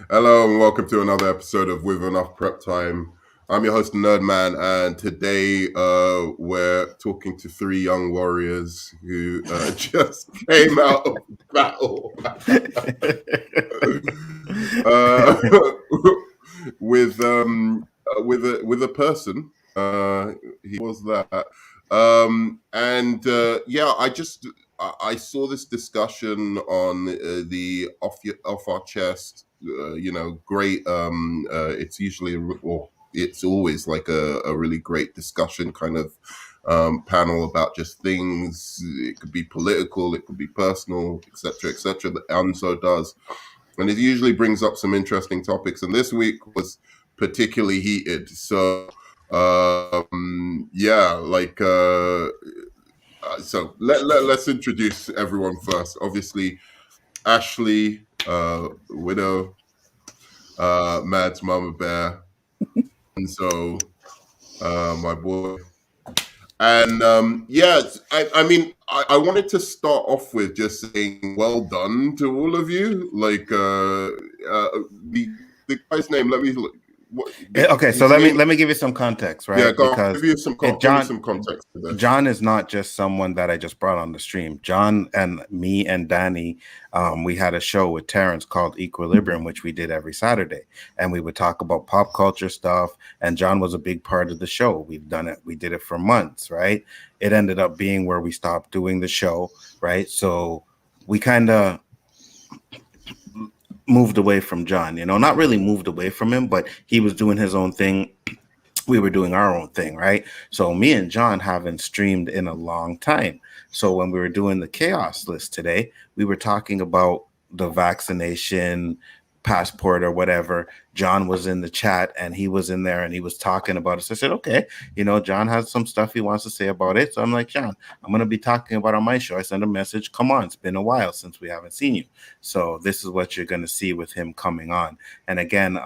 Hello and welcome to another episode of With Enough Prep Time. I'm your host, Nerdman, and today we're talking to three young warriors who just came out of battle uh, with a person. He was that, and yeah, I saw this discussion on the off our chest. Great. It's usually or it's always like a really great discussion kind of panel about just things. It could be political, it could be personal, etc., etc. That NZO does, and it usually brings up some interesting topics. And this week was particularly heated. So yeah, so let's introduce everyone first. Obviously, Ashley, widow, Mad's mama bear, and so my boy. And yeah, I mean, I wanted to start off with just saying well done to all of you. The guy's name. Let me look. Okay, so His let me name. let me give you some context, Yeah, right? go on, Because give me some context to this. John is not just someone that I just brought on the stream. John and me and Danny, we had a show with Terrence called Equilibrium, which we did every Saturday, and we would talk about pop culture stuff. And John was a big part of the show. We did it for months, right? It ended up being where we stopped doing the show, right? So we kind of moved away from John, not really moved away from him, but he was doing his own thing. We were doing our own thing, right? So me and John haven't streamed in a long time. So when we were doing the chaos list today, we were talking about the vaccination passport or whatever. John was in the chat and he was in there and he was talking about it. So I said, okay, John has some stuff he wants to say about it. So I'm like, John, I'm going to be talking about on my show. I sent a message. Come on, it's been a while since we haven't seen you. So this is what you're going to see with him coming on. And again,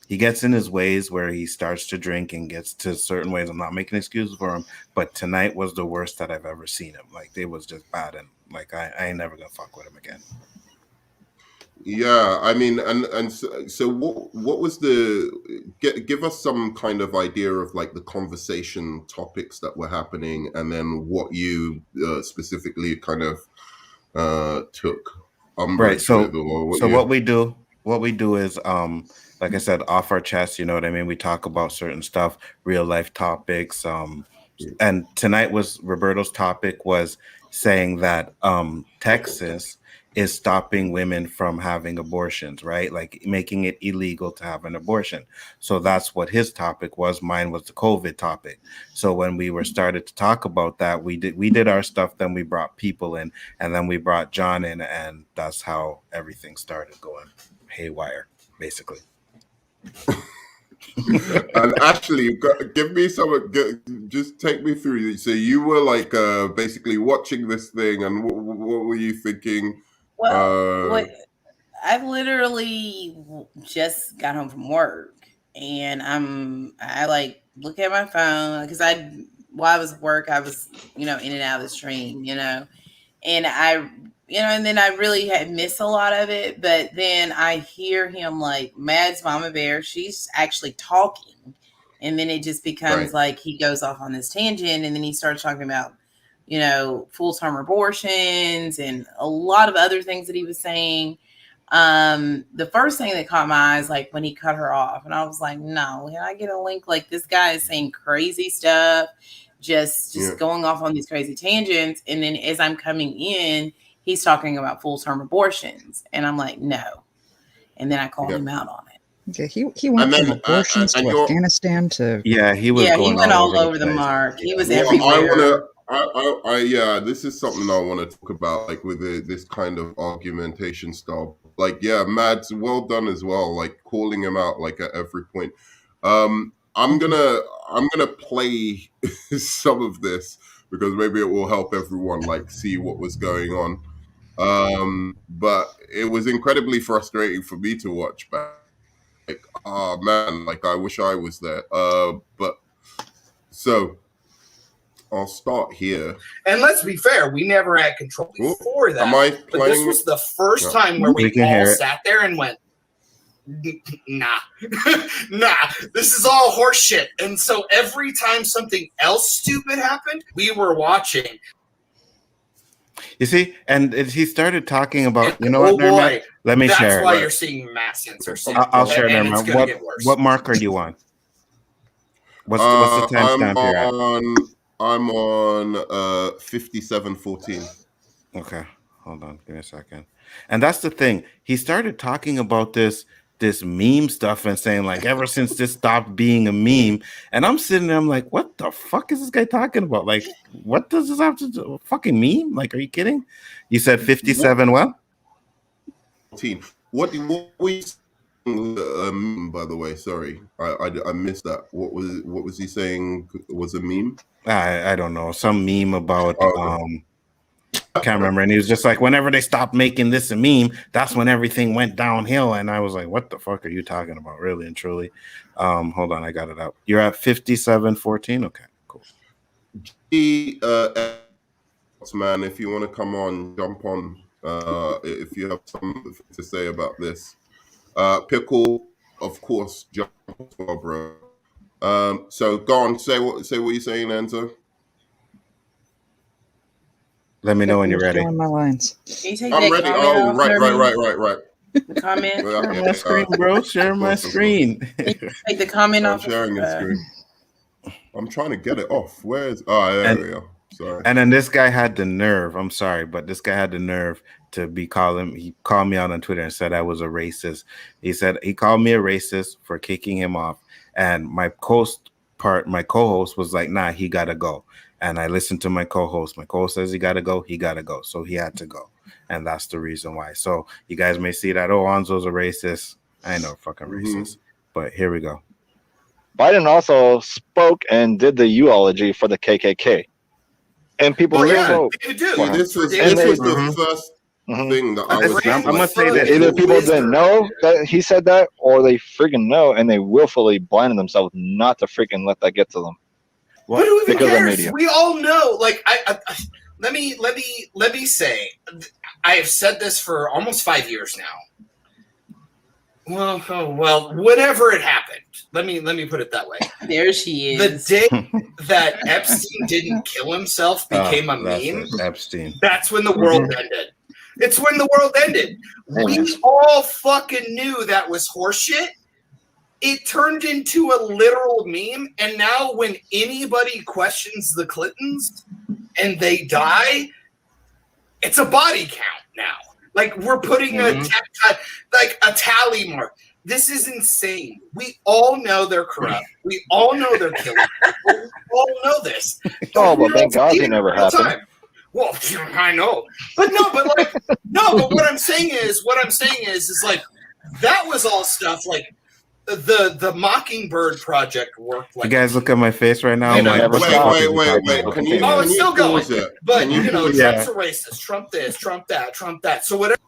he gets in his ways where he starts to drink and gets to certain ways. I'm not making excuses for him, but tonight was the worst that I've ever seen him. Like, it was just bad, and like I ain't never gonna fuck with him again. Yeah, I mean, and so what was give us some kind of idea of like the conversation topics that were happening, and then what you specifically kind of took Right. umbrage with, So or what so you. what we do is like I said, off our chest, you know what I mean? We talk about certain stuff, real life topics. And tonight was Roberto's topic was saying that Texas is stopping women from having abortions, right? Like making it illegal to have an abortion. So that's what his topic was. Mine was the COVID topic. So when we were started to talk about that, we did our stuff, then we brought people in, and then we brought John in, and that's how everything started going haywire, basically. And actually, give me some. Just take me through. So you were like basically watching this thing, and what were you thinking? Well, Uh, what I literally just got home from work, and I like look at my phone because while I was at work I was in and out of the stream, and and then I really had missed a lot of it, but then I hear him like Mad's Mama Bear, she's actually talking, and then it just becomes right. like he goes off on this tangent, and then he starts talking about full-term abortions and a lot of other things that he was saying. The first thing that caught my eyes, like when he cut her off, and I was like, no, can I get a link? Like, this guy is saying crazy stuff, just Yeah. going off on these crazy tangents. And then as I'm coming in, he's talking about full-term abortions, and I'm like, no. And then I called Yeah. him out on it. Okay, he went And from then abortions and to you're. Afghanistan to Yeah, he was Yeah, he going went all all over the over the place. mark. He was Well, I want everywhere. to. Yeah, this is something I want to talk about, like with this kind of argumentation style. Like, yeah, Mads, well done as well. Like calling him out, like at every point. I'm gonna play some of this because maybe it will help everyone like see what was going on. But it was incredibly frustrating for me to watch back. Like, oh man, like I wish I was there. But so. I'll start here. And let's be fair, we never had control before that. Am I But this playing? was the first No. time where We we can all hear it. sat there and went, nah, nah, this is all horseshit. And so every time something else stupid happened, we were watching. You see, and he started talking about, And, you know what, oh Nerman? boy, Let me that's share why it. you're seeing mass censorship. I'll share it, and it's Nerman. going to get worse. What mark are you on? What's the timestamp you're at? I'm on 57:14. Okay, hold on, give me a second. And that's the thing. He started talking about this meme stuff and saying like ever since this stopped being a meme, and I'm sitting there, I'm like, what the fuck is this guy talking about? Like, what does this have to do? Fucking meme? Like, are you kidding? You said 57 what? 14. What we meme, by the way? Sorry, I missed that. What was he saying was a meme? I don't know, some meme about Oh, can't remember. And he was just like, whenever they stopped making this a meme, that's when everything went downhill. And I was like, what the fuck are you talking about, really and truly? Hold on, I got it out. You're at 57:14. Okay, cool. Man, if you want to come on, jump on. If you have something to say about this, Pickle, of course, jump as well, bro. So go on, say what you're saying, Enzo. Let me know when you're ready. Drawing my lines. Can you take I'm that ready. comment Oh, off, right. The comment. Well, Share my screen, bro. Share my screen. Take the comment I'm off. sharing the screen. I'm trying to get it off. Where's? Oh, there we go. Sorry. And then this guy had the nerve. I'm sorry, but this guy had the nerve to be calling. He called me out on Twitter and said I was a racist. He said he called me a racist for kicking him off. And my co-host was like, nah, he gotta go. And I listened to my co-host. My co-host says he gotta go. He gotta go. So he had to go. And that's the reason why. So you guys may see that, oh, Anzo's a racist. I know, fucking racist. But here we go. Biden also spoke and did the eulogy for the KKK. And people still vote. they do. for him. This was And the first thing that I was. I'm gonna say this. Either people didn't know that he said that, or they freaking know and they willfully blinded themselves not to freaking let that get to them. But who even Because of cares? media. We all know. Like, let me say, I have said this for almost 5 years now. Well, whenever it happened, let me put it that way. There she The is. day that Epstein didn't kill himself became a That's meme. it, Epstein. That's when the world ended. It's when the world ended. We all fucking knew that was horseshit. It turned into a literal meme, and now when anybody questions the Clintons and they die, it's a body count now. Like, we're putting a tally mark. This is insane. We all know they're corrupt. We all know they're killing people. We all know this. Oh, but thank God it never happened. Well, I know, but what I'm saying is like that was all stuff like the Mockingbird Project worked. Like, you guys look at my face right now. You know, I'm like, wait. Can you it's still going. pause it? But Can Trump's Yeah. a racist. Trump this, Trump that, Trump that. So whatever.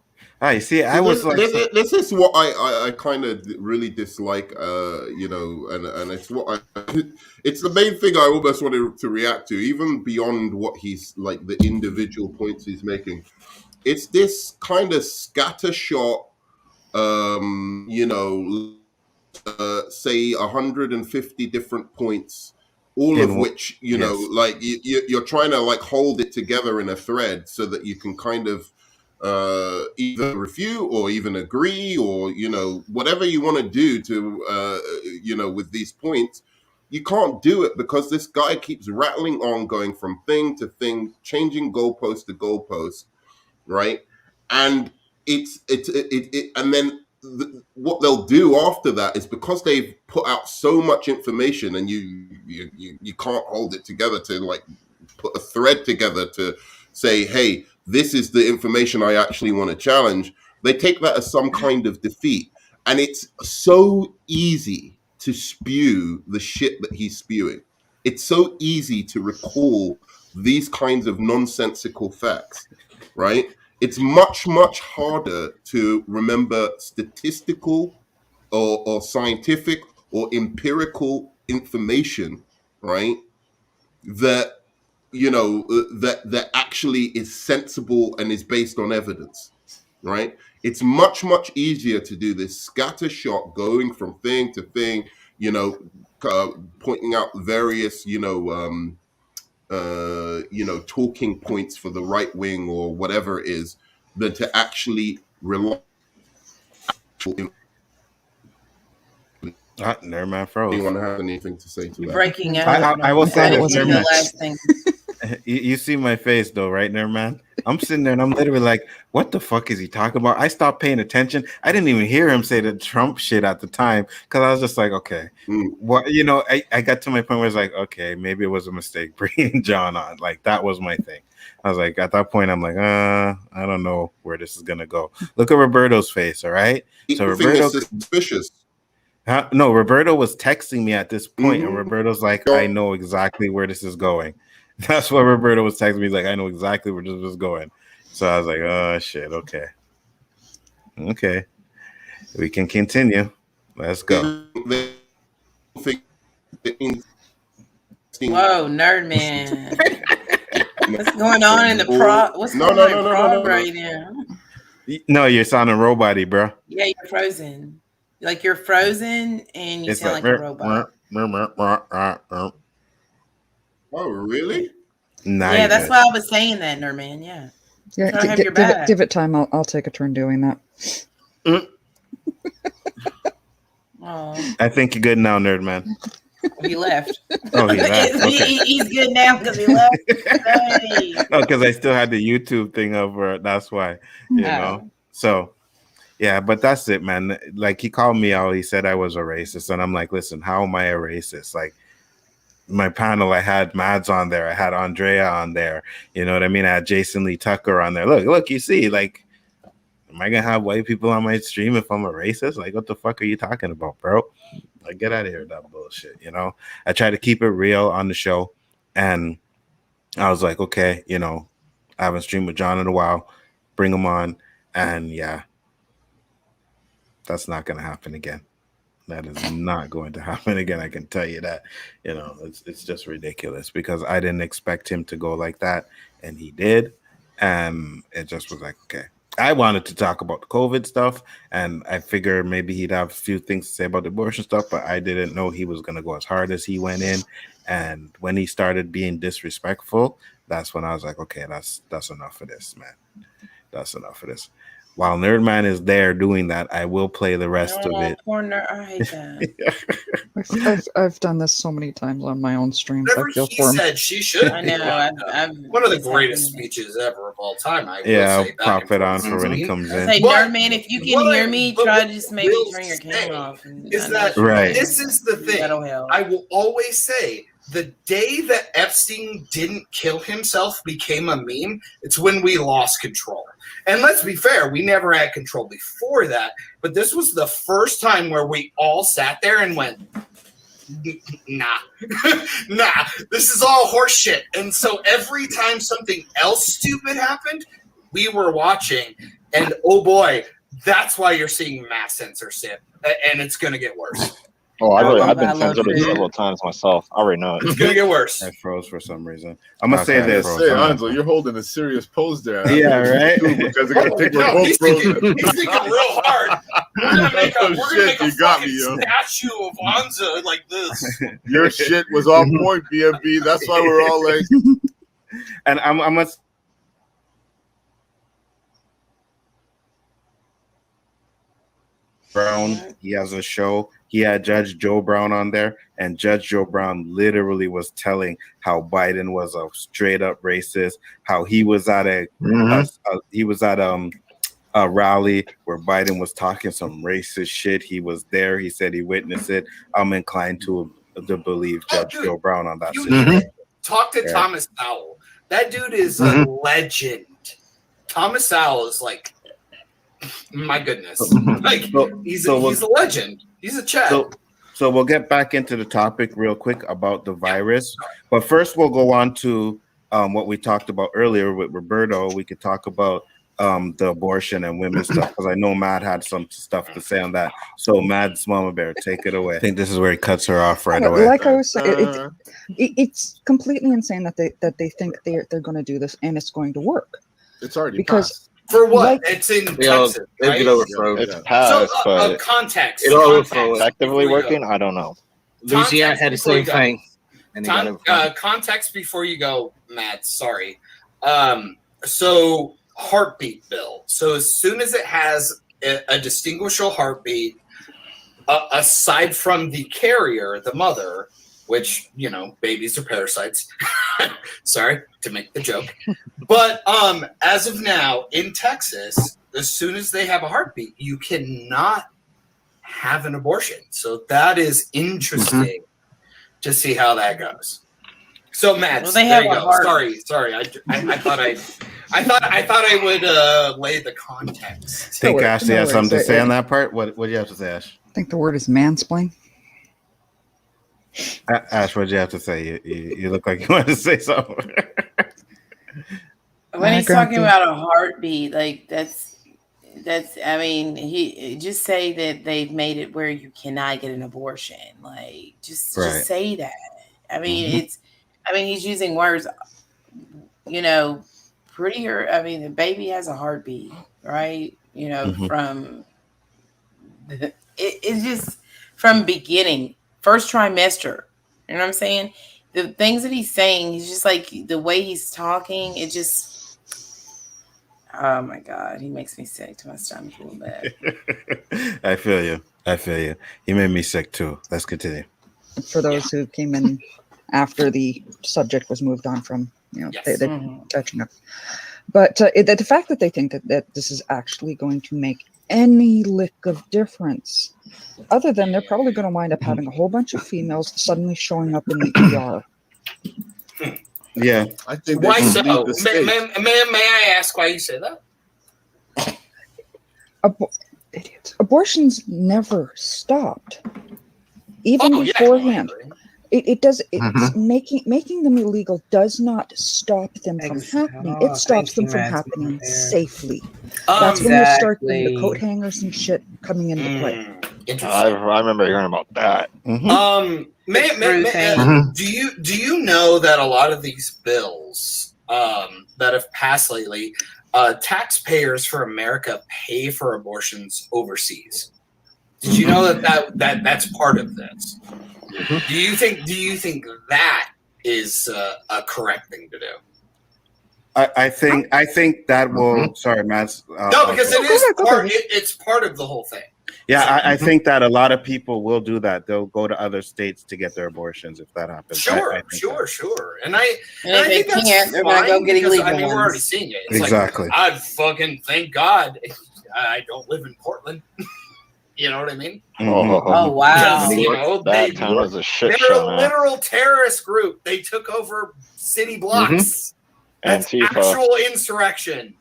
I see. I was like, this is what I kind of really dislike, and it's what it's the main thing I almost wanted to react to, even beyond what he's like the individual points he's making. It's this kind of scattershot, say 150 different points, all of which like you're trying to like hold it together in a thread so that you can kind of either refute or even agree, or whatever you want to do to with these points. You can't do it because this guy keeps rattling on, going from thing to thing, changing goalpost to goalpost, right? And and then what they'll do after that is, because they've put out so much information and you can't hold it together to like put a thread together to say, hey, this is the information I actually want to challenge. They take that as some kind of defeat. And it's so easy to spew the shit that he's spewing. It's so easy to recall these kinds of nonsensical facts, right? It's much, much harder to remember statistical or scientific or empirical information, right? That that actually is sensible and is based on evidence, right? It's much, much easier to do this scattershot, going from thing to thing, pointing out various, talking points for the right wing or whatever it is, than to actually rely. Nerdman froze. Anyone have anything to say to You're that? breaking I up. will say it this, wasn't Nerdman. the last thing. You see my face though, right, Nerdman? I'm sitting there and I'm literally like, what the fuck is he talking about? I stopped paying attention. I didn't even hear him say the Trump shit at the time because I was just like, okay, what, I got to my point where it's like, okay, maybe it was a mistake bringing John on. Like, that was my thing. I was like, at that point, I'm like, I don't know where this is gonna go. Look at Roberto's face, all right? So Roberto is suspicious. No, Roberto was texting me at this point, and Mhm. Roberto's like, I know exactly where this is going. That's what Roberto was texting me. He's like, I know exactly where this is going. So I was like, oh shit, okay. We can continue. Let's go. Whoa, nerd man. What's going on in the prog? What's going on in prog right now? No, you're sounding robot-y, bro. Yeah, you're frozen. Like you're frozen and you sound like a robot. Oh, really? Yeah, that's why I was saying that, nerd man. Yeah. Yeah, give it time. I'll take a turn doing that. Oh. I think you're good now, nerd man. He left. Oh, he left. Okay. He's good now because he left. Hey. Oh, because I still had the YouTube thing over. That's why, you know. So, yeah, but that's it, man. Like, he called me out. He said I was a racist, and I'm like, listen, how am I a racist? Like, my panel, I had Mads on there, I had Andrea on there. You know what I mean? I had Jason Lee Tucker on there. Look, you see, like, am I gonna have white people on my stream if I'm a racist? Like, what the fuck are you talking about, bro? Like, get out of here with that bullshit, you know? I try to keep it real on the show, and I was like, okay, I haven't streamed with John in a while, bring him on, and yeah, that's not gonna happen again. That is not going to happen again. I can tell you that. It's just ridiculous because I didn't expect him to go like that, and he did, and it just was like, okay. I wanted to talk about the COVID stuff, and I figured maybe he'd have a few things to say about the abortion stuff, but I didn't know he was going to go as hard as he went in. And when he started being disrespectful, that's when I was like, okay, that's enough of this, man. That's enough of this. While Nerdman is there doing that, I will play the rest of it. Poor nerd. I hate that. I've done this so many times on my own streams. Whatever he said, she should. I know. One of the greatest speeches ever of all time. I'll pop it on for when he comes in. Hey, Nerdman, if you can hear me, try to just maybe turn your camera off. Is that right? This is the thing. That'll help. I will always say, the day that Epstein didn't kill himself became a meme. It's when we lost control. And let's be fair, we never had control before that. But this was the first time where we all sat there and went, nah, this is all horseshit. And so every time something else stupid happened, we were watching. And oh boy, that's why you're seeing mass censorship. And it's going to get worse. Oh, I've been censored several times myself. I already know it. It's gonna get worse. I froze for some reason. I'm gonna say this. Hey, Anzo, you're holding a serious pose there. Yeah, right. Because they're gonna think we're both frozen. He's thinking real hard. We're gonna make a yo. statue of Anzo like this. Your shit was on point, BMB. That's why we're all like. And I'm gonna. Brown, he has a show. He had Judge Joe Brown on there, and Judge Joe Brown literally was telling how Biden was a straight up racist. How he was at a rally where Biden was talking some racist shit. He was there. He said he witnessed it. I'm inclined to believe Judge Joe Brown on that situation. Talk to Thomas Sowell. That dude is a legend. Thomas Sowell is like, my goodness, like he's a legend. He's a Chad. So we'll get back into the topic real quick about the virus, but first we'll go on to what we talked about earlier with Roberto. We could talk about the abortion and women's stuff because I know Matt had some stuff to say on that. So Matt's Mama Bear, take it away. I think this is where he cuts her off right away. Like I was saying, it's completely insane that they think they're going to do this and it's going to work. It's already because. passed. For what? Like- It's in They'll Texas, get right? overflowed. It's passed, So, but context. It'll context overflow. effectively before you go. working, I don't know. Louisiana had the before you same go. thing. And they got overflowed. Context before you go, Matt. Sorry. So heartbeat bill. So as soon as it has a distinguishable heartbeat, aside from the carrier, the mother, which babies are parasites. Sorry to make the joke, but as of now in Texas, as soon as they have a heartbeat, you cannot have an abortion. So that is interesting to see how that goes. So Matt, Well, they there have you a go. heart. Sorry. I thought I would lay the context. I think No, Ashley no has something to worries. say on that part. What do you have to say, Ash? I think the word is mansplain. Ash, what do you have to say? You look like you want to say something. When he's Grumpy. talking about a heartbeat, like that's. I mean, he just say that they've made it where you cannot get an abortion. Like, just say that. I mean, he's using words. Prettier. I mean, the baby has a heartbeat, right? From it's just from beginning, first trimester. You know what I'm saying? The things that he's saying, he's just like the way he's talking. It just. Oh my God, he makes me sick to my stomach a little bit. I feel you. He made me sick too. Let's continue. For those who came in after the subject was moved on from, Yes. they're catching up. But the fact that they think that this is actually going to make any lick of difference, other than they're probably going to wind up having a whole bunch of females suddenly showing up in the ER. Yeah. I think they Why should so? leave the state. May I ask why you say that? Idiots. Abortions never stopped, even Oh, yeah, beforehand. I agree. It does. It's making them illegal does not stop them from happening. It stops them from happening safely. That's when you start the coat hangers and shit coming into play. I remember hearing about that. Do you know that a lot of these bills that have passed lately, taxpayers for America pay for abortions overseas? Did you know that's part of this? Do you think that is a correct thing to do? I think that will. Sorry, Matt. No, because it is part. It's part of the whole thing. Yeah, I think that a lot of people will do that. They'll go to other states to get their abortions if that happens. Sure. And I think that's can't, they're gonna go get illegal we're already ones. seeing it. It's Exactly. Like, I fucking thank God I don't live in Portland. You know what I mean? Oh wow! That town is a shit They're show a now. literal terrorist group. They took over city blocks. That's Antifa. actual insurrection.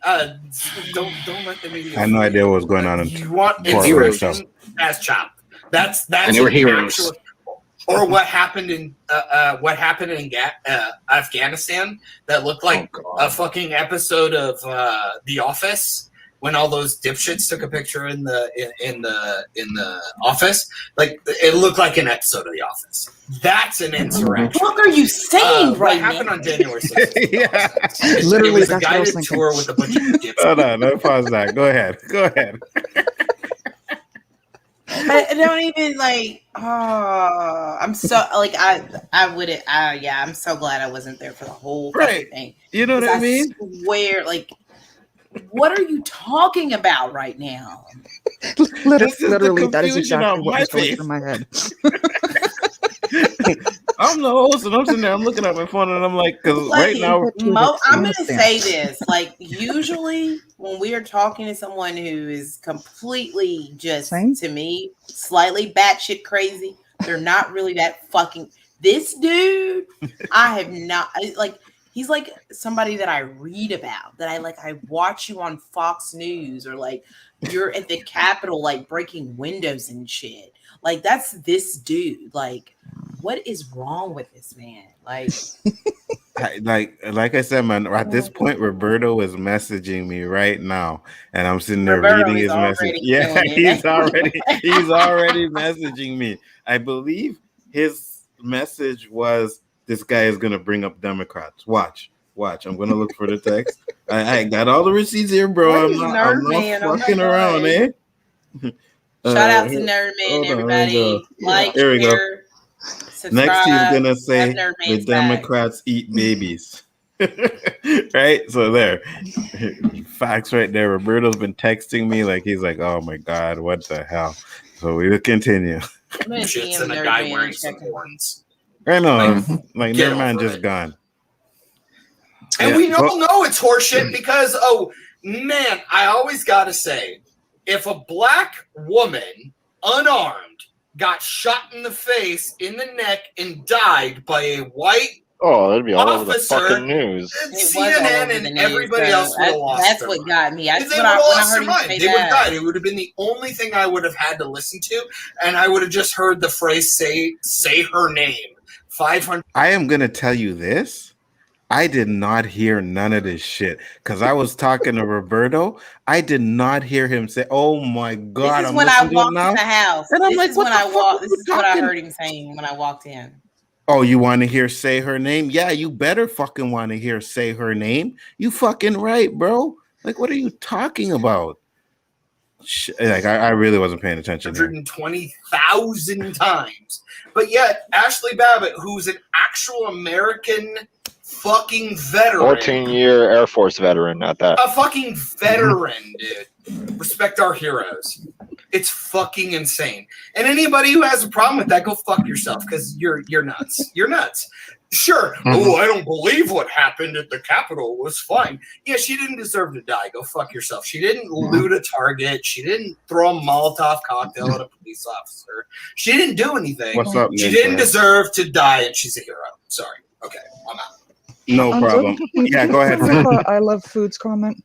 Don't let them. I had no idea what was going on in You want Portland. insurrection? That's chopped. That's And they were an heroes. actual- Or what happened in Afghanistan that looked like a fucking episode of The Office when all those dipshits took a picture in the office. Like it looked like an episode of The Office. That's an insurrection. What are you saying What right happened now? on January 6th? Yeah. Literally, it was a that's what I was guided thinking. tour with a bunch of dipshits. Hold on, let me pause that. Go ahead. I don't even like. Oh, I'm so like I wouldn't. Yeah, I'm so glad I wasn't there for the whole fucking thing. You know what I mean? Swear, like, what are you talking about right now? Literally, that is confusion exactly on what my was going face. through my head. I'm the host, and I'm sitting there, I'm looking at my phone, and I'm like, because Like, right now, I'm going to say this. Like, usually when we are talking to someone who is completely just, to me, slightly batshit crazy, they're not really that fucking. This dude, I have not, like, he's like somebody that I read about, that I watch you on Fox News, or like you're at the Capitol, like breaking windows and shit. Like, that's this dude. Like, what is wrong with this man? Like, like I said, man, at this point, Roberto is messaging me right now, and I'm sitting there Roberto reading is his message. already Yeah, doing it. he's already messaging me. I believe his message was, "This guy is gonna bring up Democrats. Watch Watch, I'm gonna look for the text. I got all the receipts here, bro. What I'm is not Nerdman? Oh my fucking around, God. eh? Shout out to Here- Nerdman, hold on, here we everybody. go. Like, Here we go. share, subscribe. Next, he's gonna have say the Nerdman's back. Democrats eat babies. Right? So there. Facts right there. Roberto's been texting me like he's like, oh my God, what the hell? So we will continue. I'm gonna Shits DM and a guy Nerdman wearing and some check him. horns. I know. Mhm. Like Get Nerdman over just it. gone. And Yeah, we all well- know it's horseshit because, oh man, I always gotta say, if a black woman, unarmed, got shot in the face, in the neck, and died by a white Oh, that'd be all over the Officer, fucking news. It was all CNN over and the news, everybody so else would have lost that's their what mind. got me. That's They when would I have lost heard their him mind. say They would have that. died. It would have been the only thing I would have had to listen to, and I would have just heard the phrase say her name 500. I am gonna tell you this. I did not hear none of this shit because I was talking to Roberto. I did not hear him say, "Oh my God!" This is I'm when I listening to it walked now. in the house. And I'm This like, is what when the I fuck walked. are This you is what I talking? heard him saying when I walked in. Oh, you want to hear say her name? Yeah, you better fucking want to hear say her name. You fucking right, bro. Like, what are you talking about? Like, I really wasn't paying attention here. 120,000 times. But yet, Ashley Babbitt, who's an actual American fucking veteran, 14-year Air Force veteran, not that. a fucking veteran, dude. Respect our heroes. It's fucking insane. And anybody who has a problem with that, go fuck yourself because you're nuts. You're nuts. Sure. Oh, I don't believe what happened at the Capitol was fine. Yeah, she didn't deserve to die. Go fuck yourself. She didn't loot a Target. She didn't throw a Molotov cocktail at a police officer. She didn't do anything. What's up, She Ninja? didn't deserve to die, and she's a hero. Sorry. Okay, I'm out. No problem. Yeah, go ahead. I love foods comment.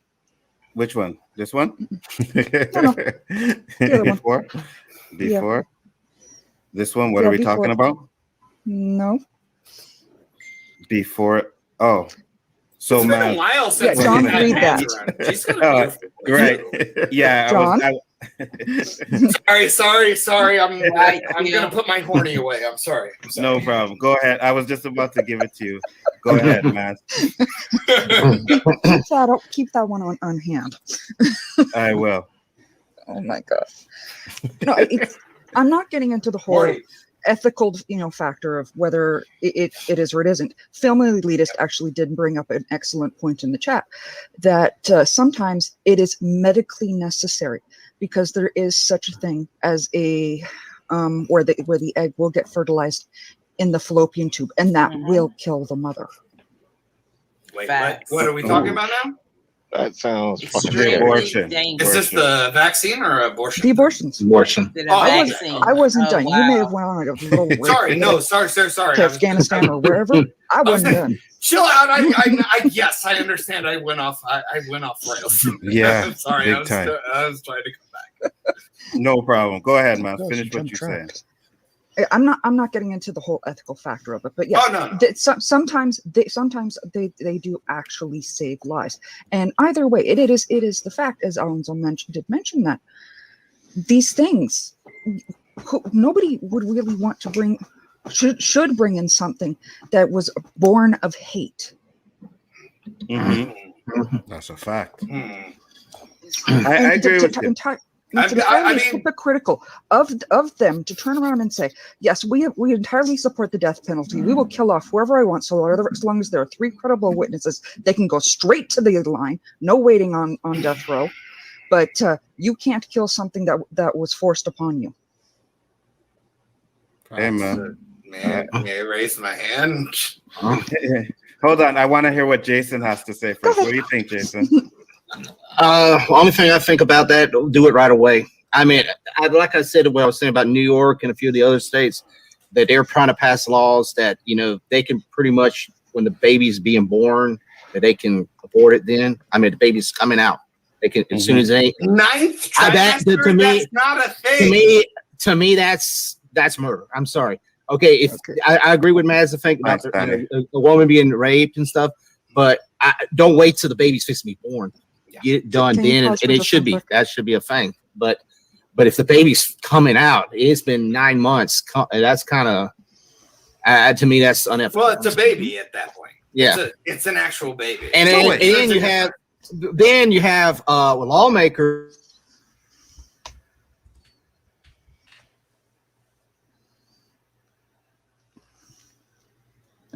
Which one? This one? No. The other one. Before? This one? What Yeah, are we before. talking about? No. Before? Oh. So, It's been a man. while since Yeah, John, we've had read Matt that. around. She's got a beautiful voice, Right. too. Yeah. John? Sorry. I'm Right, I'm yeah. gonna put my horny away. I'm sorry. No problem. Go ahead. I was just about to give it to you. Go ahead, man. Keep that one on hand. I will. Oh my god. No, I'm not getting into the whole Horny. ethical, factor of whether it is or it isn't. Film Elitist actually did bring up an excellent point in the chat that sometimes it is medically necessary because there is such a thing as a where the egg will get fertilized in the fallopian tube, and that will kill the mother. Wait, Facts. what are we talking about now? That sounds fucking Extremely scary. Abortion. dangerous. Is this the vaccine or abortion? The abortions. Abortion. The Oh, okay. vaccine. I wasn't Oh, done. wow. You may have went on a little Sorry. to Afghanistan or wherever. I wasn't done. Chill out. Yes, I understand. I went off rails. Yeah, I'm sorry. big I was time. trying to come back. No problem. Go ahead, man. Gosh, Finish you what jumped you're saying. tracks. I'm not getting into the whole ethical factor of it, but yeah, Oh no. sometimes they do actually save lives, and either way, it is the fact, as Alonso did mention, that these things nobody would really want to bring should bring in something that was born of hate. Mm-hmm. That's a fact. Hmm. I agree with you. I entirely mean- hypocritical of them to turn around and say, yes, we entirely support the death penalty. We will kill off whoever I want, as long as there are 3 credible witnesses. They can go straight to the line, no waiting on death row. But you can't kill something that was forced upon you. Hey, man. May I raise my hand? Hold on. I want to hear what Jason has to say first. What do you think, Jason? Only thing I think about that, do it right away. I mean, like I said, what I was saying about New York and a few of the other states, that they're trying to pass laws that, they can pretty much, when the baby's being born, that they can abort it then. I mean, the baby's coming out. They can, as soon as they... Ninth that- trimester, to me- that's not a thing. To me, that's murder. I'm sorry. Okay, I agree with Mads. I think about a woman being raped and stuff, but don't wait till the baby's fixed to be born. Get it done then, and it should be. That should be a thing. But if the baby's coming out, it's been 9 months. That's kind of to me that's unethical. Well, it's a baby at that point. Yeah, it's an actual baby. and then you have lawmakers.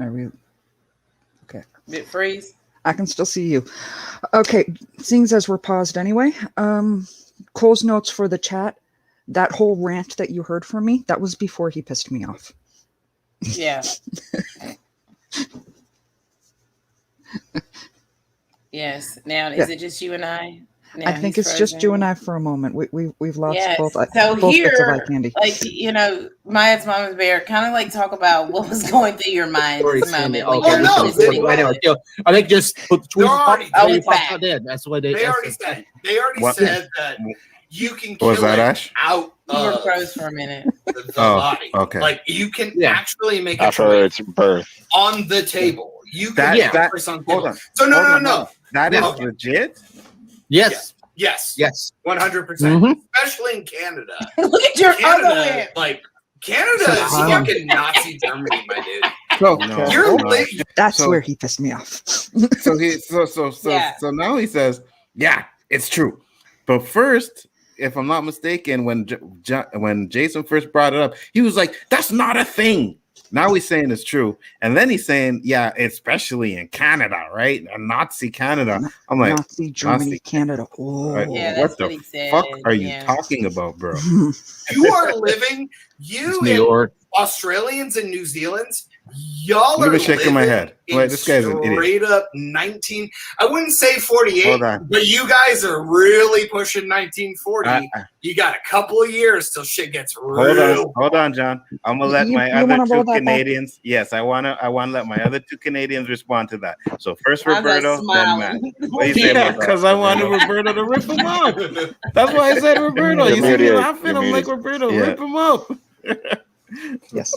Are we okay? Bit freeze. I can still see you. Okay, seeing as we're paused anyway, Cole's notes for the chat. That whole rant that you heard from me, that was before he pissed me off. Yeah. Yes. Now, is it just you and I? Now I think it's just you and I for a moment. We've lost Yes. both. So both bits of here, eye candy. like, you know, Maya's Mama's Bear, kind of like talk about what was going through your mind at this moment. Like, Oh, no, you're listening. Right now, I think just put the tweets already- up. Oh, it's back. That's the way They already said that you can What was kill that, it Ash? out You were of froze for a minute. the body. Okay. Like you can Yeah. actually make a After choice its birth. on the table. You can That- make that- a choice on the hold table. on. So Hold on, no. That is Okay. legit. Yes. Yes. 100%. Mhm. Especially in Canada. Look at your other Canada, lip. like Canada is fucking Nazi Germany, my dude. So No. You're no. li- That's So- where he pissed me off. So Yeah. so now he says, yeah, it's true. But first, if I'm not mistaken, when Jason first brought it up, he was like, "That's not a thing." Now he's saying it's true, and then he's saying, "Yeah, especially in Canada, right? A Nazi Canada." I'm like, Nazi Germany, Nazi- Canada. Oh. Right. Yeah, what that's the what he said. fuck are you Yeah. talking about, bro? you are living, you It's New and York. Australians and New Zealanders, y'all Look are at shaking my living head. in Wait, this guy's an idiot. straight up 19. I wouldn't say 48, Hold on. but you guys are really pushing 1940. You got a couple of years till shit gets real. Hold on, John. I'm gonna let You- my you other wanna roll two that back? Canadians. Yes, I wanna let my other two Canadians respond to that. So first I'm just Roberto, then Matt. smiling. What do you say about that? Because I wanted Roberto to rip him up. That's why I said Roberto. You're You see me muted. laughing? You're I'm like, muted. Roberto, Yeah. rip him up. Yes.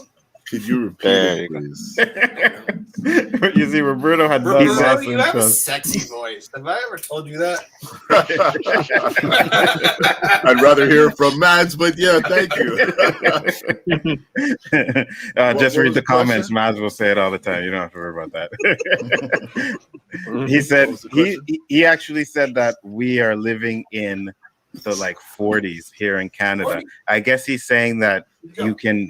Could you repeat There it, you go. please? You see, Roberto had love Roberto, lost you have a interest. sexy voice. Have I ever told you that? I'd rather hear from Mads, but yeah, thank you. Just what read was the the comments. question? Maz will say it all the time. You don't have to worry about that. He What said was the question? he actually said that we are living in the like 40s here in Canada. 40. I guess he's saying that you can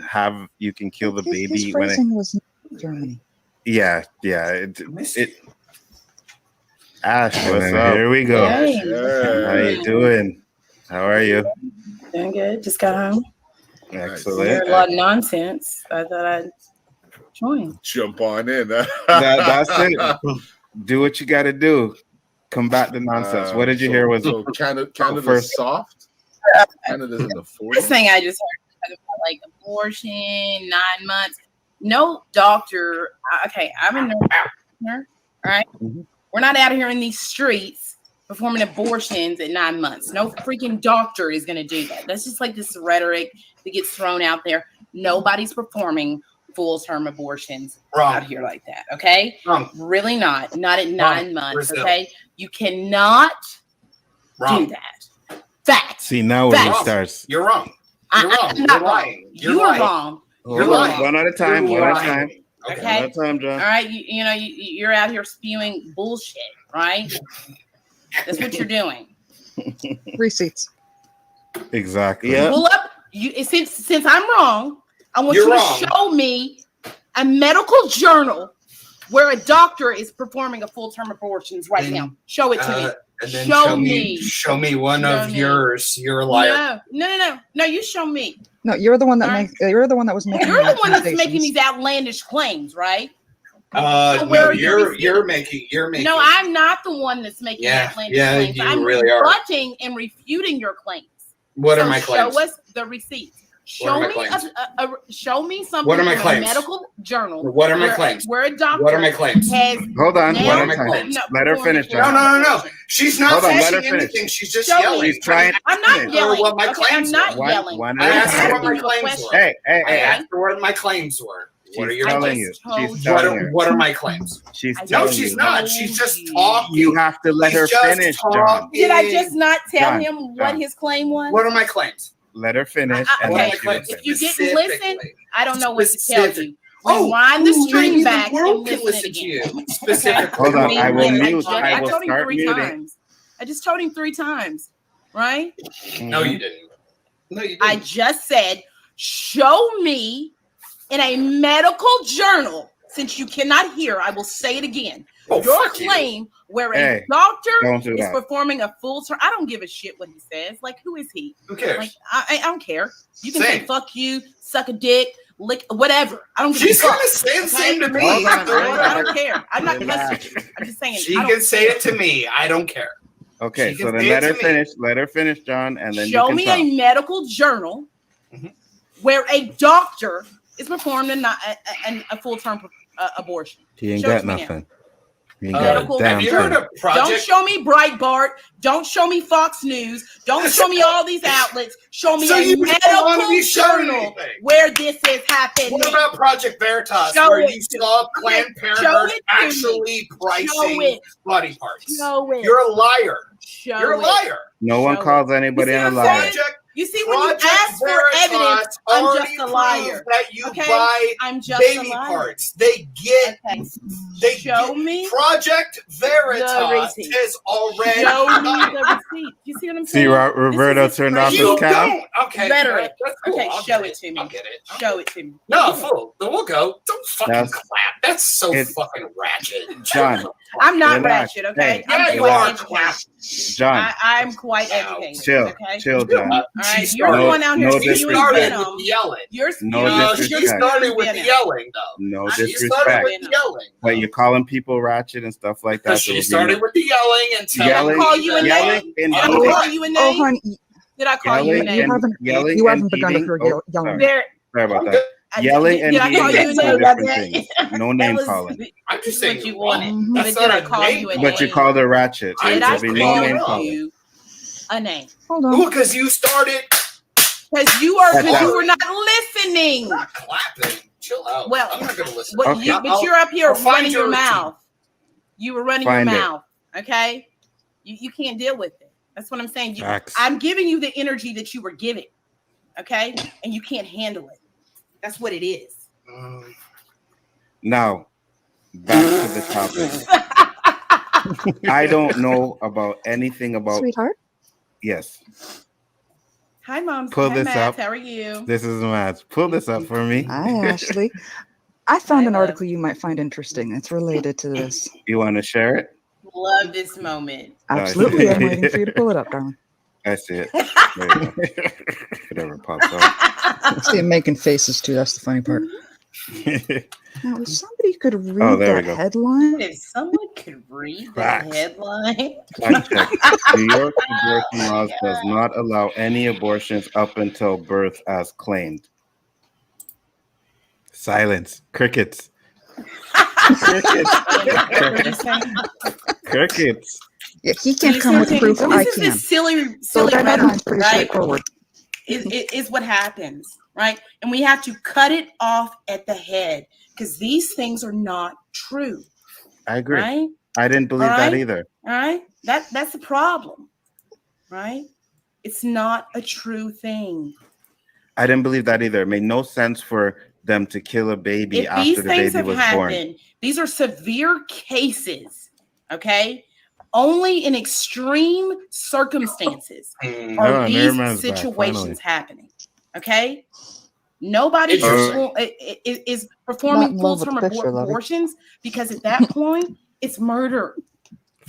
kill the His baby when it. phrasing was Germany. Yeah. Ash, what's And up? here we go. Hey. How you doing? How are you? Doing good. Just got home. There's Excellent. a lot of nonsense. I thought I'd join. Jump on in. That's it. Do what you got to do. Combat the nonsense. What did you hear? Was so Canada's first- soft? Canada's in the 40s? First thing I just heard about like abortion, 9 months. No doctor. Okay, I'm a nurse. All right. Mhm. We're not out here in these streets performing abortions at 9 months. No freaking doctor is going to do that. That's just like this rhetoric that gets thrown out there. Nobody's performing full-term abortions out Wrong. here like that. Okay. Wrong. Really not. Not at 9 months. Brazil. Okay. You cannot Wrong. do that. Fact. See now where he Facts. starts. You're wrong. You're wrong. I'm not You're wrong. lying. You're You are lying. wrong. You're Hold on. lying. One at a time. You're One at a lying. time. Okay. One at a time, John. All right. You're out here spewing bullshit, right? That's what you're doing. Receipts. Exactly. Yeah. Pull up. Since I'm wrong, I want You're you wrong. to show me a medical journal where a doctor is performing a full-term abortions right Then, now. Show it to me. And then Show me. Show me one Show of me. yours. You're a liar. No. You show me. No, you're the one that Alright. you're the one that was making. You're the one that's accusations. making these outlandish claims, right? No, where are your you're receipts? making. No, I'm not the one that's making Yeah, outlandish yeah, claims. you I'm really are. rebutting and refuting your claims. What are So my claims? Show us the receipts. What are Show my me claims? show me something What are my in claims? a medical journal. What are my where- claims? Where a doctor What are my claims? has Hold on. nailed- What are One my at a time. claims? Let her finish, No, John. She's not Hold on, let saying her finish. anything. She's just Show me. yelling. He's trying. I'm not Finish. yelling. What my Okay, I'm claims not were. yelling. One I at a asked time. her what my asking you a claims question. were. Hey. I asked her what my claims were. What are She's your telling claims? you. told She's you. telling you. What are my claims? She's I No, telling told she's you. not. She's just you. talking. You have to let her She's just finish, John. talking. Did I just not tell John, him what John. his claim was? What are my claims? Let her finish. I- and What are okay. then my she will claims? If you finish. didn't listen, Specifically. I don't know what to tell you. Rewind the maybe stream back the world and can listen listen to again. you specifically. Hold on, I will Listen, mute. I will told him start 3 muting. times. I just told him 3 times, right? No, you didn't. No, you didn't. I just said, show me in a medical journal. Since you cannot hear, I will say it again. Your fuck you. claim where a Hey, doctor don't do is that. performing a full turn. I don't give a shit what he says. Like, who is he? Who cares? Like, I don't care. You can say Same. fuck you, suck a dick, lick, whatever. I don't give She's a fuck. gonna say the same to me. Hold on, I don't care. I'm not cussing you. I'm just saying. She I don't can say care. it to me. I don't care. Okay, She so can then say it let her to me. finish. Let her finish, John, and then Show you me can a medical journal Mhm. where a doctor is performing a full-term abortion. He ain't Show it got to me now. nothing. He ain't Medical got a damn Have you heard thing. of Project? Don't show me Breitbart. Don't show me Fox News. Don't show me all these outlets. Show me So a you don't wanna medical be shown journal anything. where this is happening. What about Project Veritas, Show where it you to- saw Planned Okay, Parenthood show it to me. actually Show pricing it. body parts? Show it. You're a liar. Show You're a it. liar. No one Show calls anybody You see a what I'm liar. saying? You see, when you Project ask for evidence, Veritas I'm already just a liar. proved that you Okay? buy I'm just a baby liar. parts. They get. Okay. They Show get, me Project Veritas receipt. is already. Show me the receipt. You see what I'm See, saying? Roberto This is turned off his You cow. don't. Okay. Rhetoric. That's cool. Okay, I'll show get it to me. I'll get it. Show it to me. No, fool. Then we'll go. Don't fucking That's- clap. That's so it's- fucking ratchet. John, I'm not relax. ratchet, okay? Hey, I'm Yeah, you quite are educated. clap. John, I'm quite educated. chill, Okay. chill, John. All right. She You're the started- one out here no She spewing started venom. with the yelling. You're No spewing. No, disrespect. she started with the venom. yelling, though. No She started disrespect. with the yelling. But you're calling people ratchet and stuff like that. Because she started with the yelling and Did I Yelling- call you a yelling name? and Did I beating. call you a Oh, name? honey, Did I call you a Yelling name? and yelling you and haven't begun to beating. hear Oh, yelling. sorry. There. Sorry about that. Yelling and Did I call beating you a are two name? different things. No That name was calling. I'm just saying what you you're wanted. wrong. Mhm. But That's did not I a call name you a call. But you name? called her ratchet. So Did there'll I be no name call calling. you a name? Hold Ooh, on. because you started. Because you were not listening. I'm not clapping. Chill out. Well, I'm not going to listen. But, Okay. you're up here I'll find running your your mouth. You were running Find your it. mouth. Okay? You can't deal with it. That's what I'm saying. Facts. I'm giving you the energy that you were giving. Okay? And you can't handle it. That's what it is. Now, back to the topic. I don't know about anything about. Sweetheart. Yes, Hi, Mom. Pull Hi, this Matt. up. How are you? this is Matt. Pull this up for me. Hi, Ashley. I found Hi, an love. article you might find interesting. It's related to this. You want to share it? Love this moment. Absolutely. I'm waiting for you to pull it up, darling. I see it. There you go. Whatever pops up. See him making faces too. That's the funny part. Now, if somebody could read there we that go. Oh, headline, If someone could read the Facts. headline. Fact check. New York abortion laws does not allow any abortions up until birth as claimed. Silence. Crickets. Crickets. What are you saying? Crickets. yeah, he can't come with This proof. I is can. this silly So that rhetoric, headline's pretty right? straightforward. Is what happens, right? And we have to cut it off at the head because these things are not true, I agree. right? I didn't believe All that right. either. All right, that's the problem, right? It's not a true thing. I didn't believe that either. It made no sense for them to kill a baby If after these the things baby have was born. happened, these are severe cases, okay? Only in extreme circumstances Mm. are Oh, these Nirma's back, situations happening, okay? Nobody Interesting. is performing Not in love with full-term the picture, Lovey. abortions because at that point, it's murder,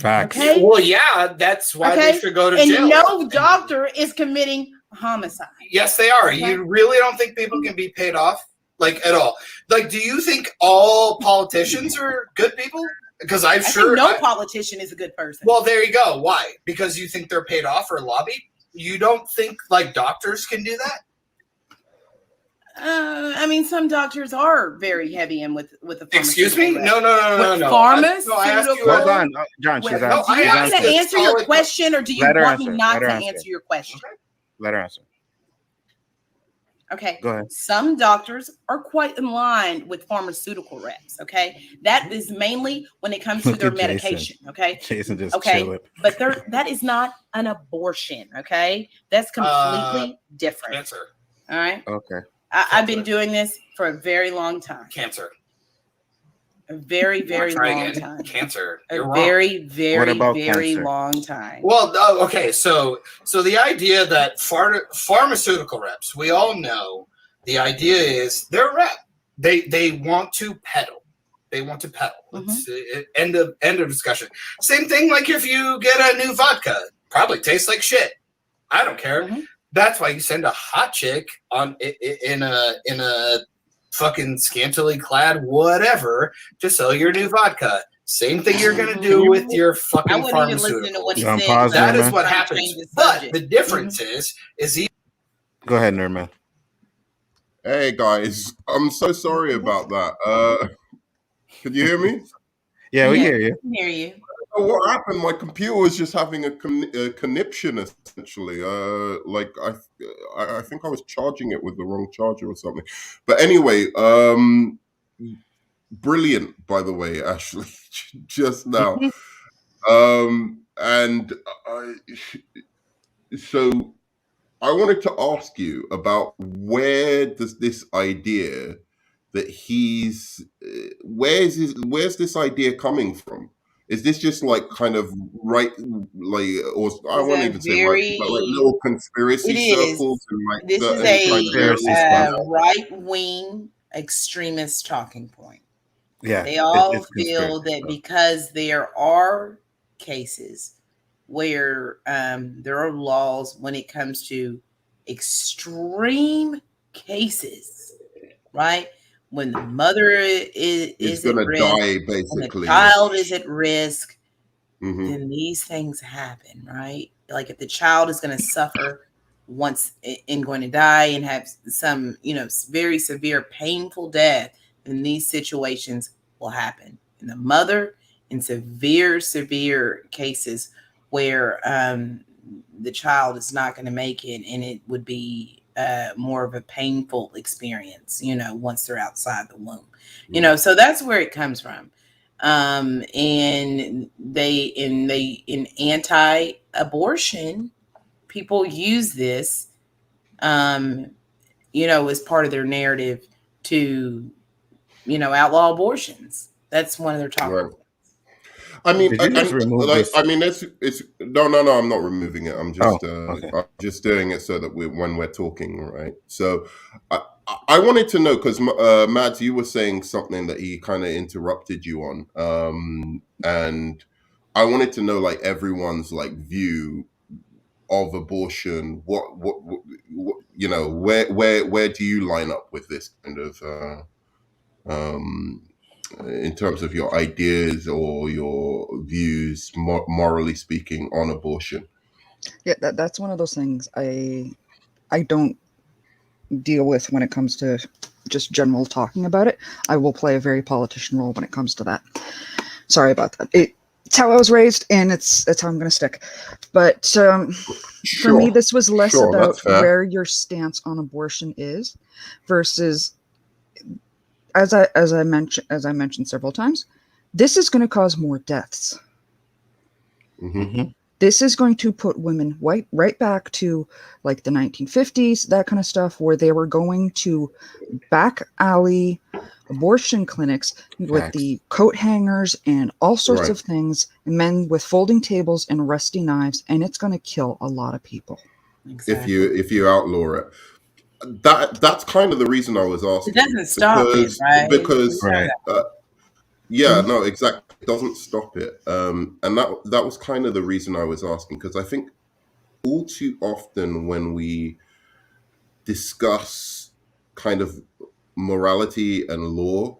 Facts. okay? Well, yeah, that's why Okay. they should go to And jail. no doctor is committing homicide. Yes, they are. Okay. You really don't think people can be paid off, like, at all? Like, do you think all politicians are good people? Because I'm I sure. think no politician is a good person. Well, there you go. Why? Because you think they're paid off or lobbied? You don't think, like, doctors can do that? I mean, some doctors are very heavy in with the. Excuse me? pharmaceutical No, no, no, no, With no. pharmaceutical- I asked you Hold a- on. John, she's Wait, no, asking. do you I want me asked to this answer your solid- question, or do you Let her want me answer. not Let her to answer. answer your question? Let her answer. Okay. Go ahead. Some doctors are quite in line with pharmaceutical reps. Okay, that is mainly when it comes to Look their at Jason. medication. Okay, Jason just Okay. chilling. but that is not an abortion. Okay, that's completely different. Answer. All right. Okay. I've been doing this for a very long time. Cancer. A very, very long time. Cancer. A You're very, wrong. very, What about very cancer? long time. Well, okay, so the idea that pharmaceutical reps, we all know the idea is they're a rep. They want to peddle. They want to peddle. It's end of discussion. Same thing like if you get a new vodka, probably tastes like shit. I don't care. That's why you send a hot chick on in a fucking scantily clad whatever to sell your new vodka. Same thing you're gonna do with your fucking I wouldn't even listen to what he said. That is what happens. But the difference is Go ahead, Nerdman. Hey guys, I'm so sorry about that. Can you hear me? Yeah, we hear you. I can hear you. What happened? My computer was just having a conniption essentially. Like I think I was charging it with the wrong charger or something. But anyway, brilliant, by the way, Ashley, just now. And so I wanted to ask you about where does this idea that where's this idea coming from? Is this just like kind of right, like, or I won't even say right, but like little conspiracy circles and like this is a right-wing extremist talking point. Yeah, they all feel that because there are cases where there are laws when it comes to extreme cases, right? When the mother is going to die, basically, when the child is at risk, then these things happen, right? Like if the child is going to suffer once and going to die and have some, very severe, painful death, then these situations will happen. And the mother, in severe cases where the child is not going to make it, and it would be more of a painful experience, once they're outside the womb, so that's where it comes from. And in anti-abortion, people use this, as part of their narrative to, outlaw abortions. That's one of their top. Right. I mean, it's no. I'm not removing it. I'm just, I'm just doing it so that when we're talking, right? So, I wanted to know because Mads, you were saying something that he kind of interrupted you on, and I wanted to know like everyone's like view of abortion. What where do you line up with this kind of in terms of your ideas or your views, morally speaking, on abortion? Yeah, that's one of those things I don't deal with when it comes to just general talking about it. I will play a very politician role when it comes to that. Sorry about that. It's how I was raised, and it's how I'm going to stick. But for me, this was less about where your stance on abortion is, versus, as I mentioned several times, this is going to cause more deaths. This is going to put women right back to like the 1950s, that kind of stuff, where they were going to back alley abortion clinics with the coat hangers and all sorts of things, men with folding tables and rusty knives, and it's going to kill a lot of people. Exactly. If you outlaw it. That's kind of the reason I was asking. It doesn't stop it, right? Because no, exactly. It doesn't stop it. And that was kind of the reason I was asking, because I think all too often when we discuss kind of morality and law,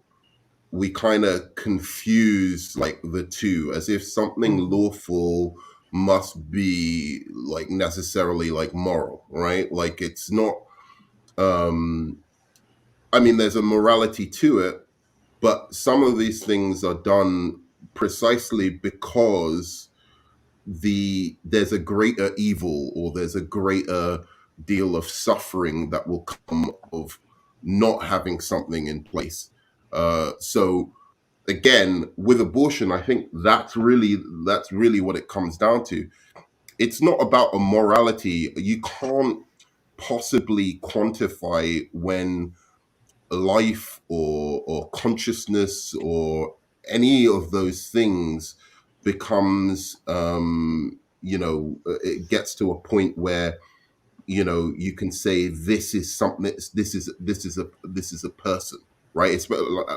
we kind of confuse like the two, as if something lawful must be like necessarily like moral, right? Like it's not. I mean, there's a morality to it, but some of these things are done precisely because there's a greater evil, or there's a greater deal of suffering that will come of not having something in place. So again, with abortion, I think that's really what it comes down to. It's not about a morality. You can't possibly quantify when life or consciousness or any of those things becomes it gets to a point where you can say this is something, this is a person, right?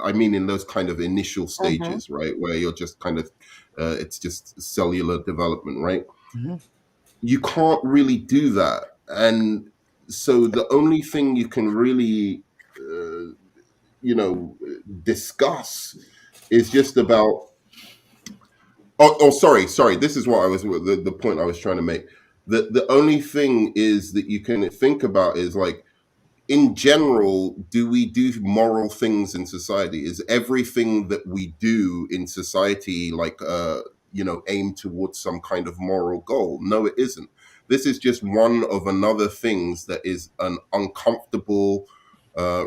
I mean, in those kind of initial stages, right, where you're just kind of it's just cellular development, right? Mhm. You can't really do that. And so the only thing you can really uh, discuss is just about sorry, this is what I was the point I was trying to make. The only thing is that you can think about is like, in general, do we do moral things in society? Is everything that we do in society like aimed towards some kind of moral goal? No, it isn't. This is just one of another things that is an uncomfortable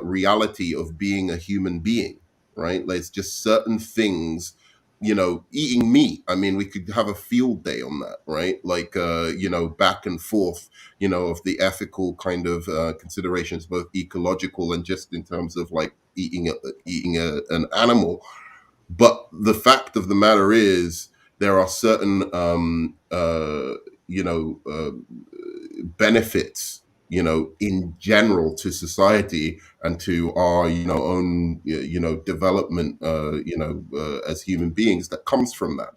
reality of being a human being, right? There's just certain things, eating meat. I mean, we could have a field day on that, right? Like back and forth, of the ethical kind of considerations, both ecological and just in terms of like eating an animal. But the fact of the matter is, there are certain benefits, in general to society and to our own development, as human beings, that comes from that.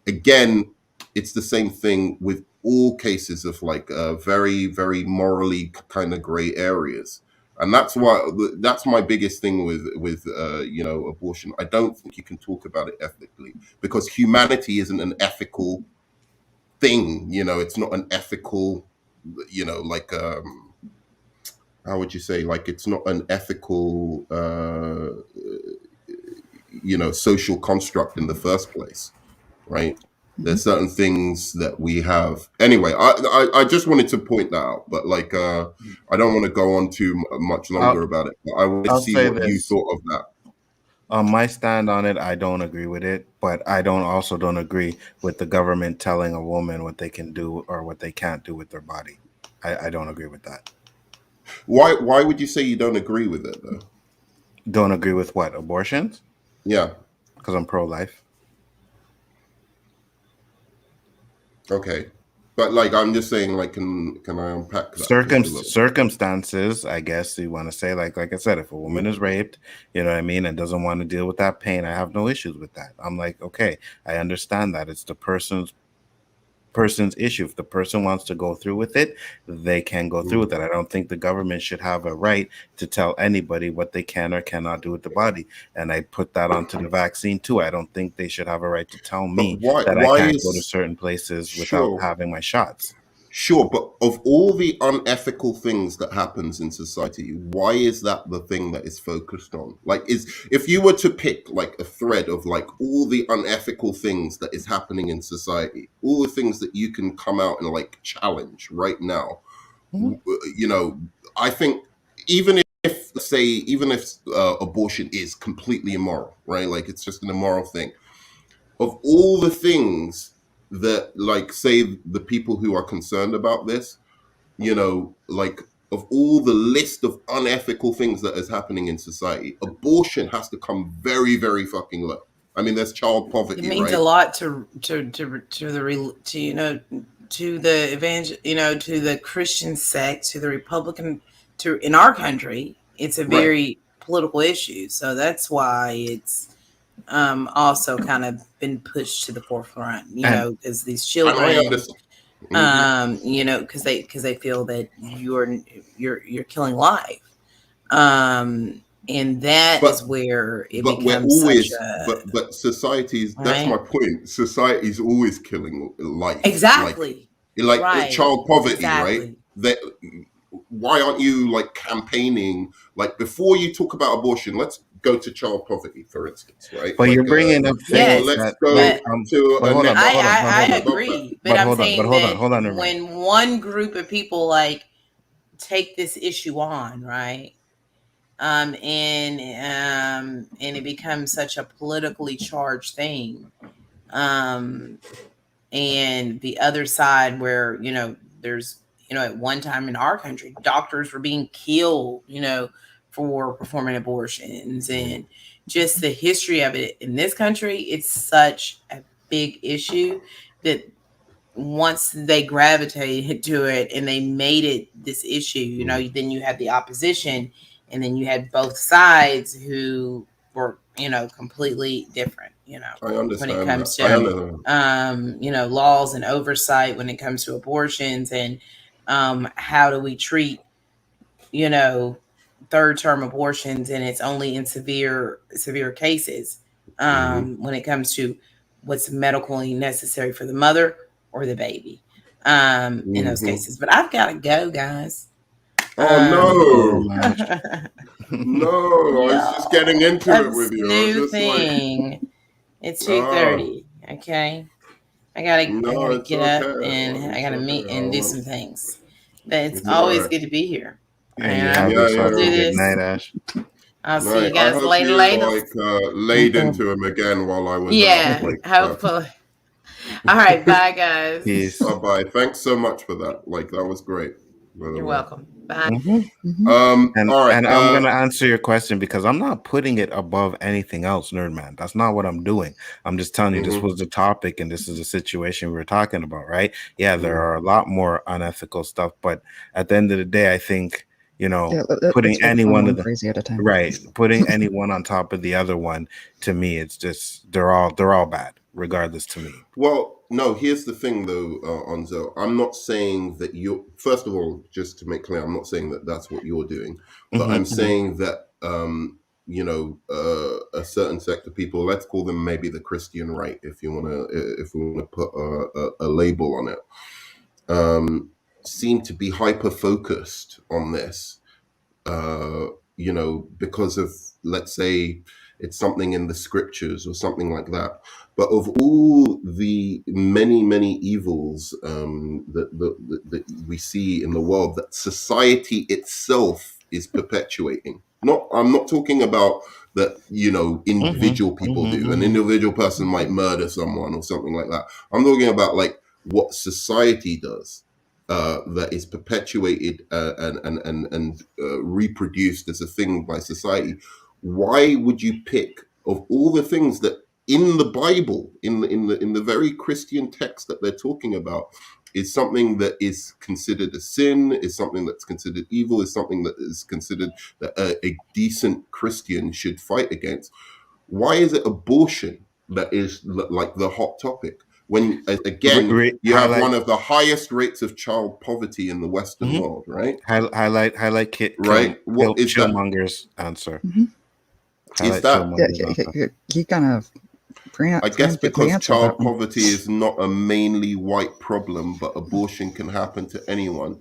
Again, it's the same thing with all cases of like very, very morally kind of gray areas. And that's my biggest thing with abortion. I don't think you can talk about it ethically, because humanity isn't an ethical thing. It's not an ethical, like how would you say, like, it's not an ethical social construct in the first place, right? There's certain things that we have. Anyway, I just wanted to point that out, but like I don't want to go on too much longer about it. But I want to I'll see say what you this. thought of that. My stand on it, I don't agree with it, but I don't agree with the government telling a woman what they can do or what they can't do with their body. I don't agree with that. Why would you say you don't agree with it though? Don't agree with what? Abortions? Yeah. Because I'm pro-life. Okay. But like, I'm just saying, like, can I unpack that just a little? Circumstances, I guess you want to say, like I said, if a woman is raped, you know what I mean, and doesn't want to deal with that pain, I have no issues with that. I'm like, okay, I understand that it's the person's issue. If the person wants to go through with it, they can go through with it. I don't think the government should have a right to tell anybody what they can or cannot do with the body. And I put that onto the vaccine too. I don't think they should have a right to tell me that I can't go to certain places without having my shots. Sure, but of all the unethical things that happens in society, why is that the thing that is focused on? Like, if you were to pick like a thread of like all the unethical things that is happening in society, all the things that you can come out and like challenge right now, I think even if abortion is completely immoral, right? Like, it's just an immoral thing. Of all the things that, like, say the people who are concerned about this, like, of all the list of unethical things that is happening in society, abortion has to come very, very fucking low. I mean, there's child poverty. It means right? a lot to the to the Christian sect, to the Republican, in our country. It's a very political issue, so that's why it's also kind of been pushed to the forefront. Because these children, because they feel that you're killing life. And that is where it becomes such a... But societies, right? That's my point. Society's always killing life. Exactly. Like child poverty, exactly. right? Why aren't you like campaigning, like, before you talk about abortion, let's go to child poverty, for instance, right? But like, you're bringing up things let's go to I agree, but I'm saying hold on, when one group of people like take this issue on, right? And it becomes such a politically charged thing. And the other side where, there's at one time in our country, doctors were being killed, for performing abortions, and just the history of it in this country. It's such a big issue that once they gravitated to it and they made it this issue, then you had the opposition, and then you had both sides who were, completely different, I understand when it comes that. I to, understand. laws and oversight when it comes to abortions, and how do we treat, third term abortions, and it's only in severe cases, when it comes to what's medically necessary for the mother or the baby, in those cases. But I've got to go, guys. Oh no, Madge. no! I was just getting into it That's with you. I new was just thing. It's ah, 2:30. Okay, I no, gotta it's get up, okay. and I It's gotta meet okay. and do some things. But it's It's all always right. good to be here. And you And have Yeah, yourself we'll a do good this. night, Ash. I'll see you Right. I guys hope later. you Later. laid into him again while I was out. Yeah, hopefully. All right, bye, guys. Peace. Bye. Thanks so much for that. That was great. By the You're way. welcome. Bye. And All right. and I'm gonna answer your question because I'm not putting it above anything else, Nerdman. That's not what I'm doing. I'm just telling you this was the topic and this is the situation we were talking about, right? Yeah, there are a lot more unethical stuff, but at the end of the day, I think putting any one of the crazy at a time. right, putting any one on top of the other one, to me, it's just they're all bad, regardless. To me, Well, no, here's the thing though, Onzo. I'm not saying that you, first of all, just to make clear, I'm not saying that that's what you're doing, but I'm saying that, a certain sect of people, let's call them maybe the Christian right, if we want to put a label on it, seem to be hyper focused on this, because of, let's say, it's something in the scriptures or something like that. But of all the many evils that we see in the world, that society itself is perpetuating. I'm not talking about that, individual people do. An individual person might murder someone or something like that. I'm talking about what society does. That is perpetuated and reproduced as a thing by society. Why would you pick, of all the things that in the Bible, in the very Christian text that they're talking about, is something that is considered a sin, is something that's considered evil, is something that is considered that a decent Christian should fight against? Why is it abortion that is the hot topic? When, again, you have one of the highest rates of child poverty in the Western world, right? Highlight Kit, right? What is Killmonger's answer? Is that he kind of? I guess because child poverty is not a mainly white problem, but abortion can happen to anyone.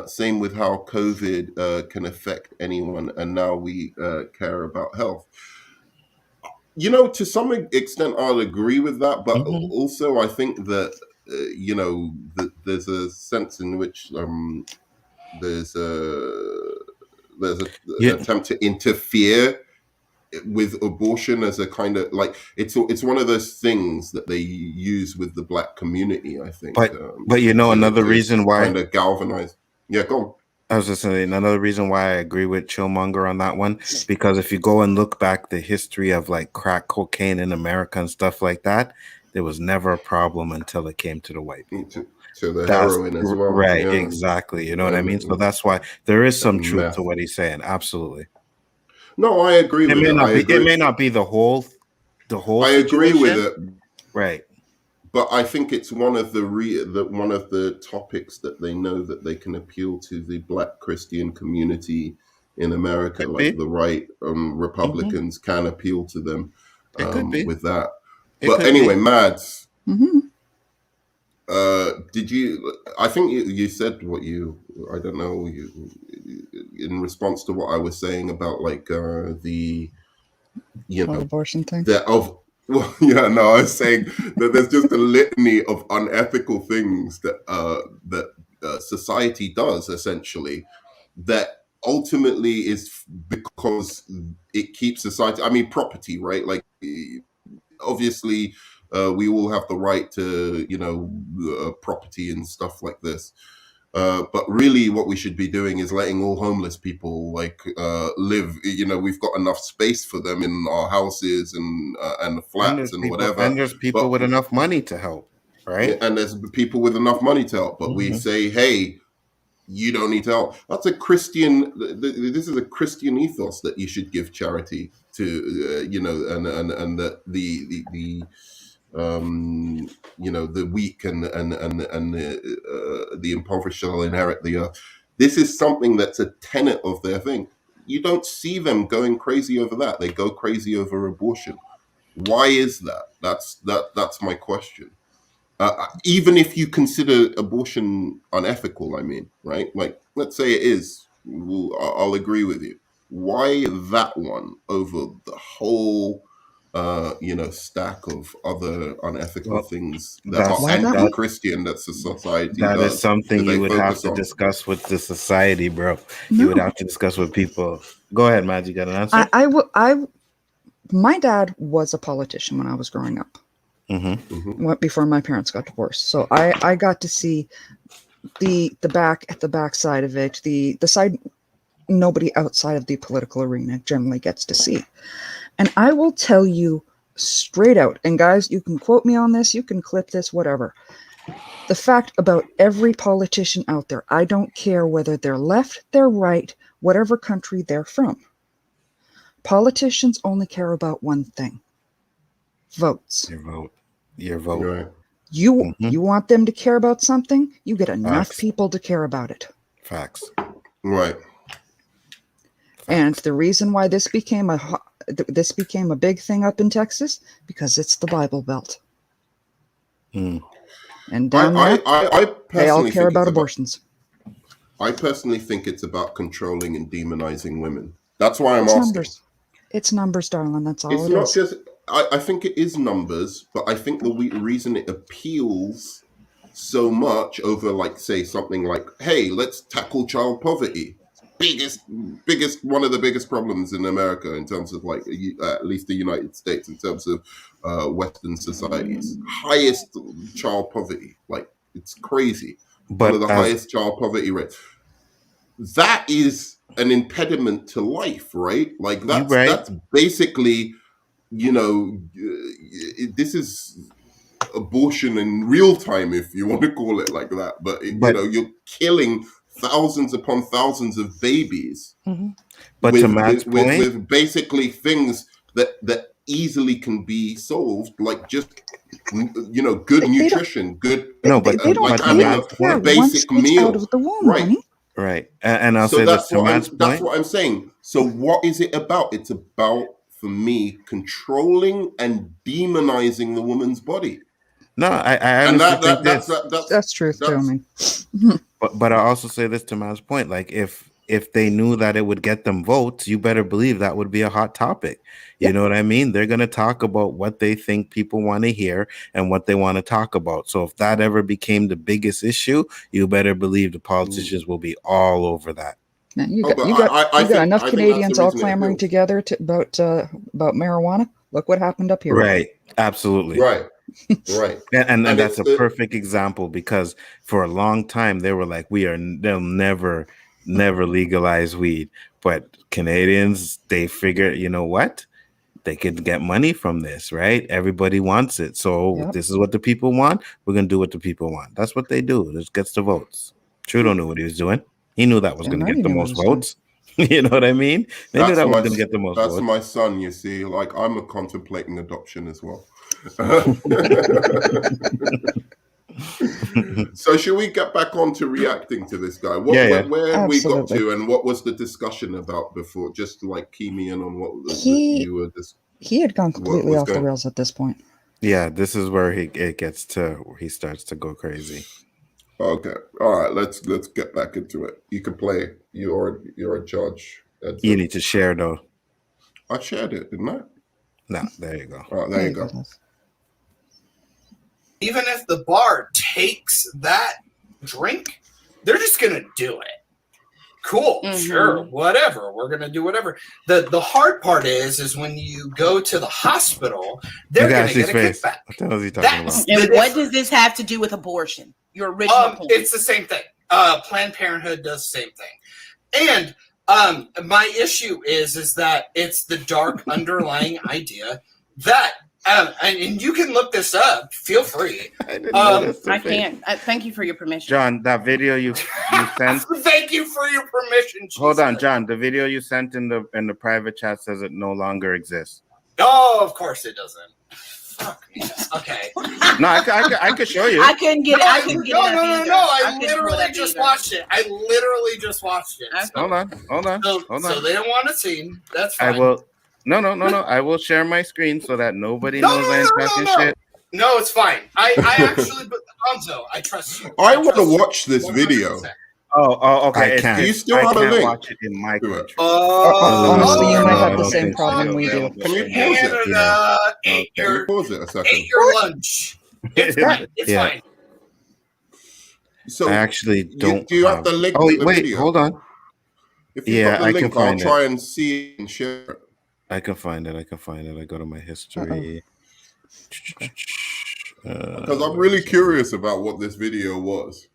Same with how COVID can affect anyone, and now we care about health. To some extent, I'll agree with that, but also I think that that there's a sense in which there's an attempt to interfere with abortion as a kind of it's one of those things that they use with the Black community, I think. But another reason why kind of galvanize. Yeah, go on. I was just saying another reason why I agree with Chillmonger on that one, because if you go and look back the history of crack cocaine in America and stuff like that, there was never a problem until it came to the white people. To the heroin as well. Right, exactly. You know what I mean? So that's why there is some truth to what he's saying. Absolutely. No, I agree with it. It may not be the whole I agree with it. Right. But I think it's one of the topics that they know that they can appeal to the Black Christian community in America, the right Republicans can appeal to them with that. But anyway, Mads, did you? I think you said what you. I don't know. In response to what I was saying about the abortion thing. Well, yeah, no, I was saying that there's just a litany of unethical things that society does, essentially, that ultimately is because it keeps society. I mean, property, right? Obviously, we all have the right to, property and stuff like this. But really, what we should be doing is letting all homeless people live. We've got enough space for them in our houses and the flats and whatever. And there's people with enough money to help, right? And there's people with enough money to help. But we say, hey, you don't need to help. That's a Christian. This is a Christian ethos that you should give charity to. And the weak and the impoverished shall inherit the earth. This is something that's a tenet of their thing. You don't see them going crazy over that. They go crazy over abortion. Why is that? That's my question. Even if you consider abortion unethical, I mean, right? Like, let's say it is. I'll agree with you. Why that one over the whole stack of other unethical things that are anti-Christian that the society that does? Is something you would have to discuss with the society, bro. No. You would have to discuss with people. Go ahead, Matt. You got an answer? My dad was a politician when I was growing up. Before my parents got divorced, so I got to see the back side of it, the side nobody outside of the political arena generally gets to see. And I will tell you straight out, and guys, you can quote me on this, you can clip this, whatever. The fact about every politician out there, I don't care whether they're left, they're right, whatever country they're from. Politicians only care about one thing: votes. Your vote. Right. You want them to care about something, you get enough people to care about it. Facts. Right. And the reason why this became a big thing up in Texas, because it's the Bible Belt. And down there, they all care about abortions. I personally think it's about controlling and demonizing women. That's why I'm asking. It's numbers, darling. That's all it is. It's not just. I think it is numbers, but I think the reason it appeals so much over, like, say, something like, hey, let's tackle child poverty. Biggest, one of the biggest problems in America in terms of, like, at least the United States, in terms of Western societies. Highest child poverty. Like, it's crazy. But one of the highest child poverty rates. That is an impediment to life, right? Like, that's basically... this is abortion in real time, if you want to call it like that. But you're killing thousands upon thousands of babies. But to Matt's point, with basically things that easily can be solved, like just good nutrition, good. No, but they don't have a basic meal out of the womb, right? Honey. Right, and I'll say this to Matt's point. That's what I'm saying. So what is it about? It's about, for me, controlling and demonizing the woman's body. No, I honestly think that's truth too. I mean, but I also say this to Matt's point. Like, if they knew that it would get them votes, you better believe that would be a hot topic. You know what I mean? They're going to talk about what they think people want to hear and what they want to talk about. So if that ever became the biggest issue, you better believe the politicians will be all over that. Now, you got enough Canadians all clamoring together about marijuana. Look what happened up here. Right. Absolutely. Right. and that's a perfect example, because for a long time they were like, they'll never legalize weed. But Canadians, they figured, you know what? They could get money from this, right? Everybody wants it. So This is what the people want. We're going to do what the people want. That's what they do. This gets the votes. Trudeau knew what he was doing. He knew that was going to get the most votes. You know what I mean? They knew that was going to get the most votes. That's my son, you see. Like, I'm contemplating adoption as well. So should we get back on to reacting to this guy? Where have we got to, and what was the discussion about before? Just to, like, key me in on what you were he had gone completely off the rails at this point. Yeah, this is where he starts to go crazy. Okay, all right. Let's get back into it. You can play. You're in charge. You need to share though. I shared it, didn't I? No, there you go. All right, there you go. Even if the bar takes that drink, they're just gonna do it. Cool, sure, whatever. We're gonna do whatever. The hard part is when you go to the hospital, they're gonna get a kickback. What the hell is he talking about? And what does this have to do with abortion? Your original point. It's the same thing. Planned Parenthood does the same thing. And my issue is that it's the dark underlying idea that, and you can look this up. Feel free. I can't. Thank you for your permission, John. That video you sent. Thank you for your permission. Hold on, John. The video you sent in the private chat says it no longer exists. Oh, of course it doesn't. Fuck me. Okay. No, I could show you. I couldn't get it. I couldn't get it. No. I literally just watched it. So, Hold on. So they don't want to see. That's fine. I will. No. I will share my screen so that nobody knows I'm talking shit. No, it's fine. I actually, but Hanzo, I trust you. I want to watch this video. Oh, okay. I can't. Do you still have a link? Watch it in my country. Honestly, you might have the same problem we do. Can you pause it? Canada, Can you pause it a second? ate your lunch. It's fine. It's fine. So I actually don't. Do you have the link? Oh, to the wait, video? hold on. If you got the I link, can find I'll try and see it and share it. I can find it. I go to my history. Because I'm really curious about what this video was.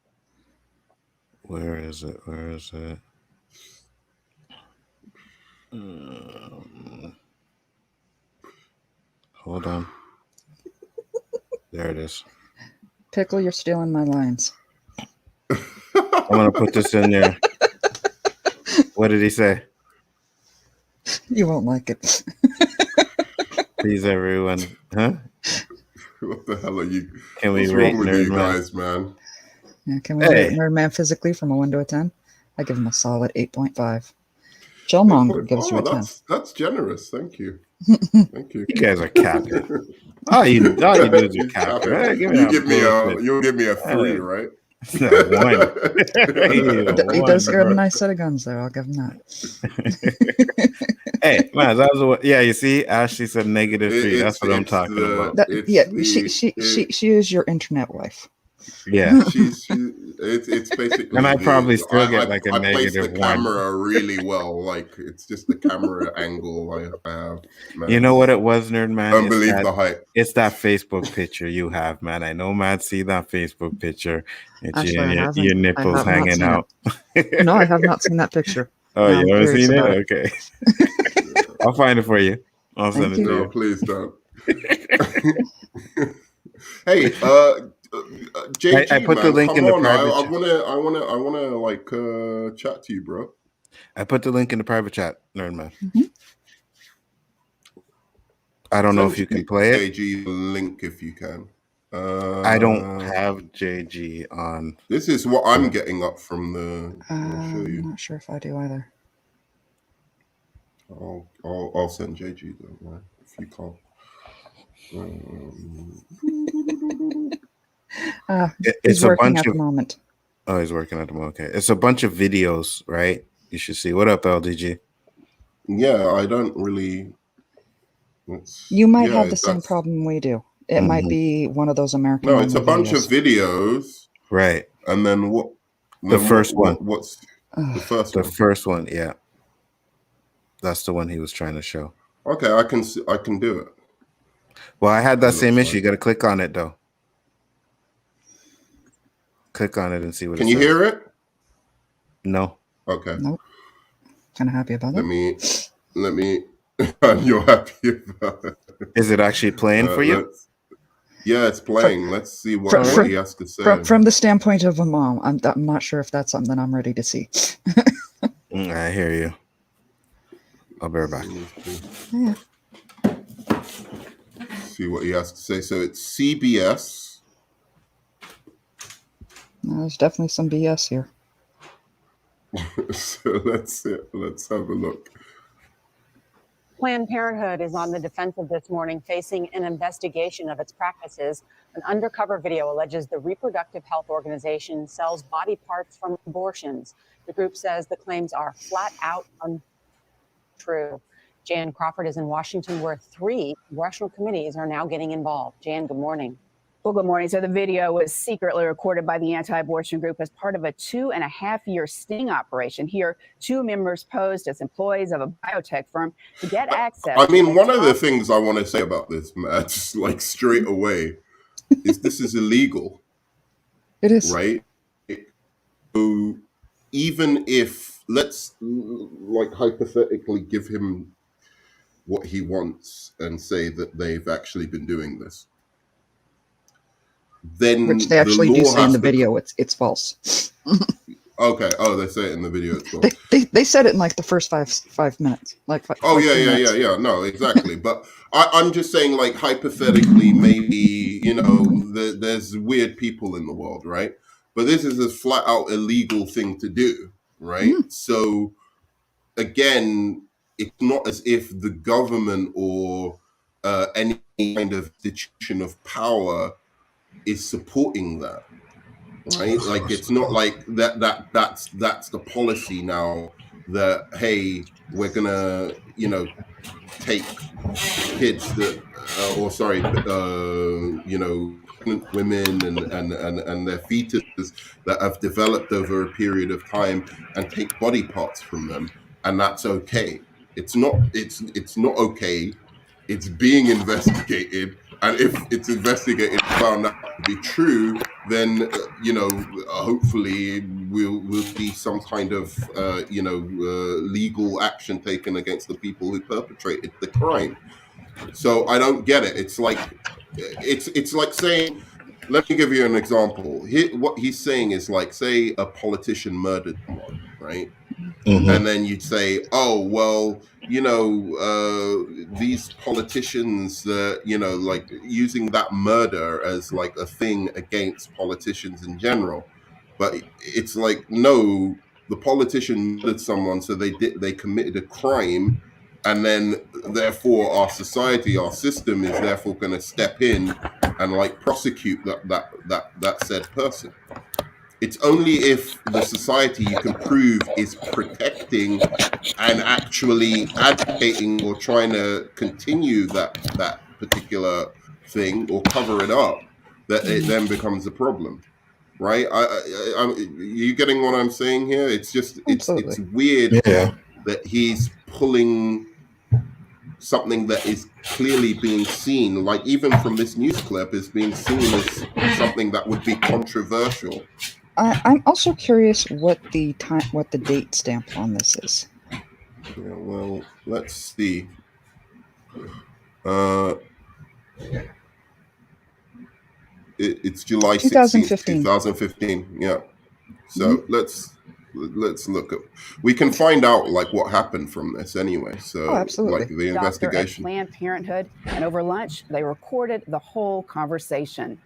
Where is it? Hold on. There it is. Pickle, you're stealing my lines. I'm gonna put this in there. What did he say? You won't like it. Please, everyone. Huh? What the hell are you? Can we What's rate wrong with Nerd you Man? guys, man? Yeah, can we rate Nerd Man physically from a 1 to a 10? I give him a solid 8.5. Chillmonger gives you a 10. That's generous. Thank you. Thank you. You guys are capping. All you do is you capping. Hey, You'll give me a 3, right? No, 1. He does got a nice set of guns there. I'll give him that. Hey, man, that was you see, Ashley said -3. That's what I'm talking about. She is your internet wife. Yeah, it's basically. And I probably still get like a I place the -1. camera really well. Like it's just the camera angle I have. Man. You know what it was, Nerd Man? Don't believe the hype. It's that Facebook picture you have, man. I know, man. See that Facebook picture? It's Actually, your nipples hanging out. No, I have not seen that picture. Oh, you haven't seen it? it? Okay. I'll find it for you. I'll send it to No, you. please don't. Hey, JG, I put the link in the private chat. I wanna like chat to you, bro. I put the link in the private chat, Nerd Man. Mm-hmm. I don't know if you can play it. JG link if you can. I don't have JG on. This is what I'm getting up from the. I'll show you. I'm not sure if I do either. I'll send JG though, right? If you can't. He's working at the moment. Oh, he's working at the moment. Okay, it's a bunch of videos, right? You should see. What up, LDG? Yeah, I don't really. You might have the same problem we do. It might be one of those American. No, it's a bunch of videos, right? And then what? The first one. What's the first the one? first one? Yeah, that's the one he was trying to show. Okay, I can do it. Well, I had that same issue. You got to click on it though. Click on it and see what. Can you hear it? No. Okay. Nope. Kind of happy about Let it. me. You're happy about it. Is it actually playing for you? Yeah, it's playing. Let's see what he has to say. From the standpoint of a mom, I'm not sure if that's something I'm ready to see. I hear you. I'll be right back. Yeah. See what he has to say. So it's CBS. No, there's definitely some BS here. So let's have a look. Planned Parenthood is on the defensive this morning, facing an investigation of its practices. An undercover video alleges the reproductive health organization sells body parts from abortions. The group says the claims are flat out untrue. Jan Crawford is in Washington, where 3 congressional committees are now getting involved. Jan, good morning. Well, good morning. So the video was secretly recorded by the anti-abortion group as part of a 2.5-year sting operation. Here, 2 members posed as employees of a biotech firm to get access. I mean, one of the things I want to say about this, Matt, just like straight away, is this is illegal. It is. Right? even if, let's like hypothetically give him what he wants and say that they've actually been doing this, then Which they the actually do law say in has the to video. It's false. Okay. Oh, they say it in the video as well. They said it in like the first five minutes. Like Oh, yeah, 10 yeah, minutes. yeah, yeah. No, exactly. But I'm just saying, like, hypothetically, maybe, there's weird people in the world, right? But this is a flat out illegal thing to do, right? So, again, it's not as if the government or any kind of institution of power is supporting that. Right, like it's not like that's the policy now, that hey, we're gonna take kids that or sorry pregnant women and their fetuses that have developed over a period of time and take body parts from them, and that's okay. It's not okay. It's being investigated, and if it's investigated and found out to be true, then hopefully we'll see some kind of legal action taken against the people who perpetrated the crime. So I don't get it. It's like saying, let me give you an example. What he's saying is like, say a politician murdered someone, right? And then you'd say, oh, well, these politicians that, like using that murder as like a thing against politicians in general. But it's like, no, the politician murdered someone, so they committed a crime. And then therefore our society, our system is therefore going to step in and like prosecute that said person. It's only if the society you can prove is protecting and actually advocating or trying to continue that particular thing or cover it up that it then becomes a problem, right? You getting what I'm saying here? It's just it's weird that he's pulling something that is clearly being seen, like even from this news clip, is being seen as something that would be controversial. I'm also curious what the date stamp on this is. Yeah, well, let's see. It's July 16th, 2015. Yeah. So let's look at. We can find out like what happened from this anyway. So absolutely. Like the investigation. Doctor at Planned Parenthood, and over lunch they recorded the whole conversation.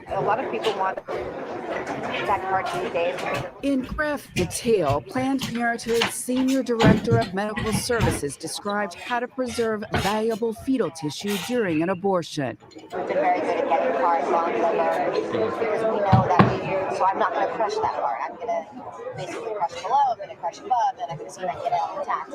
A lot of people want that part these days. In graphic detail, Planned Parenthood's Senior Director of Medical Services described how to preserve valuable fetal tissue during an abortion. We've been very good at getting parts on because we know that so I'm not going to crush that part. I'm going to basically crush below, I'm going to crush above, and I'm going to see if I can get it out intact.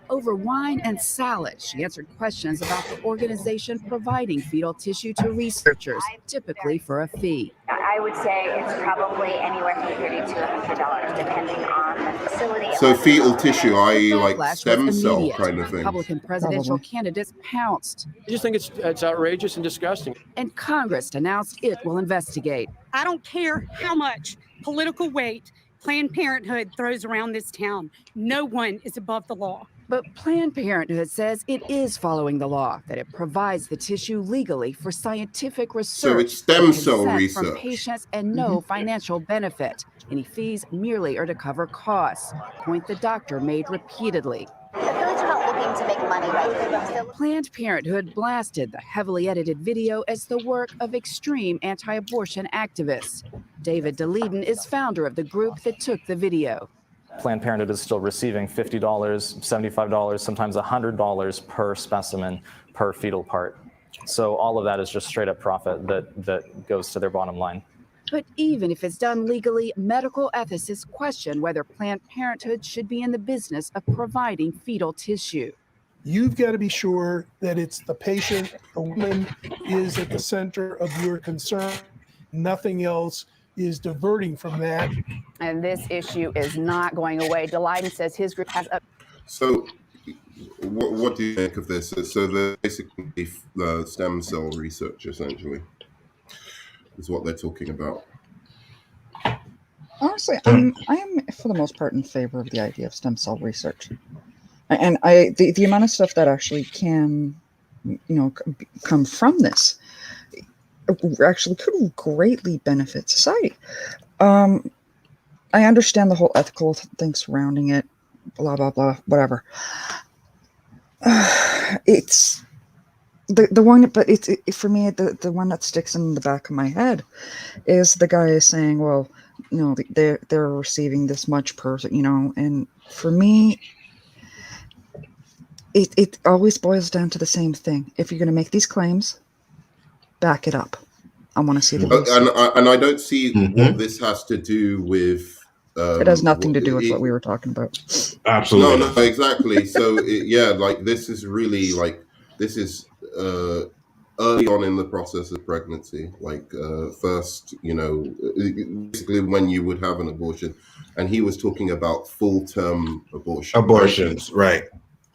Over wine and salad, she answered questions about the organization providing fetal tissue to researchers, typically for a fee. I would say it's probably anywhere from $30 to $100, depending on the facility. So fetal tissue, i.e. like stem cell kind of thing. Republican presidential candidates pounced. I just think it's outrageous and disgusting. And Congress announced it will investigate. I don't care how much political weight Planned Parenthood throws around this town. No one is above the law. But Planned Parenthood says it is following the law, that it provides the tissue legally for scientific research. So it's stem cell from research. Patients and no financial benefit. Any fees merely are to cover costs, a point the doctor made repeatedly. The village are not looking to make money right now. Planned Parenthood blasted the heavily edited video as the work of extreme anti-abortion activists. David DeLeeden is founder of the group that took the video. Planned Parenthood is still receiving $50, $75, sometimes $100 per specimen per fetal part. So all of that is just straight up profit that goes to their bottom line. But even if it's done legally, medical ethicists question whether Planned Parenthood should be in the business of providing fetal tissue. You've got to be sure that it's the patient, the woman is at the center of your concern. Nothing else is diverting from that. And this issue is not going away. DeLeiden says his group has a... So what do you think of this? So they're basically stem cell research, essentially, is what they're talking about. Honestly, I am for the most part in favor of the idea of stem cell research, and the amount of stuff that actually can, come from this, actually could greatly benefit society. I understand the whole ethical thing surrounding it, blah blah blah, whatever. It's the one, but for me the one that sticks in the back of my head is the guy is saying, well, they're receiving this much per, and for me, it always boils down to the same thing. If you're going to make these claims, back it up. I want to see the receipts. And I don't see what this has to do with. It has nothing to do with what we were talking about. Absolutely. No, exactly. So like this is really like this is early on in the process of pregnancy, like first, basically when you would have an abortion, and he was talking about full-term abortions, right?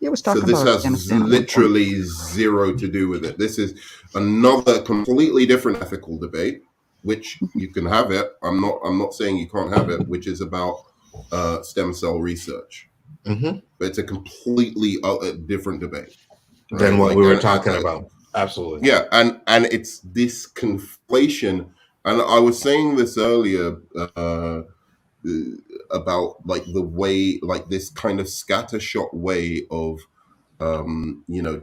He was So talking this about has literally zero to do with it. This is another completely different ethical debate, which you can have it. I'm not saying you can't have it, which is about stem cell research. Mm-hmm. But it's a completely different debate than what we were talking about. Absolutely. Yeah, and it's this conflation, and I was saying this earlier about like the way, like this kind of scattershot way of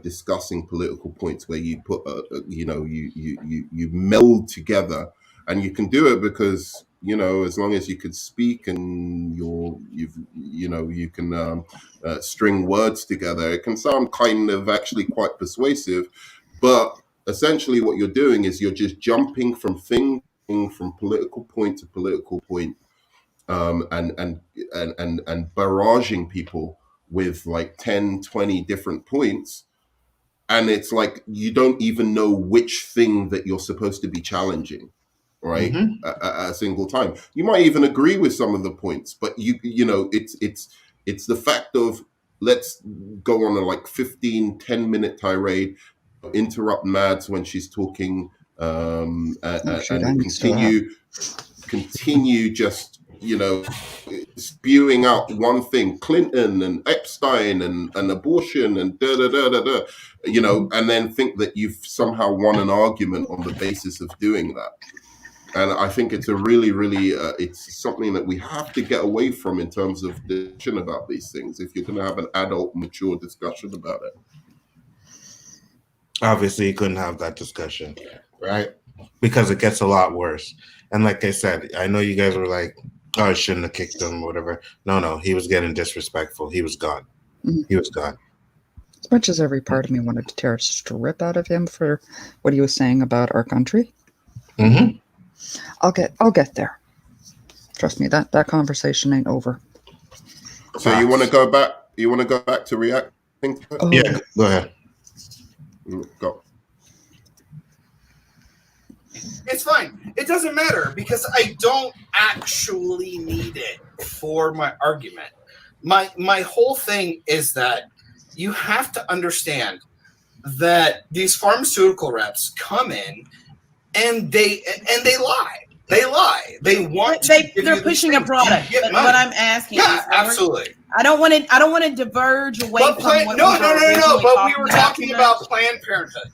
discussing political points where you put you meld together, and you can do it because as long as you could speak and you can string words together, it can sound kind of actually quite persuasive. But essentially what you're doing is you're just jumping from political point to political point, and barraging people with like 10, 20 different points. And it's like you don't even know which thing that you're supposed to be challenging, right? Mm-hmm. At a single time. You might even agree with some of the points, but it's the fact of let's go on a like 10-minute tirade, interrupt Mads when she's talking, and continue just spewing out one thing, Clinton and Epstein and abortion and and then think that you've somehow won an argument on the basis of doing that. And I think it's a really, really, it's something that we have to get away from in terms of discussion about these things if you're going to have an adult, mature discussion about it. Obviously, you couldn't have that discussion, right? Because it gets a lot worse. And like I said, I know you guys were like, oh, I shouldn't have kicked him or whatever. No, he was getting disrespectful. He was gone. Mm-hmm. He was gone. As much as every part of me wanted to tear a strip out of him for what he was saying about our country. Mm-hmm. I'll get there. Trust me, that conversation ain't over. So you want to go back? You want to go back to reacting? Yeah, go ahead. Go. It's fine. It doesn't matter because I don't actually need it for my argument. My whole thing is that you have to understand that these pharmaceutical reps come in and they lie. They lie. They want they're pushing a product. But what I'm asking is, absolutely. I don't want to diverge away from what no. But we were talking about Planned Parenthood.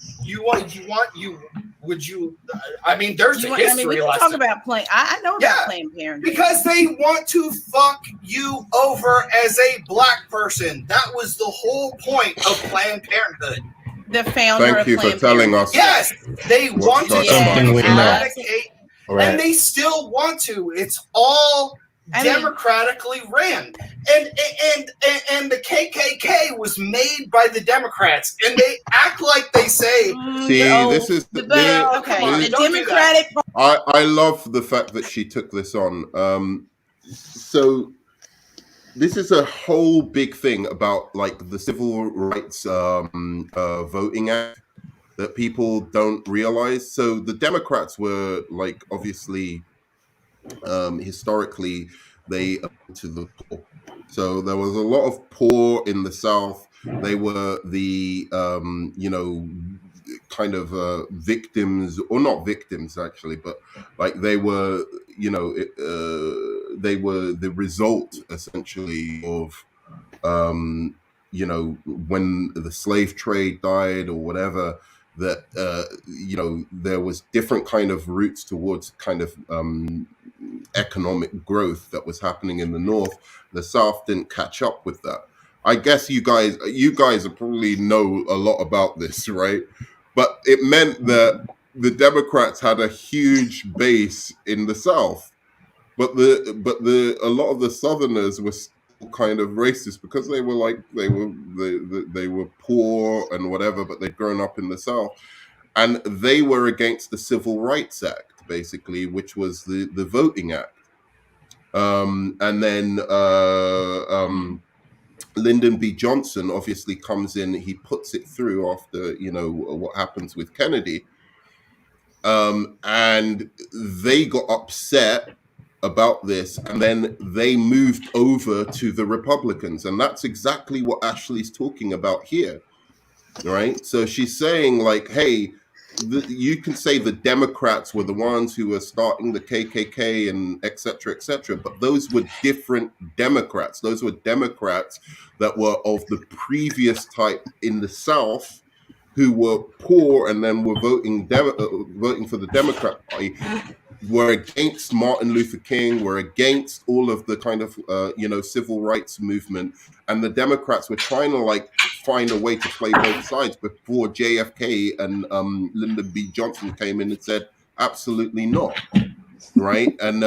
I mean, there's a history we can talk about Planned. I know about Planned Parenthood because they want to fuck you over as a black person. That was the whole point of Planned Parenthood. The founder Thank of you Planned for telling Parenthood. us. Yes, they want to eradicate, right. and they still want to. It's all democratically ran, and the KKK was made by the Democrats, and they act like they say. See, this is the Democratic. I love the fact that she took this on. So this is a whole big thing about like the Civil Rights Voting Act that people don't realize. So the Democrats were like obviously historically they to the poor. So there was a lot of poor in the South. They were the kind of victims, or not victims actually, but like they were the result essentially of you know, when the slave trade died or whatever, that you know, there was different kind of routes towards kind of economic growth that was happening in the North. The South didn't catch up with that. I guess you guys probably know a lot about this, right? But it meant that the Democrats had a huge base in the South, but a lot of the Southerners were still kind of racist because they were poor and whatever, but they'd grown up in the South, and they were against the Civil Rights Act, basically, which was the Voting Act. And then Lyndon B. Johnson obviously comes in, he puts it through after, you know, what happens with Kennedy. And they got upset about this, and then they moved over to the Republicans. And that's exactly what Ashley's talking about here, right? So she's saying, like, hey, you can say the Democrats were the ones who were starting the KKK and et cetera, but those were different Democrats. Those were Democrats that were of the previous type in the South, who were poor and then were voting for the Democrat Party, were against Martin Luther King, were against all of the kind of you know, civil rights movement, and the Democrats were trying to like find a way to play both sides before JFK and Lyndon B. Johnson came in and said absolutely not, right? And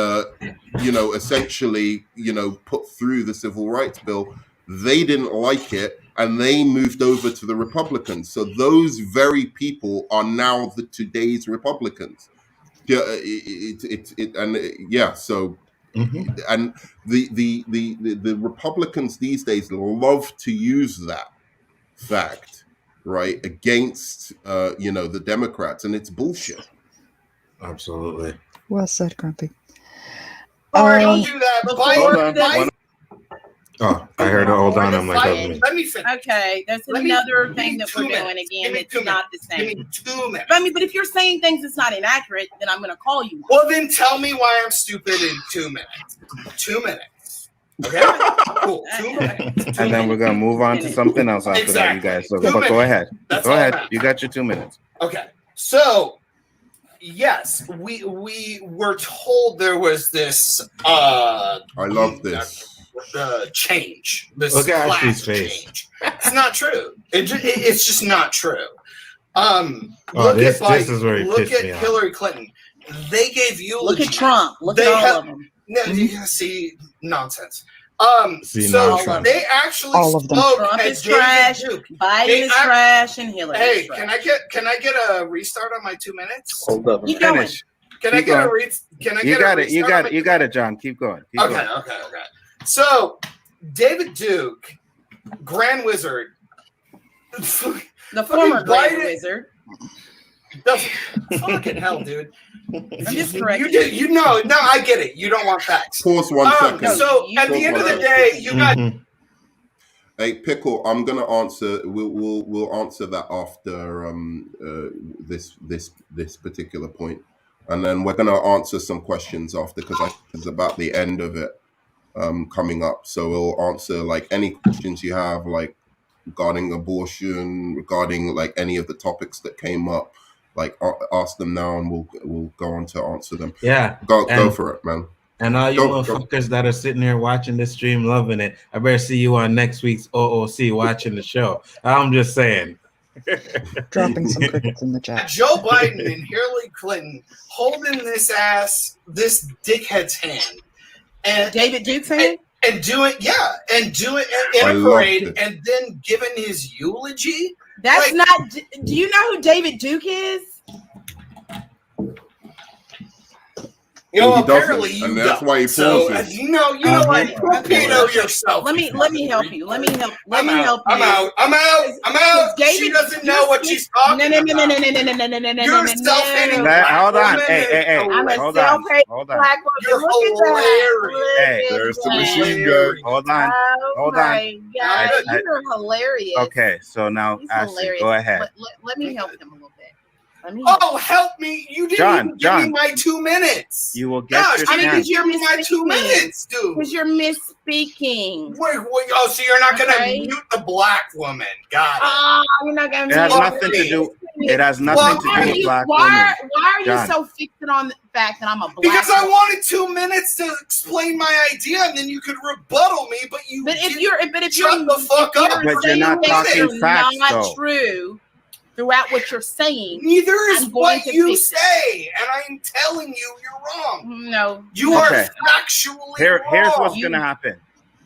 you know, essentially, you know, put through the civil rights bill. They didn't like it, and they moved over to the Republicans. So those very people are now today's Republicans. Yeah, So, and the Republicans these days love to use that fact, right, against you know, the Democrats, and it's bullshit. Absolutely. Well said, Grumpy. Don't do that. Oh, I heard it. Hold on. I'm like, let me finish. Okay, there's another thing that we're doing again. It's not the same. Give me 2 minutes. I mean, but if you're saying things that's not inaccurate, then I'm going to call you. Well, then tell me why I'm stupid in 2 minutes. 2 minutes. Okay? Cool. 2 minutes. and then we're gonna move on to something else after that, you guys. So, but go ahead. Go ahead. You got your 2 minutes. Okay. So, yes, we were told there was this. I love this. Change. This Look at class Ashley's face. change. It's not true. It's just not true. This is where he look pissed at me off. Hillary Clinton. They gave eulogy. Look at Trump. Look at all of them. No, see, nonsense. See, So nonsense. they actually All of them. spoke Trump at is David trash. Duke. Biden They is trash, and Hillary Hey, is trash. can I get a restart on my 2 minutes? Hold up. Keep going. Finish. Can I Keep get a going. Can I You get got a it. You restart got on it. my- You got it, John. Keep going. Keep Okay. going. So, David Duke, Grand Wizard, The former Grand Biden- Wizard. fucking hell, dude. I'm just correcting You did. You know. No, I get it. You don't want facts. Pause 1 second. So at the end of the day, you got. Hey, Pickle, I'm gonna answer. We'll answer that after this particular point, and then we're gonna answer some questions after, because I think it's about the end of it coming up. So we'll answer like any questions you have, like regarding abortion, regarding like any of the topics that came up. Like ask them now, and we'll go on to answer them. Yeah, go for it, man. And all you motherfuckers that are sitting here watching this stream, loving it, I better see you on next week's OOC watching the show. I'm just saying. Dropping some crickets in the chat. Joe Biden and Hillary Clinton holding this dickhead's hand, and David Duke's hand, and doing in a parade, and then giving his eulogy. That's not. Do you know who David Duke is? You know, He apparently doesn't, you and that's don't. why he So pauses. you know what? Torpedo yourself. Let me help you. Let me help you. I'm out. She doesn't know what she's talking about. No. You're self-hating. Hold on. Hey. I'm a Hold on. self-hating Hold on. black woman. You're Look at that. Hey, there's the machine gun. Hold on. Oh Hold my on. God, you're hilarious. Okay, so now He's Ashley, hilarious. go ahead. Let me help him a little bit. Oh, help me! You didn't give me my 2 minutes. You will get Gosh, your I didn't chance. give me my 2 minutes, dude. Because you're misspeaking. Oh, so you're not gonna Okay. mute the black woman? Got it. Oh, you're not gonna It has mute nothing to do. It has Why nothing to are do with you- black why women. are you John. so fixed on the fact that I'm a black Because I woman? wanted 2 minutes to explain my idea, and then you could rebuttal me. But you. But if didn't. you're Shut the fuck if up. you're But you're not saying talking things facts, not though. true throughout what you're saying. Neither is I'm what going to you fix it. say, and I'm telling you, you're wrong. No, You Okay. are factually Here's wrong. what's gonna happen.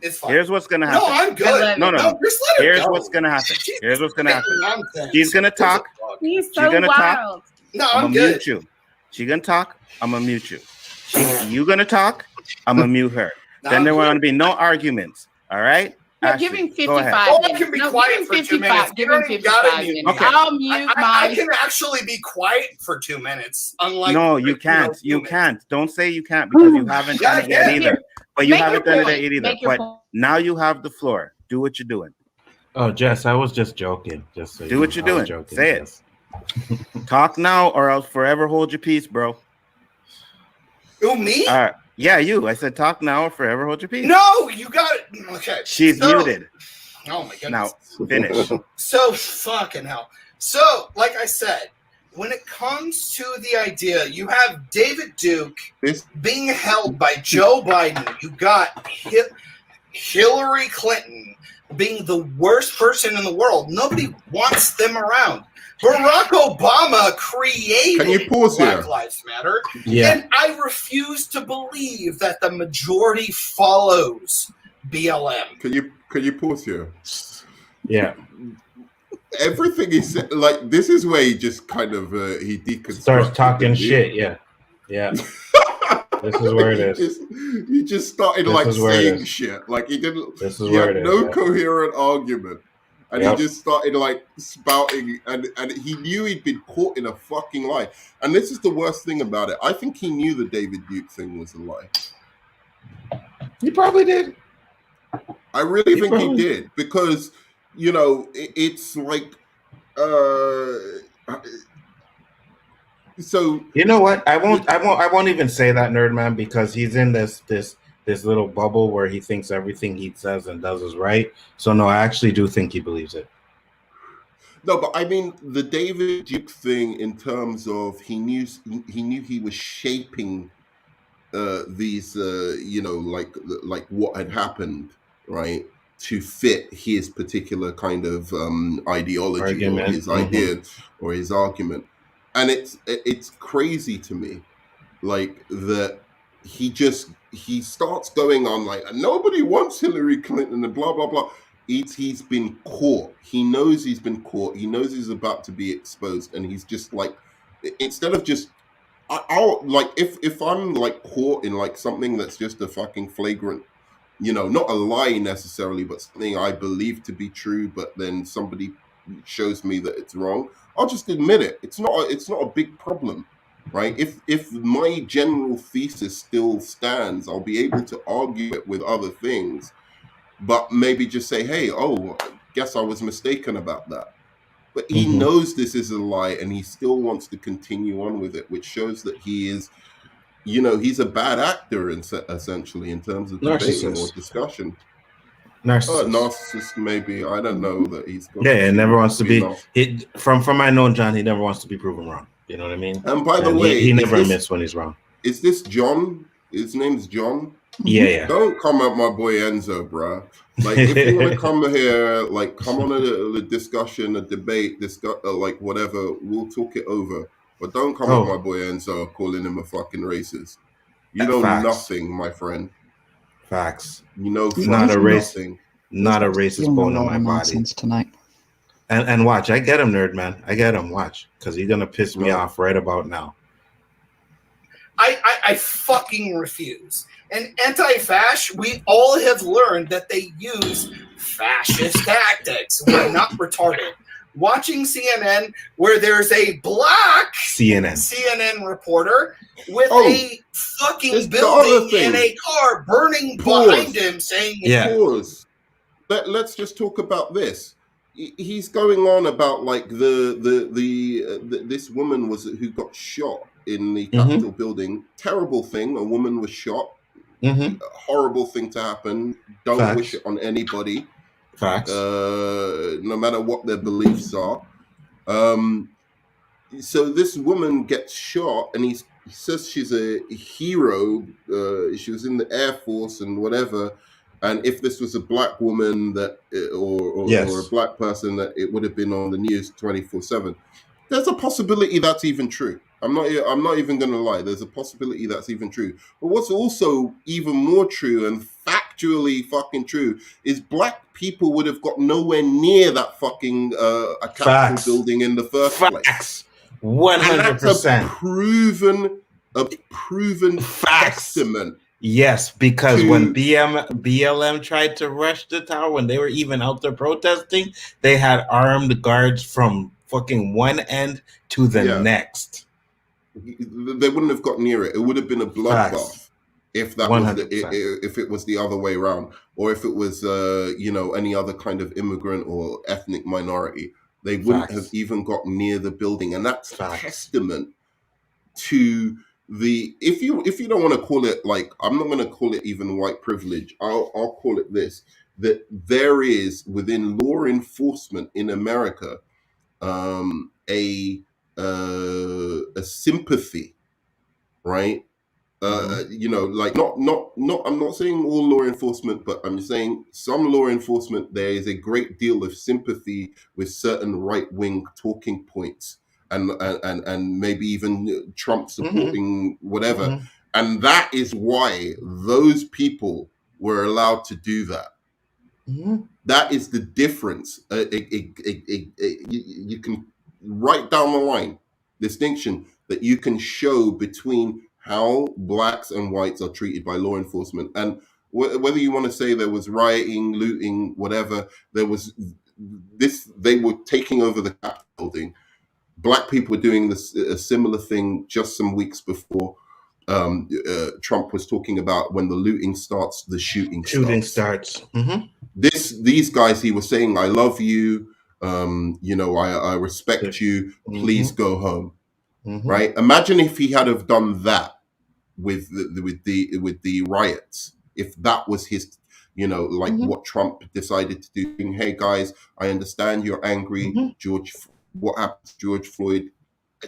It's fine. Here's what's gonna No, happen. I'm good. No. Just let her Here's go. what's gonna happen. She's Here's what's gonna happen. nonsense. She's gonna talk. He's She's so gonna talk. wild. No, I'm I'm gonna good. mute you. She's gonna talk. I'm gonna mute you. You gonna talk. I'm gonna mute her. No, Then I'm there good. want to be no arguments. All right. No, Ashley, give him go ahead. 55 Or I minutes. can be No, quiet give him for 2 55. minutes. Give You him don't even 55 gotta mute minutes. me. Okay. I'll mute I my. can actually be quiet for 2 minutes. Unlike No, you can't. You humans. can't. Don't say you can't because you haven't Yeah, done it yet yeah. either. But you Make haven't your done it point. yet either. Make your But point. now you have the floor. Do what you're doing. Oh, Jess, I was just joking. Just so Do what you're know, I was doing. joking, Say Jess. it. Talk now, or else forever hold your peace, bro. Who, me? All right. Yeah, you. I said talk now or forever hold your peace. No, you got it. Okay. She's So- muted. Oh my goodness. Now finish. So fucking hell. So, like I said, when it comes to the idea, you have David Duke being held by Joe Biden. You got Hillary Clinton being the worst person in the world. Nobody wants them around. Barack Obama created Can you pause Black here? Lives Matter. Yeah. And I refuse to believe that the majority follows BLM. Can you pause here? Yeah. Everything he said, like this is where he just kind of he deconstructs. Starts talking didn't he? shit. Yeah. Yeah. This is where it is. He just started This like is where it saying is. shit. Like he didn't. This is He where had it is, no yeah. coherent argument, and Yep. he just started like spouting, and he knew he'd been caught in a fucking lie. And this is the worst thing about it. I think he knew the David Duke thing was a lie. You probably did. I really He think he probably- did because it's like so You know what? I won't even say that, nerd man, because he's in this little bubble where he thinks everything he says and does is right. So no, I actually do think he believes it. no, but I mean the David Duke thing in terms of he knew he was shaping these like what had happened, right, to fit his particular kind of ideology Argument. or his idea or his argument. And it's crazy to me, like that he starts going on like nobody wants Hillary Clinton and blah blah blah. He's been caught. He knows he's been caught. He knows he's about to be exposed, and he's just like, instead of just, I'll like if I'm like caught in like something that's just a fucking flagrant, not a lie necessarily, but something I believe to be true, but then somebody shows me that it's wrong, I'll just admit it. It's not a big problem, right? If my general thesis still stands, I'll be able to argue it with other things, but maybe just say, hey, I guess I was mistaken about that. But he knows this is a lie, and he still wants to continue on with it, which shows that he is, he's a bad actor, essentially, in terms of debating or Narcissist. discussion. Narcissist. Narcissist, maybe. I don't know that he's got. Yeah, never wants to be. narcissist. From I know John, he never wants to be proven wrong. You know what I mean? And by the And way, he is never this- admits when he's wrong. Is this John? His name's John. Yeah. Don't come at my boy Enzo, bruh. Like, if you want to come here, like, come on a discussion, a debate, like, whatever, we'll talk it over. But don't come at my boy Enzo calling him a fucking racist. You know Facts. nothing, my friend. Facts. You know Not a race. nothing. Not a racist Feeling a bone in lot my of body. nonsense tonight. And watch, I get him, nerd man. I get him. Watch, because he's gonna piss me off right about now. I fucking refuse. And anti-fash, we all have learned that they use fascist tactics. We're not retarded. Watching CNN, where there's a black CNN reporter with a fucking building in a car burning behind him, saying, Pause. Let's just talk about this. he's going on about like this woman who got shot in the Capitol building. Terrible thing. A woman was shot. Horrible thing to happen. Don't wish it on anybody. Facts. No matter what their beliefs are. So this woman gets shot, and he says she's a hero. She was in the Air Force and whatever. And if this was a black woman or a black person, that it would have been on the news 24/7. There's a possibility that's even true. I'm not even going to lie. There's a possibility that's even true. But what's also even more true and factually fucking true is black people would have got nowhere near that fucking a Capitol building in the first place. 100%. A proven testament. Yes, because when BLM tried to rush the tower, when they were even out there protesting, they had armed guards from fucking one end to the next. They wouldn't have got near it. It would have been a bloodbath if that was if it was the other way around, or if it was any other kind of immigrant or ethnic minority. They wouldn't have even got near the building, and that's testament to the. If you don't want to call it, like, I'm not going to call it even white privilege. I'll call it this: that there is within law enforcement in America a sympathy, right? Like not. I'm not saying all law enforcement, but I'm saying some law enforcement. There is a great deal of sympathy with certain right-wing talking points, and maybe even Trump supporting whatever, and that is why those people were allowed to do that. That is the difference. You can right down the line distinction that you can show between how blacks and whites are treated by law enforcement. And whether you want to say there was rioting, looting, whatever, there was this, they were taking over the Capitol building. Black people were doing a similar thing just some weeks before Trump was talking about when the looting starts, the shooting starts. These guys, he was saying, I love you, I respect you, please go home. Right? Imagine if he had have done that with the riots, if that was his, what Trump decided to do. Hey guys, I understand you're angry. What happened to George Floyd?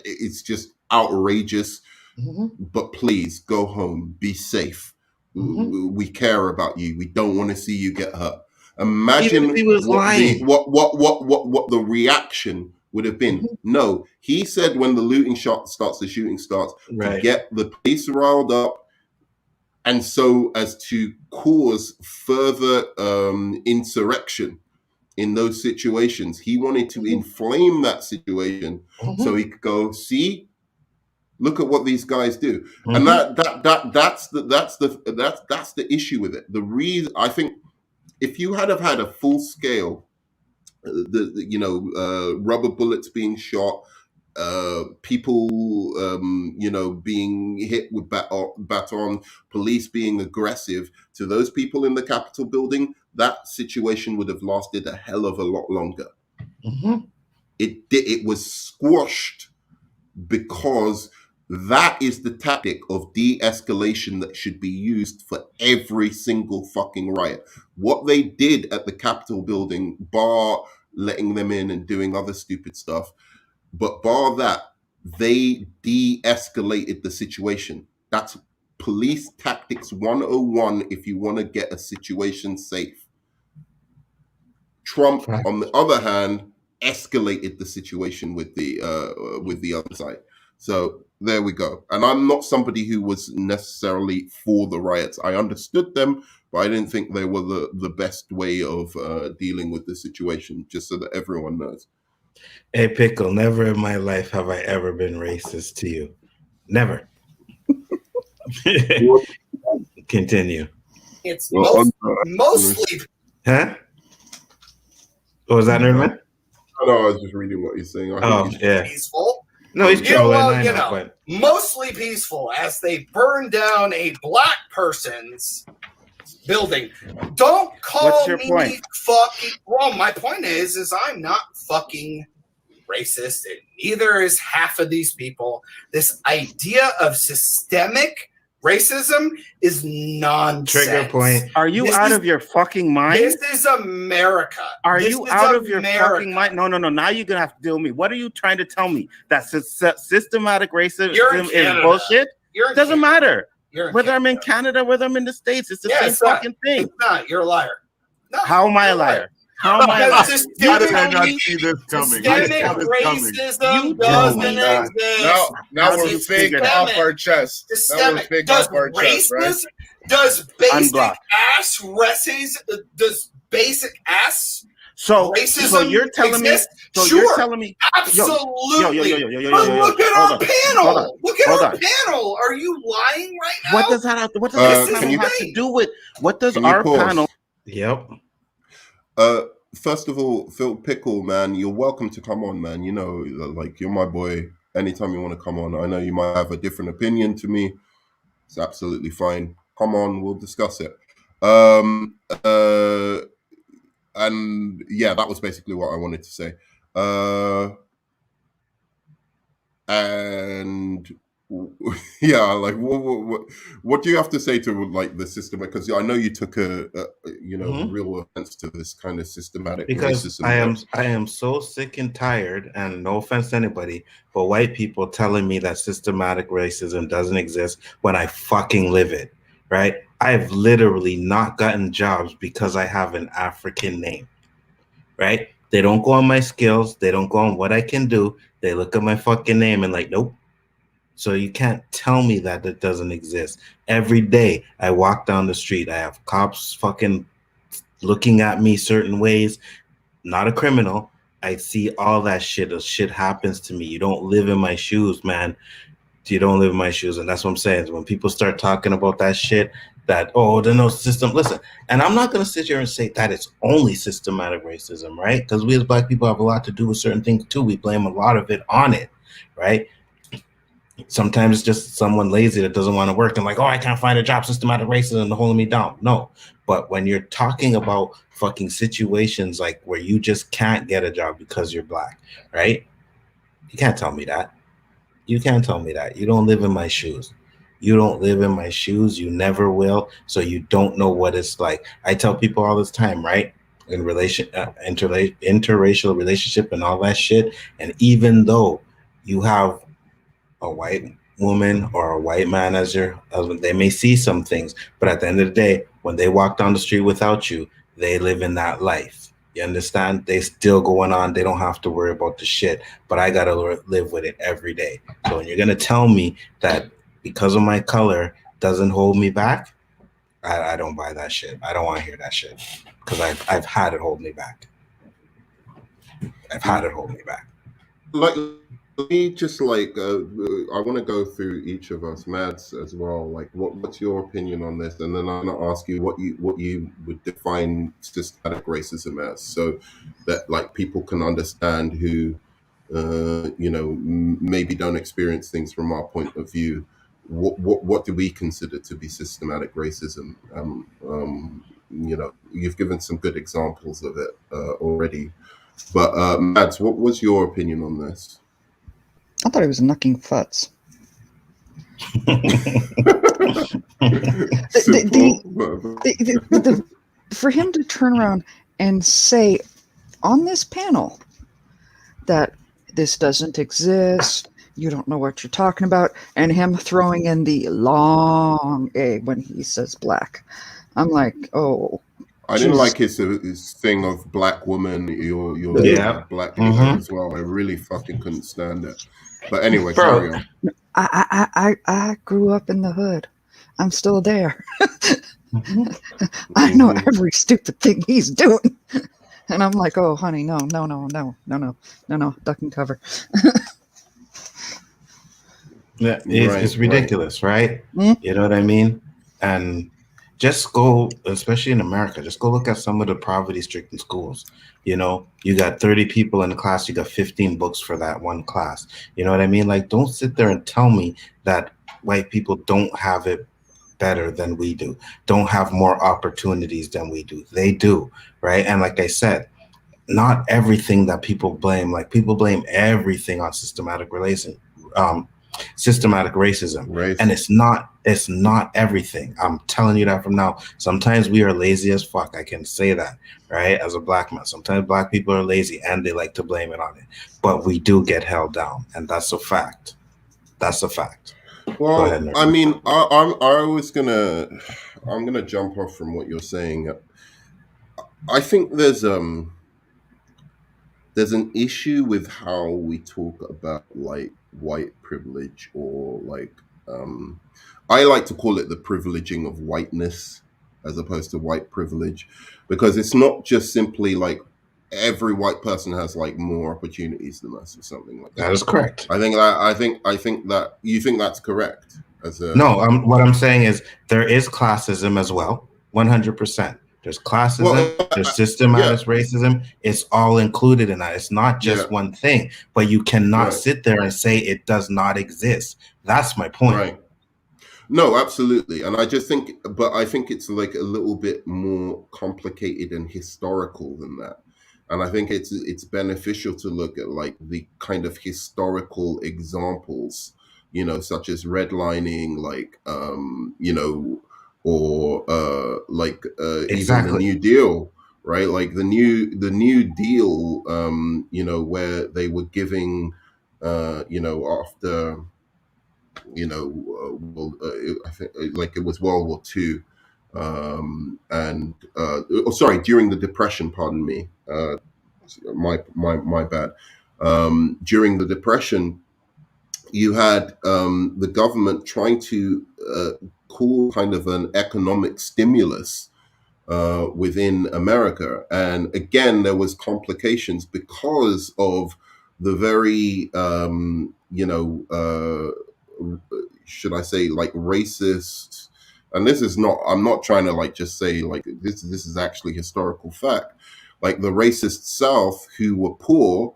It's just outrageous. But please go home, be safe. We care about you. We don't want to see you get hurt. Imagine he was lying. What the reaction would have been. No, he said when the looting starts, the shooting starts, to get the police riled up, and so as to cause further insurrection in those situations. He wanted to inflame that situation so he could go, see, look at what these guys do. And that's the issue with it. The reason, I think, if you had a full scale, rubber bullets being shot, people, being hit with baton, police being aggressive to those people in the Capitol building, that situation would have lasted a hell of a lot longer. It was squashed because that is the tactic of de-escalation that should be used for every single fucking riot. What they did at the Capitol building, bar letting them in and doing other stupid stuff, but bar that, they de-escalated the situation. That's police tactics 101 if you want to get a situation safe. Trump, on the other hand, escalated the situation with the other side. So there we go. And I'm not somebody who was necessarily for the riots. I understood them, but I didn't think they were the best way of dealing with the situation, just so that everyone knows. Hey, Pickle, never in my life have I ever been racist to you. Never. Continue. It's mostly... Huh? What was that, Nerdman? No, I was just reading what he's saying. Peaceful. No, he's trolling. Mostly peaceful as they burn down a black person's building. Don't call What's your me point? fucking. Well, my point is I'm not fucking racist, and neither is half of these people. This idea of systemic racism is nonsense. Trigger point. Are you out of your fucking mind? This is America. Are This you is out of your America. fucking mind? No. Now you're gonna have to deal with me. What are you trying to tell me? That systematic racism You're in is Canada. bullshit? You're in Doesn't Canada. matter. You're in Whether I'm in Canada, whether I'm in the States, it's the same it's not. fucking thing. It's not. You're a liar. No, How am I a liar? How am I a liar? Because How did I systemic not see this coming? systemic How did this coming? racism tell doesn't me. exist. Now How do we're you big figure off that? our chest. Now we're Systemic. big Does off our chest, right? racist? Does basic Unblock. ass races? Does basic ass So racism you're telling exist? me. So Sure. you're telling me. Absolutely. Yo. But look at Hold our on. panel. Hold on. Look at Hold our on. panel. Are you lying right now? What does that have to do with? What does Can you our pause? panel? Yep. First of all, Phil Pickle, man, you're welcome to come on, man. You know, like you're my boy. Anytime you want to come on, I know you might have a different opinion to me. It's absolutely fine. Come on, we'll discuss it. And yeah, that was basically what I wanted to say. And yeah, like what do you have to say to like the system? Because I know you took a real offense to this kind of systematic Because racism. I am so sick and tired, and no offense to anybody, but white people telling me that systematic racism doesn't exist when I fucking live it, right? I've literally not gotten jobs because I have an African name, right? They don't go on my skills. They don't go on what I can do. They look at my fucking name and like, nope. So you can't tell me that it doesn't exist. Every day I walk down the street, I have cops fucking looking at me certain ways. Not a criminal. I see all that shit. Shit happens to me. You don't live in my shoes, man. You don't live in my shoes. And that's what I'm saying. When people start talking about that shit, that, oh, there's no system. Listen, and I'm not going to sit here and say that it's only systematic racism, right? Because we as Black people have a lot to do with certain things too. We blame a lot of it on it, right? Sometimes it's just someone lazy that doesn't want to work and like, oh, I can't find a job, systematic racism holding me down. No, but when you're talking about fucking situations like where you just can't get a job because you're Black, right? You can't tell me that. You can't tell me that. You don't live in my shoes. You don't live in my shoes. You never will. So you don't know what it's like. I tell people all this time, right? In interracial relationship and all that shit. And even though you have a white woman or a white man as your husband, they may see some things, but at the end of the day, when they walk down the street without you, they live in that life. You understand? They still going on. They don't have to worry about the shit, but I got to live with it every day. So when you're going to tell me that because of my color doesn't hold me back, I don't buy that shit. I don't want to hear that shit because I've had it hold me back. I've had it hold me back. Like, let me just like I want to go through each of us, Mads, as well. Like, what's your opinion on this? And then I'm gonna ask you what you would define systematic racism as, so that like people can understand who maybe don't experience things from our point of view. What do we consider to be systematic racism? You've given some good examples of it already, but Mads, what was your opinion on this? I thought he was knucking futs. For him to turn around and say on this panel that this doesn't exist, you don't know what you're talking about, and him throwing in the long A when he says Black. I'm like, oh. I didn't like his thing of Black woman, you're Black as well. I really fucking couldn't stand it. But anyway, carry on. I grew up in the hood. I'm still there. I know every stupid thing he's doing. And I'm like, oh, honey, no, duck and cover. Yeah, it's ridiculous, right? You know what I mean? And just go, especially in America, just go look at some of the poverty-stricken schools. You know, you got 30 people in the class, you got 15 books for that one class. You know what I mean? Like, don't sit there and tell me that white people don't have it better than we do, don't have more opportunities than we do. They do, right? And like I said, not everything that people blame, like people blame everything on systematic racism, and it's not everything. I'm telling you that from now. Sometimes we are lazy as fuck. I can say that, right? As a black man, sometimes black people are lazy and they like to blame it on it, but we do get held down, and that's a fact. That's a fact. Well, Go ahead, Nerd. I mean, I'm gonna jump off from what you're saying. I think there's an issue with how we talk about like white privilege, or like I like to call it the privileging of whiteness as opposed to white privilege, because it's not just simply like every white person has like more opportunities than us or something like that. That is correct. I think that you think that's correct. No, what I'm saying is there is classism as well, 100%. There's classism, there's systematic racism. It's all included in that. It's not just one thing, but you cannot sit there and say it does not exist. That's my point. Right. No, absolutely. And I think it's like a little bit more complicated and historical than that. And I think it's beneficial to look at like the kind of historical examples, such as redlining, like, or even the New Deal, right? Like the New Deal, where they were giving, after, I think like it was World War II, during the Depression. Pardon me, my bad. During the Depression, you had the government trying to call kind of an economic stimulus within America, and again there was complications because of the very should I say like racist, and this is not, I'm not trying to like just say like this is actually historical fact, like the racist South who were poor,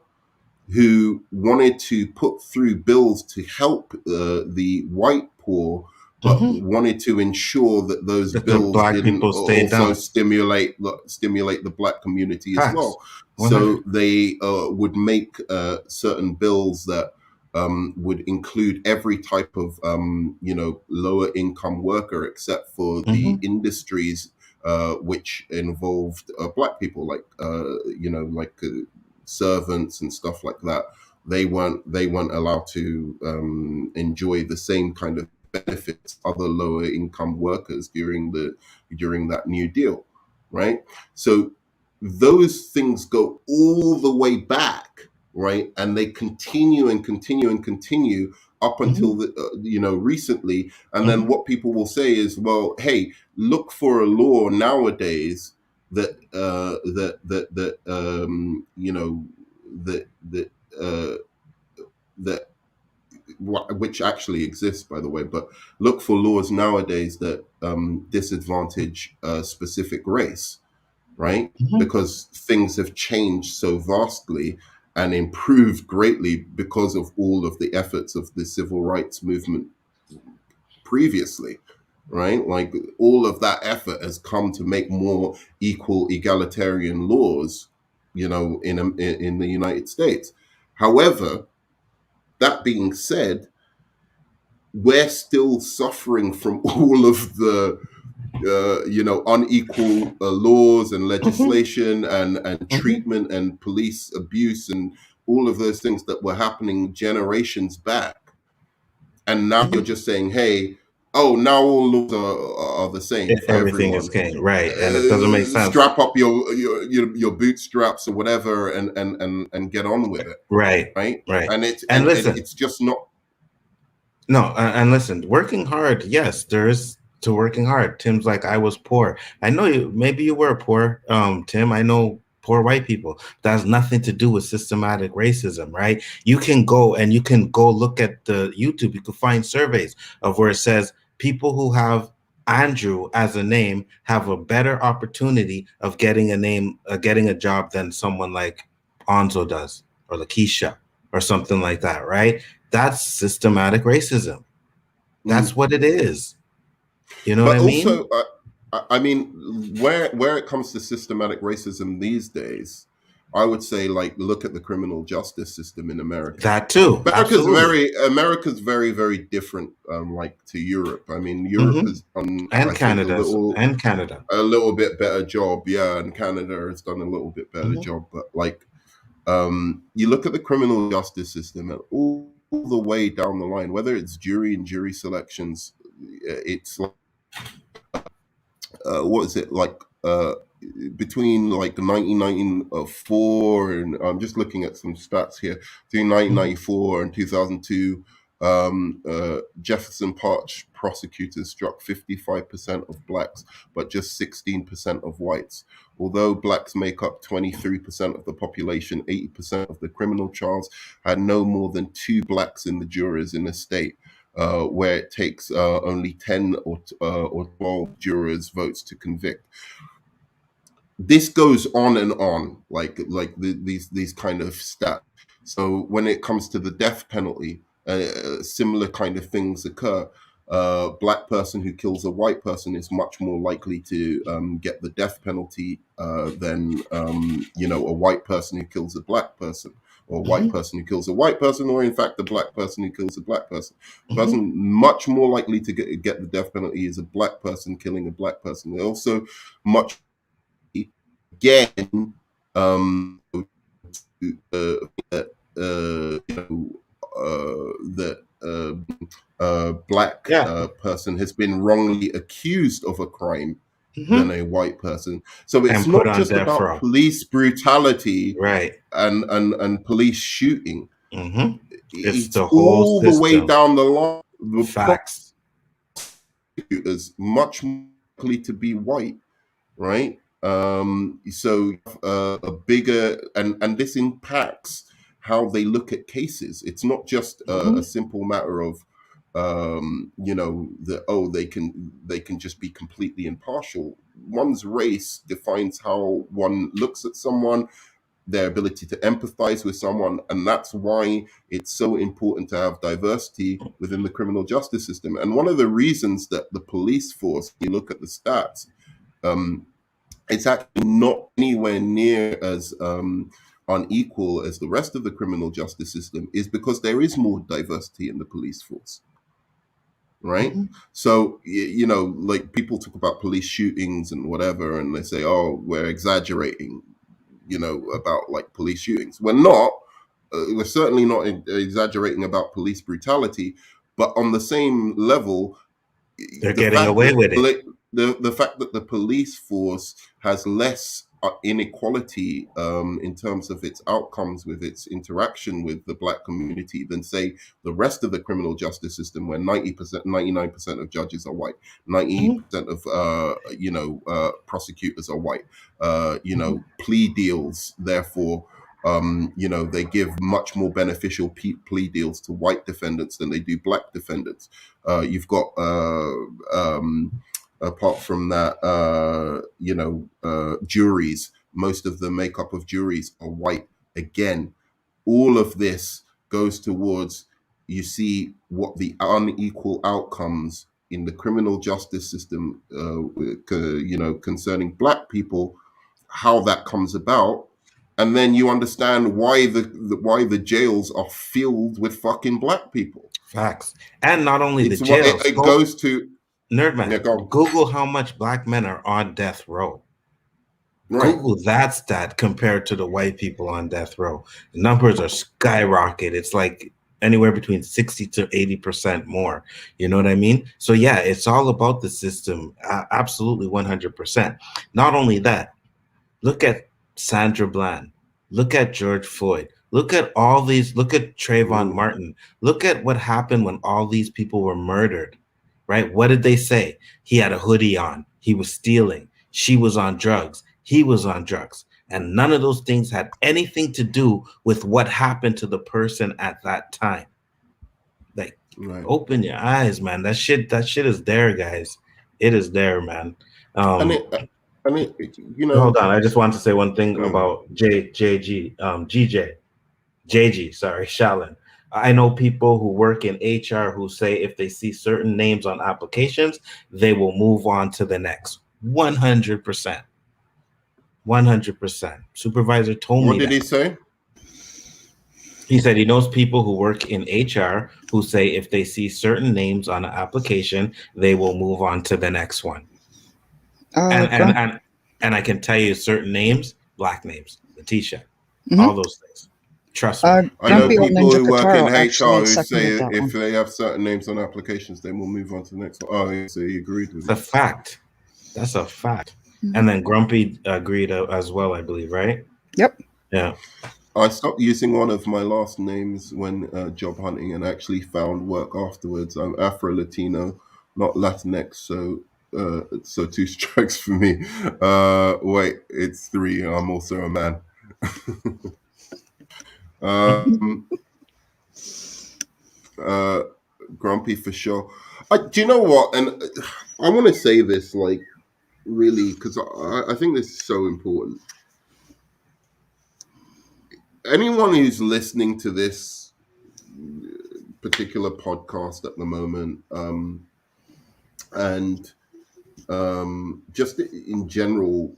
who wanted to put through bills to help the white poor, but wanted to ensure that those bills didn't also stimulate the black community as well. So they would make certain bills that would include every type of lower income worker, except for the industries which involved black people, like servants and stuff like that. They weren't allowed to enjoy the same kind of benefits other lower income workers during that New Deal, right? So those things go all the way back, right? And they continue and continue and continue up until recently. And then what people will say is, well, hey, look for a law nowadays that which actually exists, by the way, but look for laws nowadays that disadvantage a specific race, right? Because things have changed so vastly and improved greatly because of all of the efforts of the civil rights movement previously, right? Like all of that effort has come to make more equal, egalitarian laws, in the United States. However, that being said, we're still suffering from all of the unequal laws and legislation and treatment and police abuse and all of those things that were happening generations back. And now you're just saying, hey, now all laws are the same for everything everyone. is game, right? And it doesn't make sense. Strap up your bootstraps or whatever and get on with it. Right. And listen, it's just not. No, and listen, working hard, yes, there is to working hard. Tim's like, I was poor. I know maybe you were poor, Tim. I know poor white people. That has nothing to do with systematic racism, right? You can go look at the YouTube. You can find surveys of where it says people who have Andrew as a name have a better opportunity of getting a job than someone like Onzo does, or Lakeisha, or something like that, right? That's systematic racism. That's what it is. You know But what I mean? also, I mean, where it comes to systematic racism these days, I would say, like, look at the criminal justice system in America. That too. Absolutely. America's very, very different, like, to Europe. I mean, Europe has done, And I think, Canada. a little bit better job. Yeah, and Canada has done a little bit better job. But, like, you look at the criminal justice system and all the way down the line, whether it's jury and jury selections, it's like, what is it, like, between like 1994 and I'm just looking at some stats here, between 1994 and 2002, Jefferson Park prosecutors struck 55% of blacks, but just 16% of whites. Although blacks make up 23% of the population, 80% of the criminal trials had no more than 2 blacks in the jurors in a state. Where it takes only 10 or 12 jurors' votes to convict. This goes on and on, like these kind of stats. So when it comes to the death penalty, similar kind of things occur. Black person who kills a white person is much more likely to get the death penalty than a white person who kills a black person, or a white person who kills a white person, or in fact a black person who kills a black person. The person much more likely to get the death penalty is a black person killing a black person. They're also much again black person has been wrongly accused of a crime than a white person. So it's not just about police brutality, right, and police shooting. It's the all whole the way system. down the line. The Facts. prosecutors much more likely to be white, right? So a bigger, and this impacts how they look at cases. It's not just a simple matter of they can just be completely impartial. One's race defines how one looks at someone, their ability to empathize with someone, and that's why it's so important to have diversity within the criminal justice system. And one of the reasons that the police force, you look at the stats, it's actually not anywhere near as unequal as the rest of the criminal justice system, is because there is more diversity in the police force. Right? So, like, people talk about police shootings and whatever, and they say, oh, we're exaggerating, about like police shootings. We're not. We're certainly not exaggerating about police brutality, but on the same level, they're getting away with it. The fact that the police force has less inequality in terms of its outcomes with its interaction with the black community than, say, the rest of the criminal justice system, where 90%, 99% of judges are white, 90% of prosecutors are white. Plea deals, therefore, they give much more beneficial plea deals to white defendants than they do black defendants. You've got apart from that, juries, most of the makeup of juries are white. Again, all of this goes towards, you see what the unequal outcomes in the criminal justice system, concerning black people, how that comes about. And then you understand why the jails are filled with fucking black people. Facts. And not only the jails. It goes to... Nerdman, Google how much black men are on death row. Right. Google that stat compared to the white people on death row. The numbers are skyrocket. It's like anywhere between 60 to 80% more. You know what I mean? So yeah, it's all about the system. Absolutely 100%. Not only that, look at Sandra Bland. Look at George Floyd. Look at all these. Look at Trayvon Martin. Look at what happened when all these people were murdered. Right? What did they say? He had a hoodie on. He was stealing. She was on drugs. He was on drugs. And none of those things had anything to do with what happened to the person at that time. Like, open your eyes, man. That shit is there, guys. It is there, man. I mean, hold on. I just want to say one thing about JG, sorry, Shaolin. I know people who work in HR who say if they see certain names on applications, they will move on to the next. 100%. 100%. Supervisor told What me did that. he say? He said he knows people who work in HR who say if they see certain names on an application, they will move on to the next one. And I can tell you certain names, black names, Letitia, all those things. Trust me. I know Grumpy old people Ninja who work in Kataro HR actually who say seconded that if one. they have certain names on applications, they will move on to the next one. Oh, so he agreed with It's a fact. That's a fact. And then Grumpy agreed as well, I believe, right? Yep. Yeah. I stopped using one of my last names when job hunting and actually found work afterwards. I'm Afro-Latino, not Latinx, so 2 strikes for me. Wait, it's 3. I'm also a man. Grumpy for sure. Do you know what? And I want to say this, like, really, because I think this is so important. Anyone who's listening to this particular podcast at the moment, and just in general,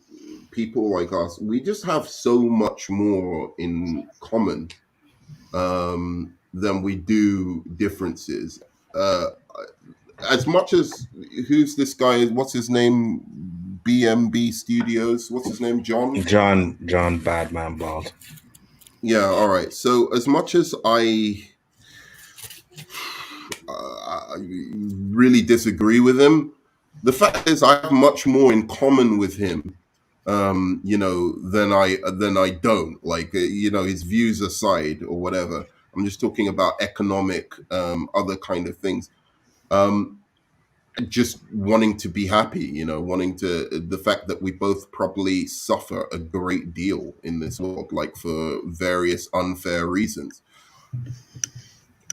people like us, we just have so much more in common than we do differences. As much as who's this guy? What's his name? BMB Studios. What's his name? John Badman Bald. Yeah. All right. So as much as I really disagree with him, the fact is I have much more in common with him, than I don't. Like, his views aside or whatever. I'm just talking about economic, other kind of things. Just wanting to be happy, the fact that we both probably suffer a great deal in this world, like for various unfair reasons.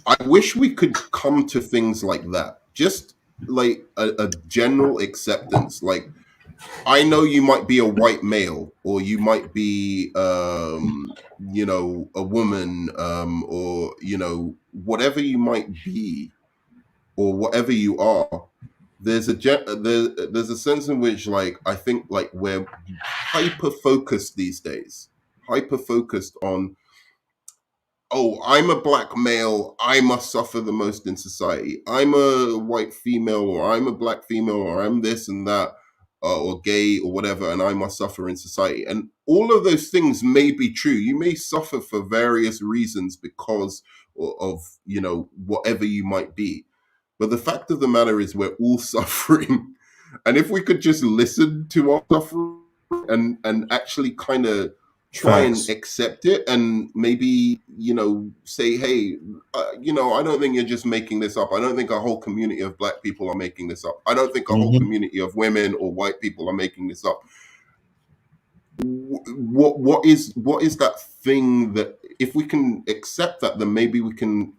I wish we could come to things like that. Just like a general acceptance. Like, I know you might be a white male, or you might be, a woman, or, whatever you might be, or whatever you are. There's a sense in which, like, I think, like, we're hyper focused these days, hyper focused on, oh, I'm a black male, I must suffer the most in society. I'm a white female, or I'm a black female, or I'm this and that, or gay, or whatever, and I must suffer in society. And all of those things may be true. You may suffer for various reasons because of, whatever you might be. But the fact of the matter is we're all suffering. And if we could just listen to our suffering and actually kind of try Facts. and accept it, and maybe, say, hey, I don't think you're just making this up. I don't think a whole community of black people are making this up. I don't think a whole community of women or white people are making this up. What is that thing that, if we can accept that, then maybe we can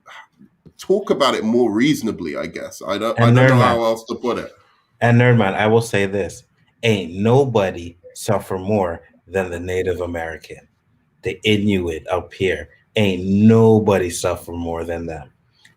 talk about it more reasonably, I guess. I don't know how else to put it. And Nerdman, I will say this. Ain't nobody suffer more than the Native American. The Inuit up here. Ain't nobody suffer more than them.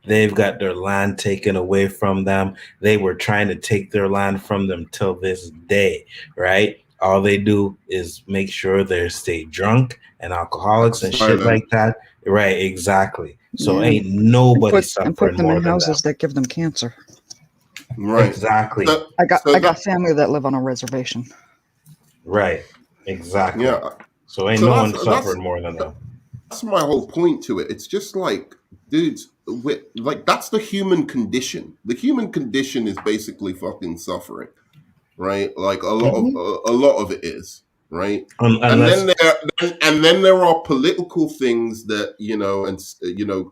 They've got their land taken away from them. They were trying to take their land from them till this day, right? All they do is make sure they stay drunk and alcoholics and shit like that. Right, exactly. So ain't nobody suffering and put them more in than houses them. that give them cancer. Right. Exactly. I got family that live on a reservation. Right. Exactly. Yeah. So ain't no one suffering more than them. That's my whole point to it. It's just like, dudes, like, that's the human condition. The human condition is basically fucking suffering, right? Like a lot of it is, right? And then there are political things that, and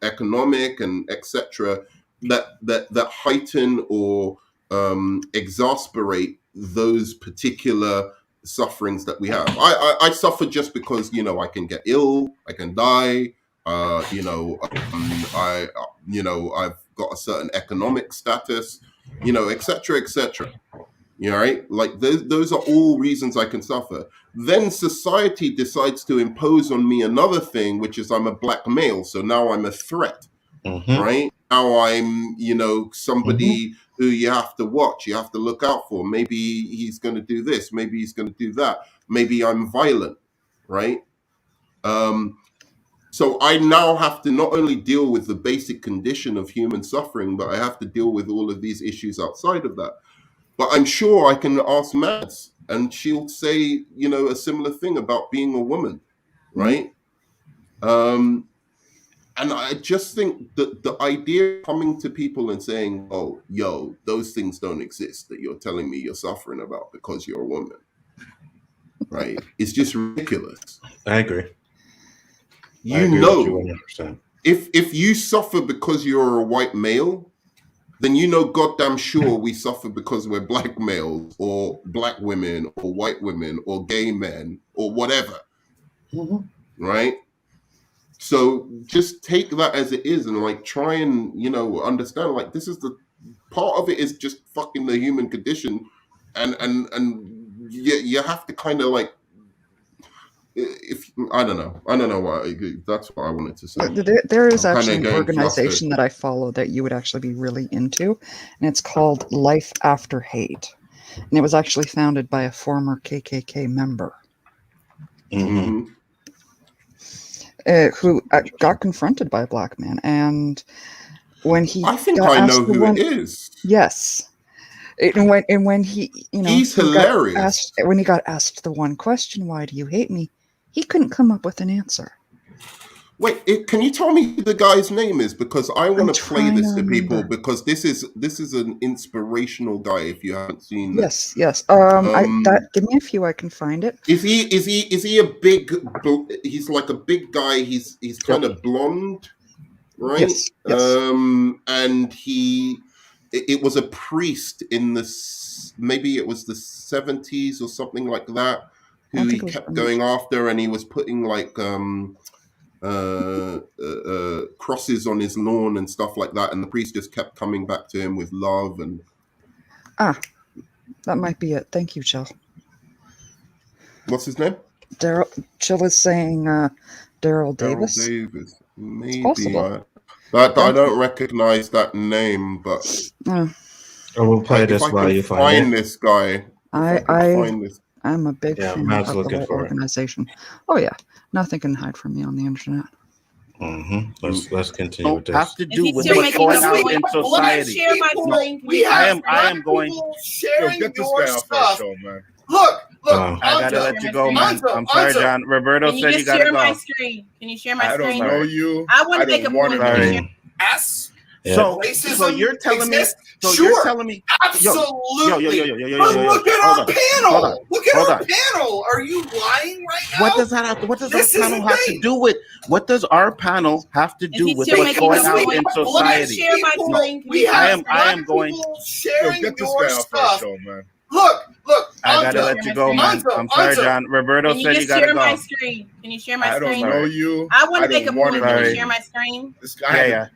economic and etc. that heighten or exasperate those particular sufferings that we have. I suffer just because, I can get ill, I can die, I've got a certain economic status, etc., etc. Right? Like those are all reasons I can suffer. Then society decides to impose on me another thing, which is I'm a black male, so now I'm a threat. right? Now I'm, somebody who you have to watch, you have to look out for. Maybe he's going to do this, maybe he's going to do that. Maybe I'm violent, right? So I now have to not only deal with the basic condition of human suffering, but I have to deal with all of these issues outside of that. But I'm sure I can ask Mads, and she'll say, a similar thing about being a woman, right? And I just think that the idea of coming to people and saying, oh, yo, those things don't exist that you're telling me you're suffering about because you're a woman, right? It's just ridiculous. I agree. You know, if you suffer because you're a white male, then goddamn sure we suffer because we're black males or black women or white women or gay men or whatever, right? So just take that as it is and like try and understand, like, this is the part of it is just fucking the human condition, and you have to kind of like, if I don't know why, that's what I wanted to say. There is I'm actually kinda an getting organization flustered. that I follow that you would actually be really into, and it's called Life After Hate, and it was actually founded by a former KKK member. Who got confronted by a black man, and when he I think got I asked know the who one, it is. yes, and when he, He's he got hilarious. when he got asked the one question, "Why do you hate me?" he couldn't come up with an answer. Wait, can you tell me who the guy's name is? Because I want to play trying this to to people, remember. because this is an inspirational guy. If you haven't seen this, Yes. Give me a few. I can find it. is he a big? He's like a big guy. He's kind of blonde, right? Yes. And it was a priest in maybe it was the 70s or something like that, I don't who he think it was kept very going much. after, and he was putting like crosses on his lawn and stuff like that, and the priest just kept coming back to him with love. And That might be it. Thank you, Jill. what's his name? Jill is saying Daryl Davis. Davis. Maybe possible. I don't recognize that name, but I will play this while you find it. this guy. I'm a big fan Matt's of the looking whole for it. organization. Oh yeah, nothing can hide from me on the internet. Let's continue with this. Have to do with what's going on in society. I am going. sharing get this your guy off our stuff. show, man. Look, I gotta let you go, man. I'm sorry, John. Roberto Can you said you just gotta share my go. screen? Can you share my I don't screen? know you. I want I to make a don't wanna point. know Can you you. share- Yes. So Racism you're telling me. exists? So Sure. you're telling me. Absolutely. Yo. But look at Hold our on. panel. Hold on. Look at Hold our on. panel. Are you lying right now? What does that have? What does This our panel isn't have to right. do with? What does our panel have to do he with still what's making going a on point? in Let me society? share my screen. We have I am going. sharing Get this your guy off our stuff. show, man. Look. I gotta Anzo, let you go, man. Anzo, I'm sorry, Anzo. John. Roberto Can you said you just gotta share my go. screen? Can you share my I don't screen? know you. I want to make a don't point. wanna Can know you you. share my screen? This guy. Yeah.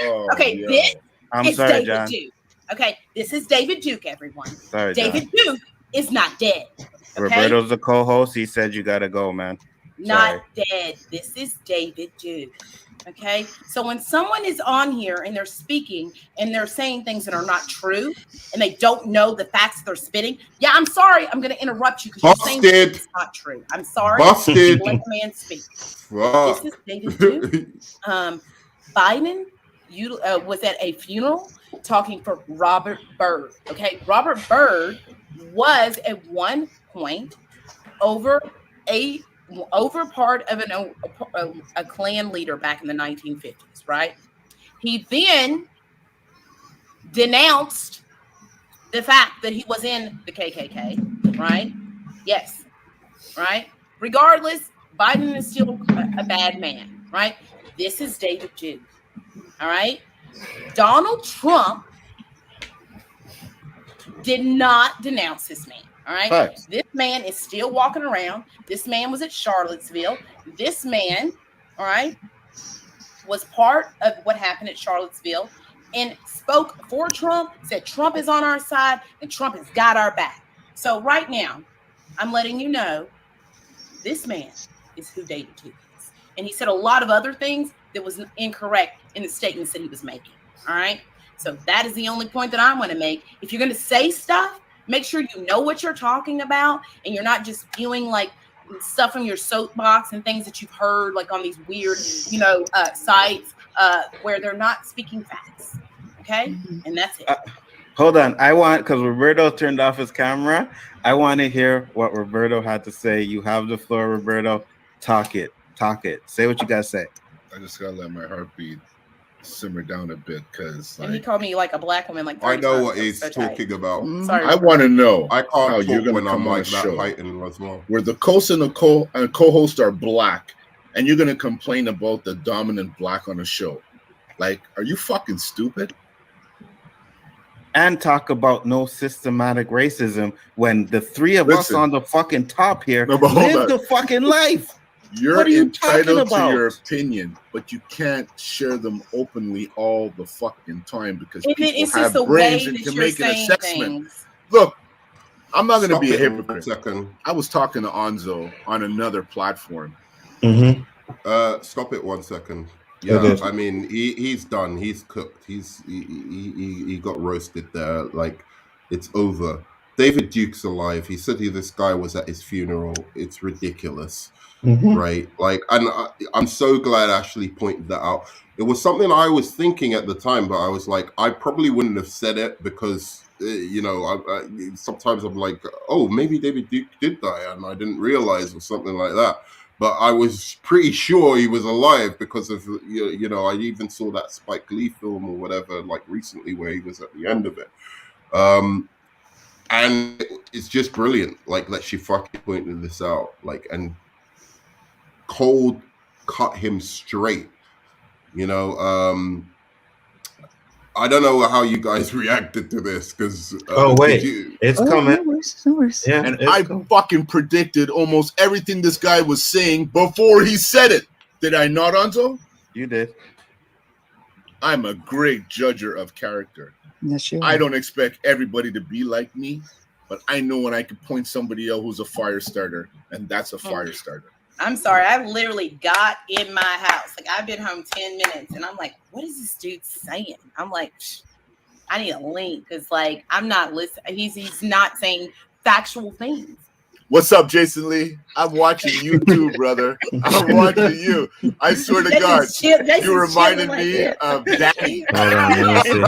Oh, Okay, yo. this I'm is sorry, David John. Duke. Okay, this is David Duke, everyone. Sorry, David John. Duke is not dead. Okay? Roberto's the co-host. He said you gotta go, man. Not dead. This is David Duke. Okay, so when someone is on here and they're speaking and they're saying things that are not true and they don't know the facts they're spitting, yeah, I'm sorry, I'm going to interrupt you because you're saying Busted. it's not true. I'm sorry. Busted. Let the man speak. Fuck. This is David Duke. Biden was at a funeral talking for Robert Byrd. Okay, Robert Byrd was at one point over part of a Klan leader back in the 1950s, right? He then denounced the fact that he was in the KKK, right? Yes, right? Regardless, Biden is still a bad man, right? This is David Duke, all right? Donald Trump did not denounce this man. All right. Facts. This man is still walking around. This man was at Charlottesville. This man, all right, was part of what happened at Charlottesville and spoke for Trump, said Trump is on our side and Trump has got our back. So right now, I'm letting you know this man is who David Duke is. And he said a lot of other things that was incorrect in the statements that he was making. All right. So that is the only point that I want to make. If you're going to say stuff, make sure you know what you're talking about and you're not just viewing like stuff from your soapbox and things that you've heard like on these weird, sites where they're not speaking facts. Okay. And that's it. Hold on. Because Roberto turned off his camera, I want to hear what Roberto had to say. You have the floor, Roberto. Talk it. Say what you got to say. I just got to let my heartbeat simmer down a bit because and he called me like a black woman. Like I know what he's talking about. Sorry, I want to know I can't how you're talk going when to I'm come on a like that show heightened as well. where the host and the co-host are black, and you're going to complain about the dominant black on a show. Like, are you fucking stupid? And talk about no systematic racism when the three of us on the fucking top here live the fucking life. You're what are you entitled talking about? to your opinion, but you can't share them openly all the fucking time because it's people just have the brains way and that can you're make an saying assessment. things. Look, I'm not going to Stop be a it in hypocrite. second. I was talking to Onzo on another platform. Stop it 1 second. Yeah, I mean he's done. He's cooked. He got roasted there. Like it's over. David Duke's alive. He said this guy was at his funeral. It's ridiculous, right? Like, and I'm so glad Ashley pointed that out. It was something I was thinking at the time, but I was like, I probably wouldn't have said it because sometimes I'm like, oh, maybe David Duke did die and I didn't realize or something like that. But I was pretty sure he was alive because of, I even saw that Spike Lee film or whatever, like recently where he was at the end of it. And it's just brilliant, like, that she fucking pointed this out, like, and cold cut him straight, I don't know how you guys reacted to this because it's coming. No worries. Yeah, and I fucking predicted almost everything this guy was saying before he said it. Did I not, Onzo? You did. I'm a great judger of character. Yes, you are. I don't expect everybody to be like me, but I know when I can point somebody out who's a fire starter, and that's a fire starter. I'm sorry. I literally got in my house. Like, I've been home 10 minutes, and I'm like, what is this dude saying? I'm like, I need a link because, like, I'm not listening. He's not saying factual things. What's up, Jason Lee? I'm watching you too, brother. I'm watching you. I swear to God, you reminded me of Danny. Hold on, let me see.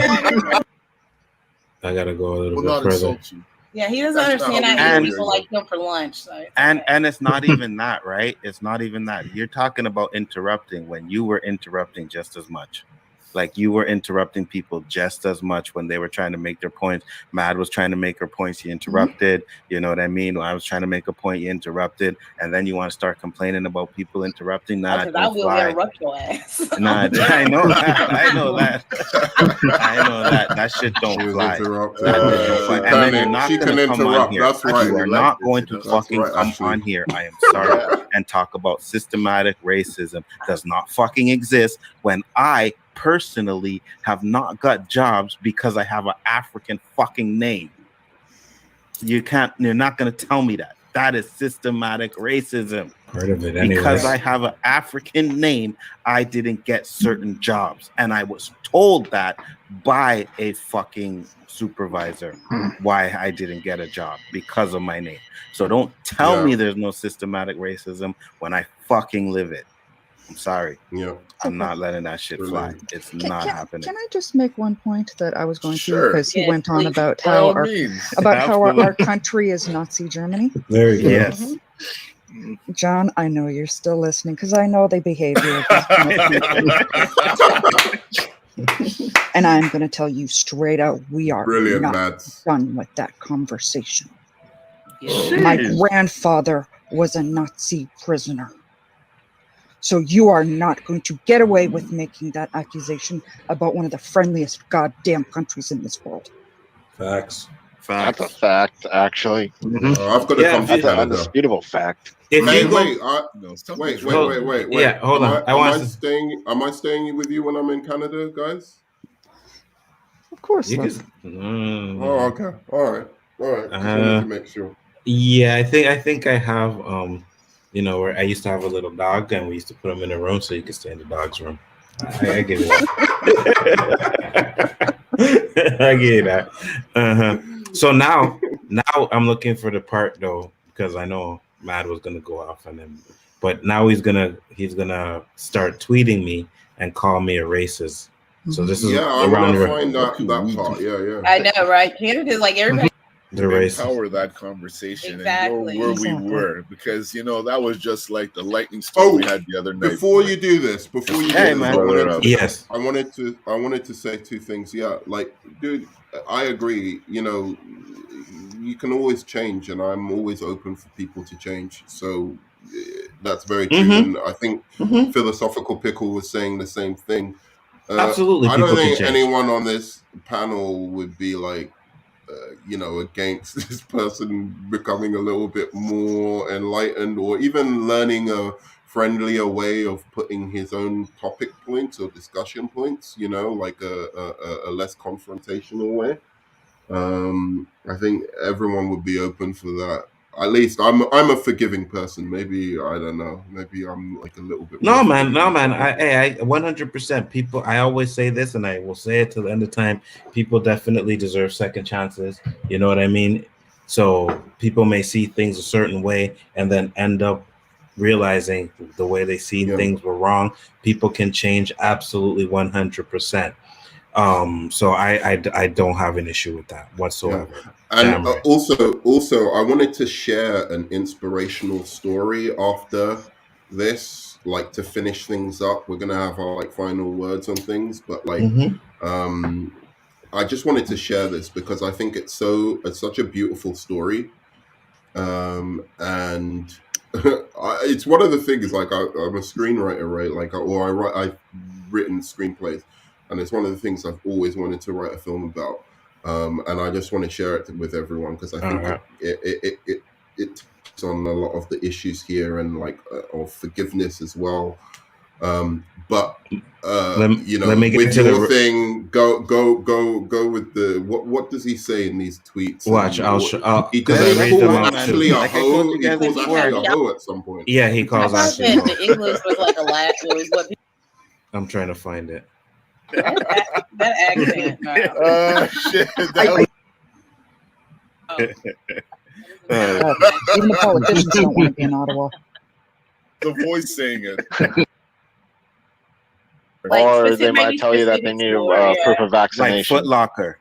I gotta go a little bit further. Yeah, he doesn't understand I eat people like him for lunch. So and it's not even that, right? It's not even that. You're talking about interrupting when you were interrupting just as much. Like, you were interrupting people just as much when they were trying to make their points. Mad was trying to make her points. You interrupted. You know what I mean? When I was trying to make a point, you interrupted. And then you want to start complaining about people interrupting. Nah, because I will interrupt your ass. Nah, I know that. I know that. I know that. That shit don't fly. And then you're not going to come on here. That's right. You are not going to fucking come on here. I am sorry. And talk about systematic racism does not fucking exist when I personally have not got jobs because I have an African fucking name. You're not going to tell me that. That is systematic racism. Part of it anyway. Because I have an African name, I didn't get certain jobs. And I was told that by a fucking supervisor why I didn't get a job because of my name. So don't tell me there's no systematic racism when I fucking live it. I'm sorry. Yeah, I'm not letting that shit fly. It's not happening. Can I just make one point that I was going Sure. to, because he Yes, went on please. about By how all our means. our country is Nazi Germany. There you go. Yes. John, I know you're still listening because I know the behavior of this. And I'm going to tell you straight out, we are Brilliant, not Mads. done with that conversation. Yeah. My grandfather was a Nazi prisoner. So you are not going to get away with making that accusation about one of the friendliest goddamn countries in this world. Facts. That's a fact, actually. I've got to come to That's an Canada. undisputable fact. If Hey, you go, wait. Yeah, hold on. Am I staying with you when I'm in Canada, guys? Of course. you Love. can, Oh, okay. All right. Just wanted to make sure. yeah, I think I have where I used to have a little dog and we used to put him in a room so you could stay in the dog's room. I give you that. I give you that. So now I'm looking for the part though, because I know Mad was gonna go off on him, but now he's gonna start tweeting me and call me a racist. So this is I want to find that part. Yeah. I know, right? Canada's like everybody. Empower that conversation Exactly. and go where we were, because that was just like the lightning storm we had the other night. Before you do this, I wanted to say two things. Yeah, like, dude, I agree. You can always change, and I'm always open for people to change. So that's very true. And I think Philosophical Pickle was saying the same thing. Absolutely, I don't people think can change. anyone on this panel would be like, against this person becoming a little bit more enlightened, or even learning a friendlier way of putting his own topic points or discussion points, like a less confrontational way. I think everyone would be open for that. At least I'm a forgiving person. Maybe, I don't know. Maybe I'm like a little bit. No, man. I 100%. People, I always say this, and I will say it till the end of time. People definitely deserve second chances. You know what I mean? So people may see things a certain way and then end up realizing the way they see things were wrong. People can change, absolutely 100%. So I don't have an issue with that whatsoever. Yeah. And also I wanted to share an inspirational story after this, like, to finish things up. We're gonna have our final words on things, but like I just wanted to share this because I think it's such a beautiful story. And it's one of the things, like, I'm a screenwriter, right? Like, I've written screenplays, and it's one of the things I've always wanted to write a film about. And I just want to share it with everyone because I think it touches on a lot of the issues here, and like of forgiveness as well. But let me get with to your the thing, go with the what does he say in these tweets? Watch, He calls Ashley a hoe. He calls Ashley a hoe at some point. Yeah, he calls Ashley. The English was like a last. It was what I'm trying to find it. that accent. Shit. Even the politicians don't want to be in Ottawa. The voice saying it. Or they might tell you that they need proof of vaccination. Like Foot Locker.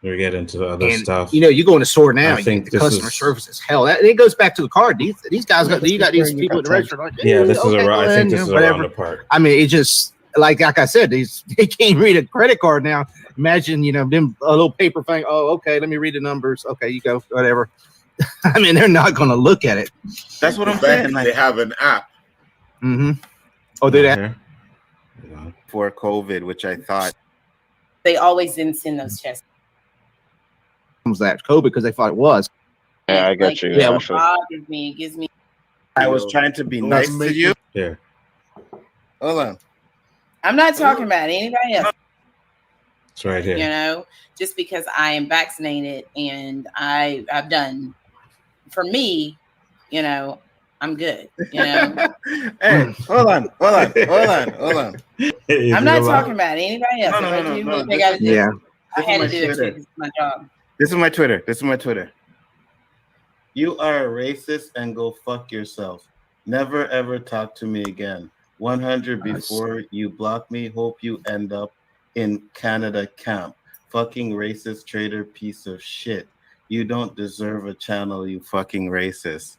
We get into other stuff. You go in the store now. I think the customer service is hell. It goes back to the card. These guys got these people in the restaurant. Like, yeah, this is I think this is around the part. I mean, it just like I said, they can't read a credit card now. Imagine them a little paper thing. Oh, okay, let me read the numbers. Okay, you go, whatever. I mean, they're not going to look at it. That's what I'm saying. They have an app. Oh, they have. For COVID, which I thought they always didn't send those tests. That COVID because they thought it was. Yeah, I got you. Yeah, it gives me. I was trying to be nice to you. Yeah. Hold on. I'm not talking about anybody else. It's right here. Just because I am vaccinated and I've done. For me, I'm good. Hey, hold on. I'm not talking about anybody else. No. They gotta do. Yeah. I had to do it because it's my job. This is my Twitter. You are a racist and go fuck yourself. Never ever talk to me again. 100 before you block me. Hope you end up in Canada camp. Fucking racist traitor piece of shit. You don't deserve a channel, you fucking racist.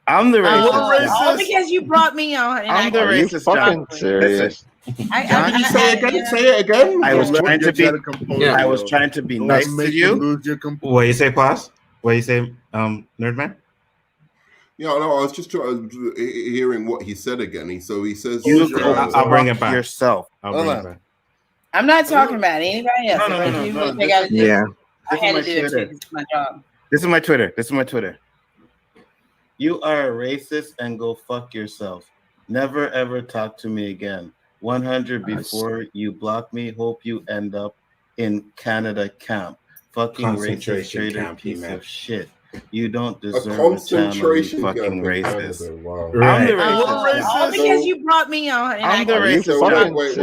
I'm the racist. All because you brought me on. And I'm the racist. Fucking serious. Can you say it again? I was trying to be nice to you. What you say, Paz? What you say, Nerdman? Yeah, no, I was just hearing what he said again. He says, I'll bring it back yourself. I'm not talking about anybody else. No. They gotta do. Yeah. I had to do it because it's my job. This is my Twitter. You are a racist and go fuck yourself. Never ever talk to me again. 100 before you block me. Hope you end up in Canada camp. Fucking racist traitor piece of shit. You don't A deserve a channel, you concentration camp fucking in racist. Canada. Wow. I'm the Oh, racist. all because you brought me on. And I'm the I racist. So John. wait.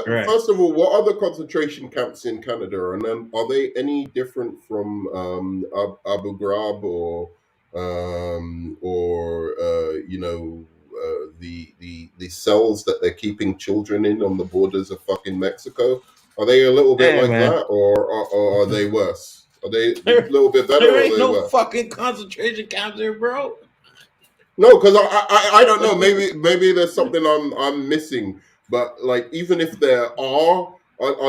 Right. First of all, what are the concentration camps in Canada, and then are they any different from Abu Ghraib or the cells that they're keeping children in on the borders of fucking Mexico? Are they a little bit Hey, like man. that, or are they worse? Are they a little bit better, or There are ain't they no worse? fucking concentration camps there, bro. No, because I don't know. Maybe there's something I'm missing. But like, even if there are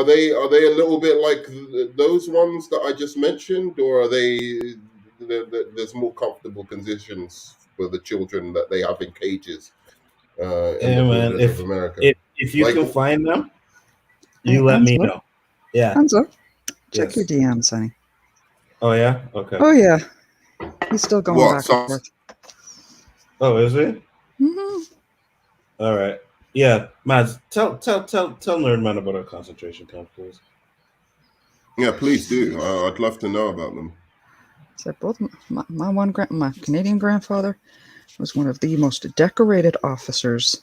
they a little bit like those ones that I just mentioned, or are there's more comfortable conditions for the children that they have in cages in Yeah, the man. borders of America? If you Like, can find them, you let me know. Yeah. Hanzo, check Yes. your DMs, honey. Oh yeah. Okay. Oh yeah, he's still going What, back so- and forth. Oh, is it? Mm-hmm. All right. Yeah, Mads, tell Nerdman about our concentration camp, please. Yeah, please do. I'd love to know about them. So both my Canadian grandfather was one of the most decorated officers.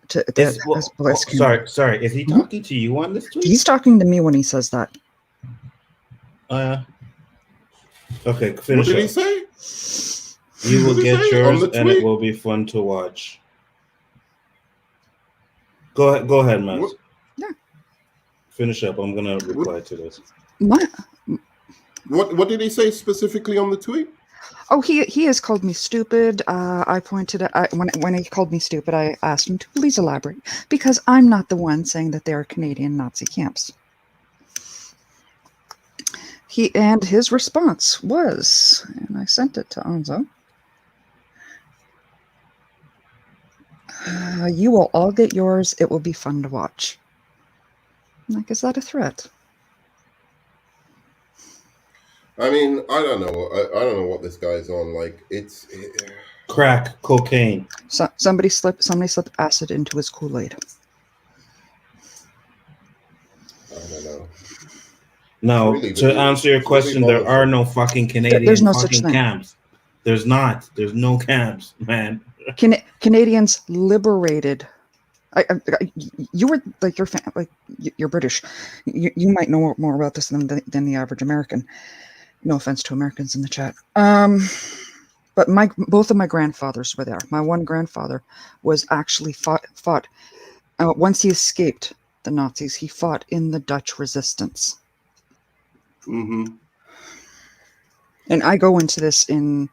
Sorry. Is he talking to you on this tweet? He's talking to me when he says that. Okay, What finish did he up. say? You will What did he get say on yours, the and it tweet? will be fun to watch. Go ahead, Mads. Yeah. Finish up. I'm gonna reply to this. What did he say specifically on the tweet? Oh, he has called me stupid. I pointed at when he called me stupid, I asked him to please elaborate because I'm not the one saying that there are Canadian Nazi camps. His response was, and I sent it to Anzo. You will all get yours. It will be fun to watch. I'm like, is that a threat? I mean, I don't know. I don't know what this guy's on. Like, Crack, cocaine. Somebody slipped acid into his Kool-Aid. I don't know. No, Really, to answer your question, there are no fucking Canadian There's no such fucking thing. camps. There's not. There's no camps, man. Canadians liberated. You were like you're British. You might know more about this than the average American. No offense to Americans in the chat. But both of my grandfathers were there. My one grandfather was actually fought. Once he escaped the Nazis, he fought in the Dutch resistance. Mm-hmm. And I go into this in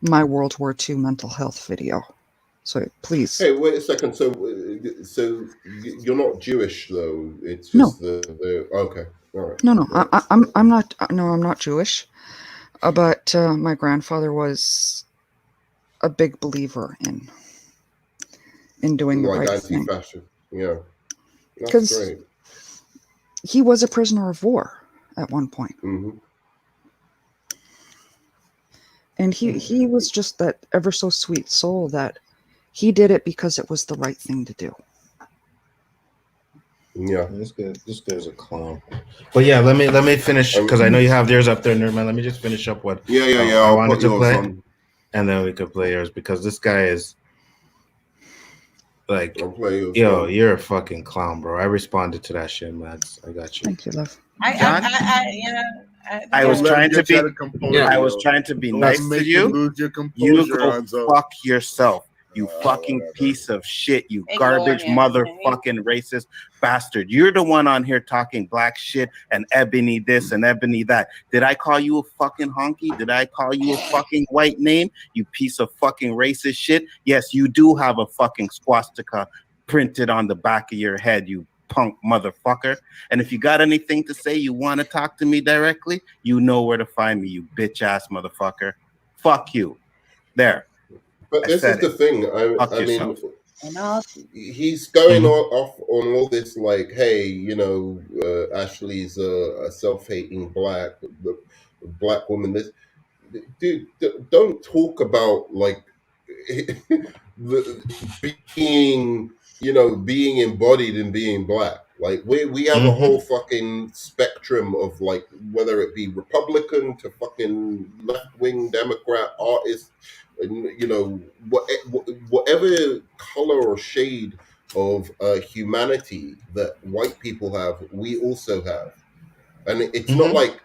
my World War II mental health video. So please. Hey, wait a second. So you're not Jewish though. It's just the okay. All right. No. I'm not. No, I'm not Jewish. But my grandfather was a big believer in doing the right thing. Anti-fascist. Yeah. Because great. He was a prisoner of war at one point. Mm-hmm. And he was just that ever so sweet soul that he did it because it was the right thing to do. Yeah, this guy's a clown. But yeah, let me finish because I know you have yours up there, Nerdman. Let me just finish up what I wanted to play, and then we could play yours because this guy is like, yo, you're a fucking clown, bro. I responded to that shit, man. I got you. Thank you, love. I was trying to be nice to you. You go fuck yourself. You fucking piece of shit. You garbage motherfucking racist bastard. You're the one on here talking black shit and ebony this and ebony that. Did I call you a fucking honky? Did I call you a fucking white name? You piece of fucking racist shit. Yes, you do have a fucking swastika printed on the back of your head, you punk motherfucker. And if you got anything to say, you want to talk to me directly, you know where to find me, you bitch ass motherfucker. Fuck you. There. But this is the thing. I mean, he's going off on all this like, hey, you know, Ashley's a self-hating black woman. This dude, don't talk about like being embodied in being black. Like we have a whole fucking spectrum of like whether it be Republican to fucking left wing Democrat artists, you know, whatever color or shade of humanity that white people have, we also have, and it's not like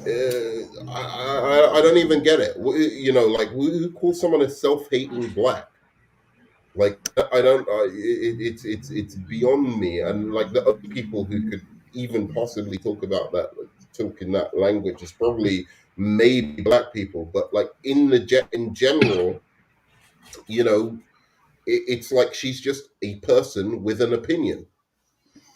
I don't even get it. You know, like who calls someone a self-hating black? Like I don't. It's beyond me. And like the other people who could even possibly talk about that, talk in that language, is probably maybe black people. But like in general, you know, it's like she's just a person with an opinion,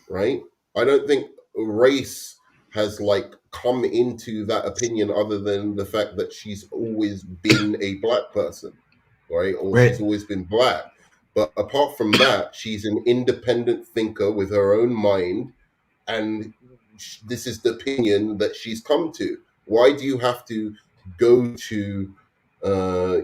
right? I don't think race has like come into that opinion other than the fact that she's always been a black person, right? Or she's always been black. But apart from that, she's an independent thinker with her own mind, and this is the opinion that she's come to. Why do you have to go to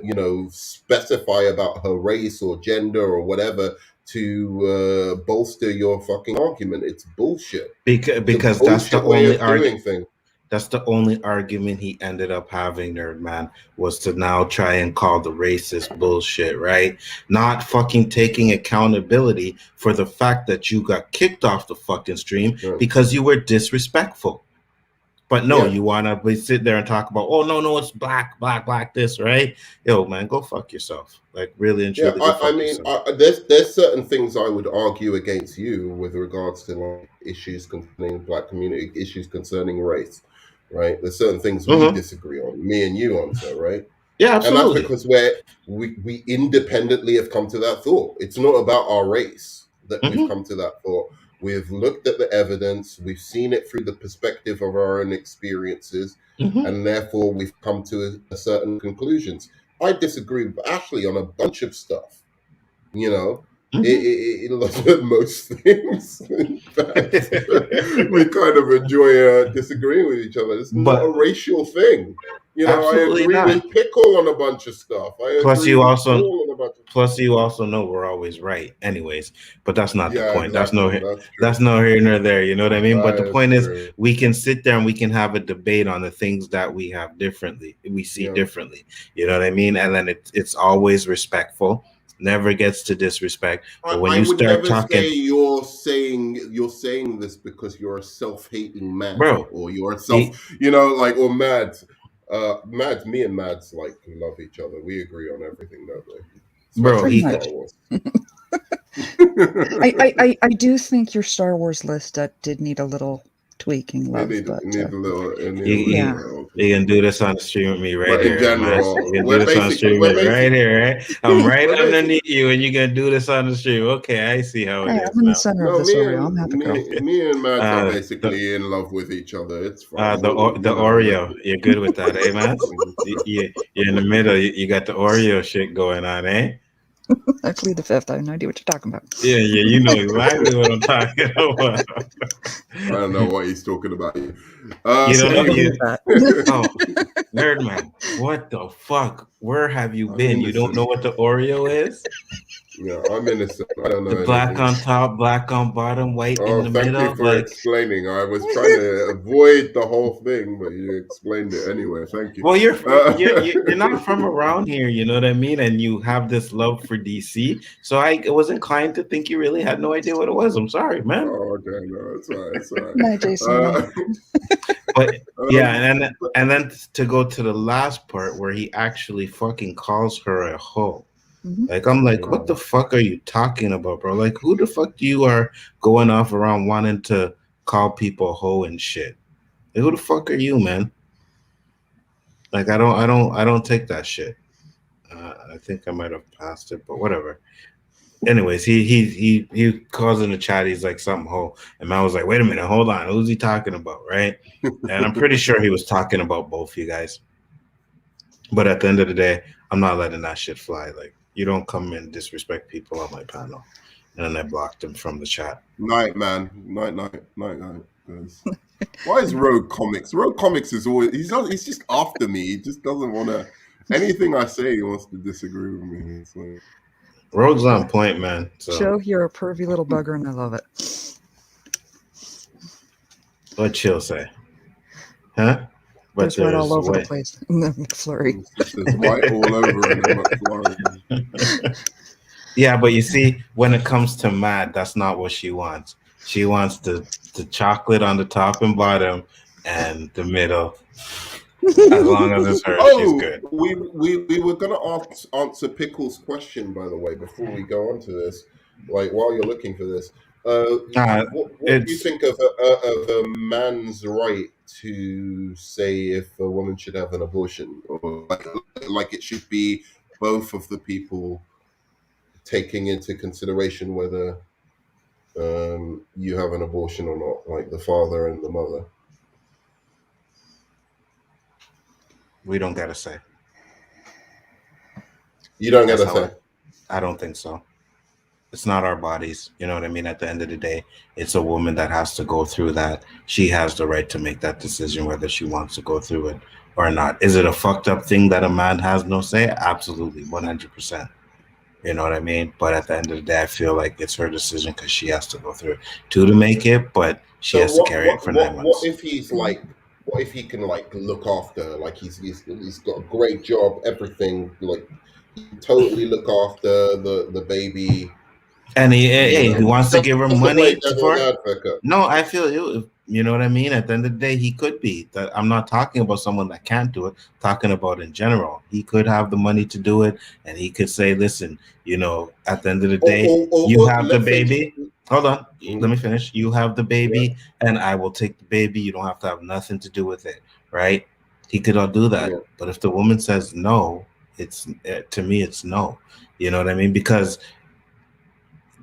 you know, specify about her race or gender or whatever to bolster your fucking argument? It's bullshit. Because that's the only argument. That's the only argument he ended up having, Nerd Man, was to now try and call the racist bullshit, right? Not fucking taking accountability for the fact that you got kicked off the fucking stream because you were disrespectful. But no, you want to sit there and talk about, oh, no, it's black, this, right? Yo, man, go fuck yourself. Like, really and truly, I mean, there's certain things I would argue against you with regards to like issues concerning the black community, issues concerning race, right? There's certain things we disagree on, me and you on, so, right? Yeah, absolutely. And that's because we independently have come to that thought. It's not about our race that we've come to that thought. We've looked at the evidence, we've seen it through the perspective of our own experiences, and therefore we've come to a certain conclusions. I disagree with Ashley on a bunch of stuff, you know. Most things, in fact, we kind of enjoy disagreeing with each other. It's not a racial thing. You know, I agree with Pickle on a bunch of stuff. Plus, you also know we're always right, anyways. But that's not the point. Exactly. That's no here nor there. You know what I mean? But the point is, we can sit there and we can have a debate on the things that we have differently. We see differently. You know what I mean? And then it's always respectful. Never gets to disrespect. But when you start talking, say you're saying this because you're a self-hating man, bro, or you're a you know, like, or Mads. Me and Mads like love each other. We agree on everything, don't we? Bro, I do think your Star Wars list did need a little tweaking, love. You can do this on the stream with me right here. In general, you can do this on the stream with me right here, right? I'm right underneath you, and you're gonna do this on the stream. Okay, I see how it is. I'm in the center of this Oreo. I'm happy. Me and Matt are basically in love with each other. It's fine. The Oreo, you're good with that, eh, man? You're in the middle. You got the Oreo shit going on, eh? I plead the fifth. I have no idea what you're talking about. Yeah, you know exactly what I'm talking about. I don't know what he's talking about. You don't know Nerd Man, what the fuck? Where have you been? You don't know what the Oreo is? Yeah, I'm innocent. I don't know. The black on top, black on bottom, white in the middle. Thank you for explaining. I was trying to avoid the whole thing, but you explained it anyway. Thank you. Well, you're not from around here, you know what I mean? And you have this love for DC. So I was inclined to think you really had no idea what it was. I'm sorry, man. Oh, okay, no, it's all right. It's all right. No, Jason. But yeah, and then to go to the last part where he actually fucking calls her a hoe. Like, I'm like, what the fuck are you talking about, bro? Like, who the fuck you are going off around wanting to call people hoe and shit? Like, who the fuck are you, man? Like, I don't take that shit. I think I might have passed it, but whatever. Anyways, he calls in the chat. He's like something hoe, and man was like, wait a minute, hold on, who's he talking about, right? And I'm pretty sure he was talking about both you guys. But at the end of the day, I'm not letting that shit fly. Like, you don't come and disrespect people on my panel. And then I blocked him from the chat. Night, man. Night. Why is Rogue Comics? Rogue Comics is always he's just after me. He just doesn't want to. Anything I say, he wants to disagree with me. So. Rogue's on point, man. So. Joe, you're a pervy little bugger, and I love it. What she'll say, huh? But There's white all over the place in the McFlurry. There's white all over in the McFlurry. Yeah, but you see, when it comes to Matt, that's not what she wants. She wants the chocolate on the top and bottom and the middle. As long as it's hers, she's good. We were going to answer Pickle's question, by the way, before we go on to this. Like, while you're looking for this, what do you think of a man's right to say if a woman should have an abortion, or like it should be both of the people taking into consideration whether you have an abortion or not, like the father and the mother? We don't get a say. You don't get a say? I don't think so. It's not our bodies. You know what I mean? At the end of the day, it's a woman that has to go through that. She has the right to make that decision whether she wants to go through it or not. Is it a fucked up thing that a man has no say? Absolutely, 100%. You know what I mean? But at the end of the day, I feel like it's her decision because she has to go through it to make it, but she has to carry it for 9 months. What if he's like, what if he can like look after her? Like he's got a great job, everything, like he totally look after the baby. And he wants to give her money for it. No, I feel you know what I mean? At the end of the day, he could be. I'm not talking about someone that can't do it. I'm talking about in general. He could have the money to do it, and he could say, listen, you know, at the end of the day, you have the baby. Hold on. Let me finish. You have the baby, and I will take the baby. You don't have to have nothing to do with it, right? He could all do that. But if the woman says no, to me, it's no. You know what I mean? Because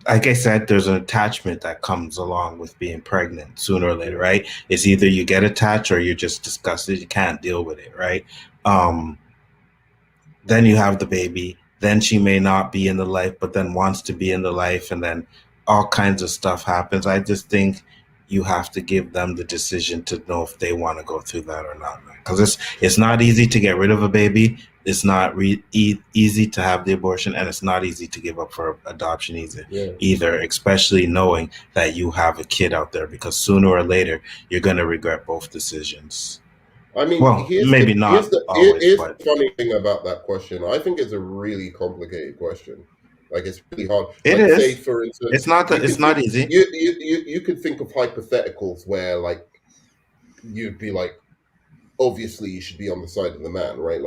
like I said, there's an attachment that comes along with being pregnant sooner or later, right? It's either you get attached or you're just disgusted. You can't deal with it, right? Then you have the baby. Then she may not be in the life, but then wants to be in the life. And then all kinds of stuff happens. I just think you have to give them the decision to know if they want to go through that or not. Because it's not easy to get rid of a baby. It's not easy to have the abortion, and it's not easy to give up for adoption either, especially knowing that you have a kid out there, because sooner or later, you're going to regret both decisions. I mean, here's the funny thing about that question. I think it's a really complicated question. Like, it's really hard. It like, is. Say, for instance, it's not easy. You could think of hypotheticals where, like, you'd be like, obviously you should be on the side of the man, right?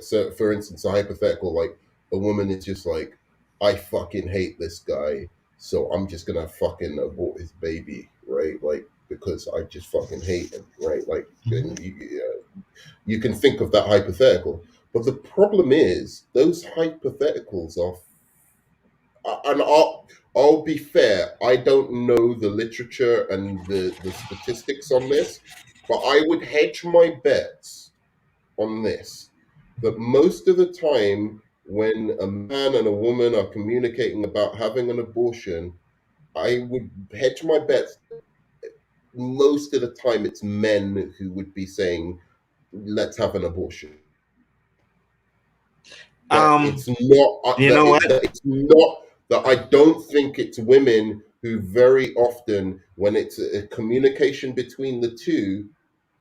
So for instance, a hypothetical, like a woman is just like, I fucking hate this guy, so I'm just gonna fucking abort his baby, right? Like, because I just fucking hate him, right? Like, and you can think of that hypothetical, but the problem is those hypotheticals are, and I'll be fair, I don't know the literature and the statistics on this, but I would hedge my bets on this, that most of the time when a man and a woman are communicating about having an abortion, I would hedge my bets. Most of the time it's men who would be saying, let's have an abortion. It's not, it's not that I don't think it's women who very often, when it's a communication between the two,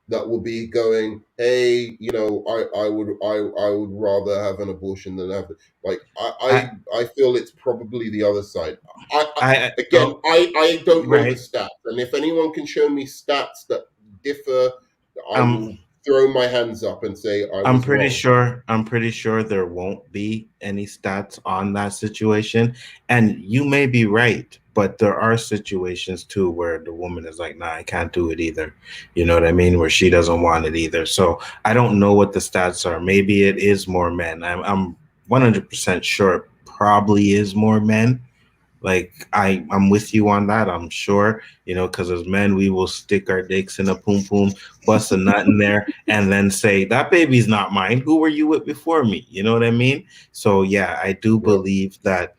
that will be going, hey, you know, I would rather have an abortion than have it. Like, I feel it's probably the other side. I don't know the stats, and if anyone can show me stats that differ, I will throw my hands up and say I'm pretty sure there won't be any stats on that situation, and you may be right, but there are situations too where the woman is like, nah, I can't do it either. You know what I mean? Where she doesn't want it either. So I don't know what the stats are. Maybe it is more men. I'm 100% sure it probably is more men. Like, I'm with you on that, I'm sure, you know, because as men, we will stick our dicks in a poom poom, bust a nut in there, and then say, that baby's not mine. Who were you with before me? You know what I mean? So, yeah, I do believe that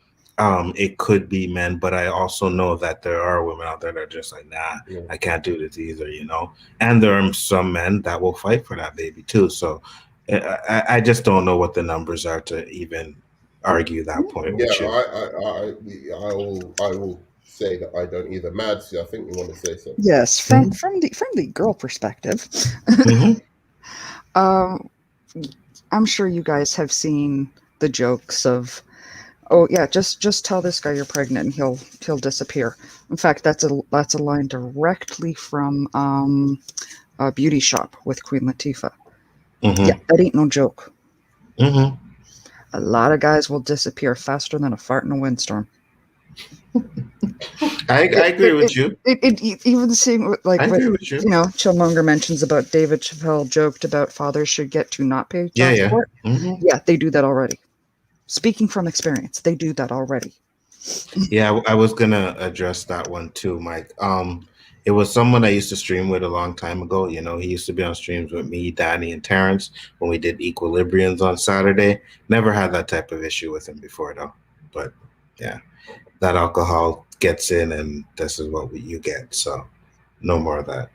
it could be men, but I also know that there are women out there that are just like, nah, I can't do this either, you know? And there are some men that will fight for that baby too. So I just don't know what the numbers are to even argue that point. Yeah, I will say that I don't either. Mads, I think you want to say something. Yes, from the girl perspective, I'm sure you guys have seen the jokes of, oh yeah, just tell this guy you're pregnant and he'll disappear. In fact, that's a line directly from a Beauty Shop with Queen Latifah. Yeah, that ain't no joke. A lot of guys will disappear faster than a fart in a windstorm. I agree with you. Even seeing like I what, agree with you. Chillmonger mentions about David Chappelle joked about fathers should get to not pay child support. Yeah, they do that already. Speaking from experience, they do that already. Yeah, I was gonna address that one too, Mike. It was someone I used to stream with a long time ago. You know, he used to be on streams with me, Danny, and Terrence when we did Equilibriums on Saturday. Never had that type of issue with him before, though. But yeah, that alcohol gets in, and this is what you get. So no more of that.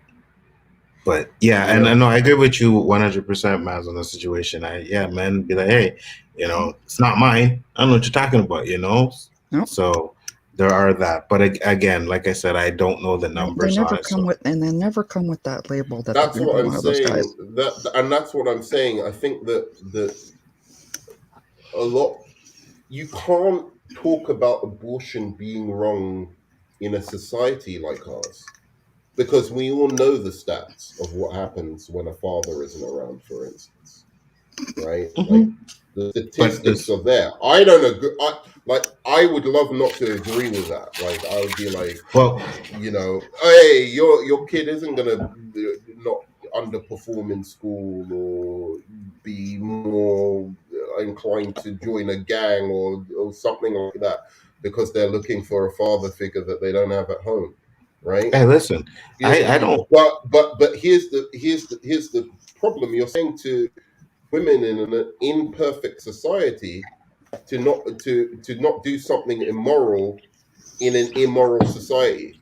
But yeah, and I know I agree with you 100%, Maz, on the situation. Men be like, hey, it's not mine. I don't know what you're talking about, So there are that. But again, like I said, I don't know the numbers. They never come with that label. That's what I'm saying. That's what I'm saying. I think that a lot. You can't talk about abortion being wrong in a society like ours, because we all know the stats of what happens when a father isn't around, for instance, right? Like the statistics are there. I don't agree. I would love not to agree with that. Like I would be like, well, hey, your kid isn't gonna not underperform in school or be more inclined to join a gang or something like that because they're looking for a father figure that they don't have at home, right? Hey, listen, I don't. But here's the problem. You're saying to women in an imperfect society to not do something immoral in an immoral society.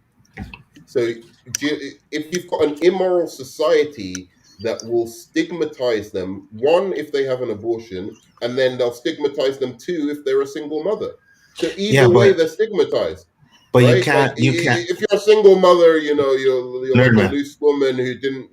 So if you've got an immoral society that will stigmatize them, one, if they have an abortion, and then they'll stigmatize them, two, if they're a single mother. So either way, they're stigmatized. But right? you can't. If you're a single mother, you're like Nerdman. a loose woman who didn't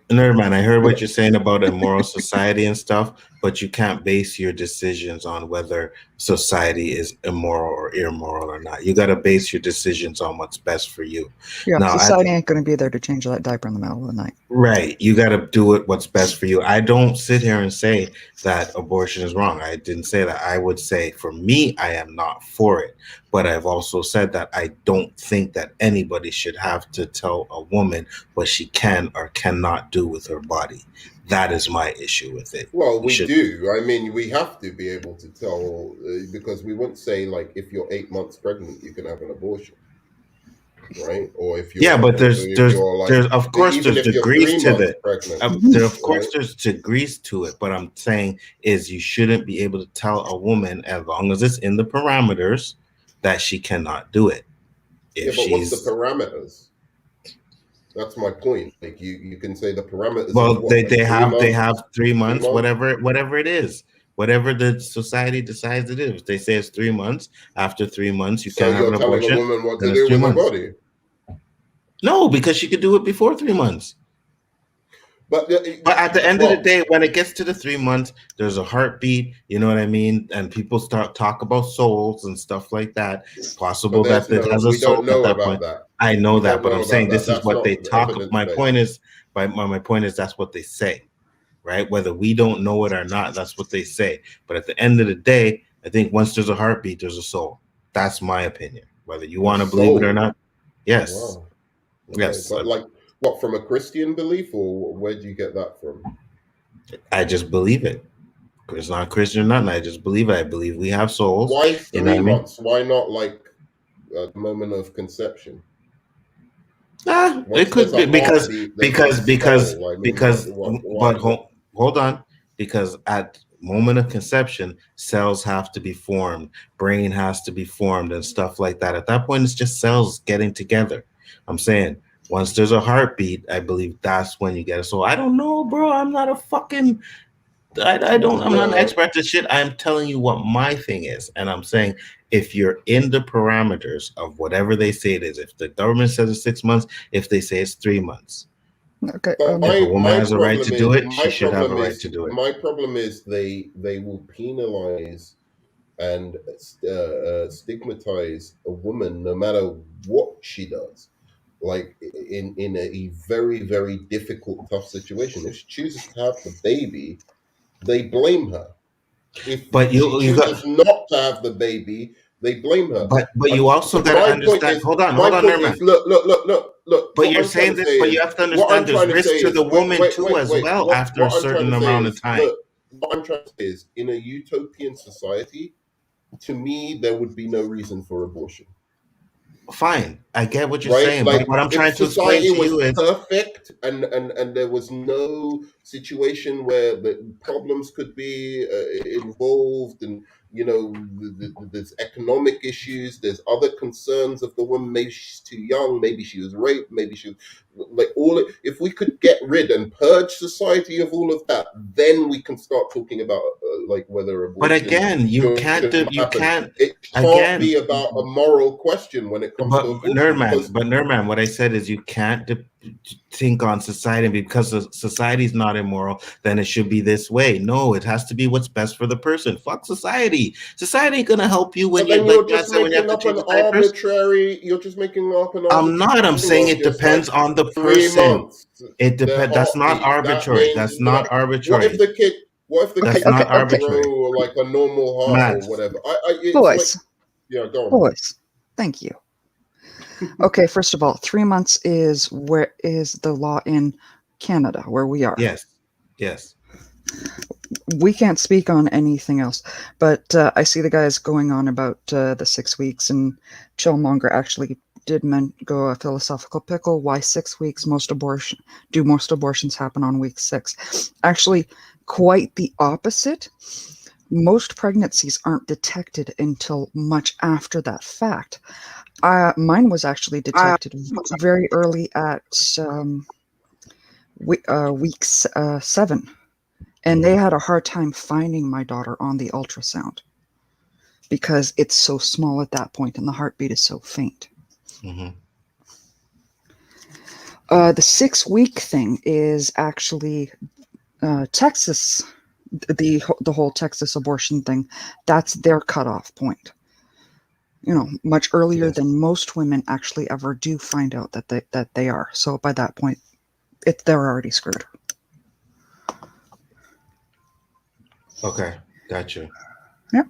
Nerdman, I heard what you're saying about a moral society and stuff, but you can't base your decisions on whether society is immoral or immoral or not. You got to base your decisions on what's best for you. Yeah, now, society ain't going to be there to change that diaper in the middle of the night. Right. You got to do it what's best for you. I don't sit here and say that abortion is wrong. I didn't say that. I would say for me, I am not for it. But I've also said that I don't think that anybody should have to tell a woman what she can or cannot do with her body. That is my issue with it. Well, we do. I mean, we have to be able to tell because we wouldn't say like if you're 8 months pregnant, you can have an abortion, right? Or if you're but there's of course there's degrees to it. Of course there's degrees to it. But I'm saying is you shouldn't be able to tell a woman as long as it's in the parameters that she cannot do it. But what's the parameters? That's my point. Like you can say the parameters. Well, they have 3 months, whatever it is, whatever the society decides it is. They say it's 3 months. After 3 months, you can't have an abortion. So you're telling a woman what to do with her body? No, because she could do it before 3 months. But at the end of the day, when it gets to the 3 months, there's a heartbeat. You know what I mean? And people start talk about souls and stuff like that. It's possible that it has a soul at that point. I know that, but I'm saying this is what they talk. My point is, my point is that's what they say, right? Whether we don't know it or not, that's what they say. But at the end of the day, I think once there's a heartbeat, there's a soul. That's my opinion. Whether you want to believe it or not, yes, wow. Okay. Yes. But like. What, from a Christian belief, or where do you get that from? I just believe it. It's not Christian or nothing. I just believe it. I believe we have souls. Why 3 months? Why not like a moment of conception? It could be because hold on. Because at moment of conception, cells have to be formed, brain has to be formed, and stuff like that. At that point, it's just cells getting together. I'm saying. Once there's a heartbeat, I believe that's when you get it. So I don't know, bro. I'm not a fucking. I'm not an expert at this shit. I'm telling you what my thing is, and I'm saying if you're in the parameters of whatever they say it is. If the government says it's 6 months, if they say it's 3 months. Okay. If a woman has a right to do it, she should have a right to do it. My problem is they will penalize and stigmatize a woman no matter what she does, like in a very, very difficult, tough situation. If she chooses to have the baby, they blame her. If she chooses not to have the baby, they blame her. But you also got to understand. Hold on, Nerman. Look. But you're saying this, but you have to understand there's risk to the woman too as well after a certain amount of time. Look, what I'm trying to say is, in a utopian society, to me, there would be no reason for abortion. Fine, I get what you're saying, but what I'm trying to explain to you is perfect, and there was no situation where the problems could be involved, and there's economic issues, there's other concerns of the woman. Maybe she's too young, maybe she was raped, maybe she was if we could get rid and purge society of all of that, then we can start talking about whether abortion. But again, it can't be about a moral question when it comes to abortion. Nerman, what I said is you can't think on society because society's not immoral, then it should be this way. No, it has to be what's best for the person. Fuck society. Society ain't gonna help you when you're just making up an arbitrary. You're just making up an. I'm not. I'm saying it depends on the person. It depends. That's not arbitrary. That's not arbitrary. What if the kid not arbitrary? Like a normal heart or whatever? Boys. Go on. Boys. Thank you. Okay, first of all, 3 months is the law in Canada, where we are. Yes. We can't speak on anything else, but I see the guys going on about the 6 weeks, and Chillmonger actually did go a philosophical pickle. Why 6 weeks? Most abortions happen on week 6? Actually, quite the opposite. Most pregnancies aren't detected until much after that fact. Mine was actually detected very early at week 7, and they had a hard time finding my daughter on the ultrasound because it's so small at that point and the heartbeat is so faint. Mm-hmm. The 6-week thing is actually Texas, the whole Texas abortion thing. That's their cutoff point. Much earlier than most women actually ever do find out that they are. So by that point, they're already screwed. Okay, gotcha. Yep.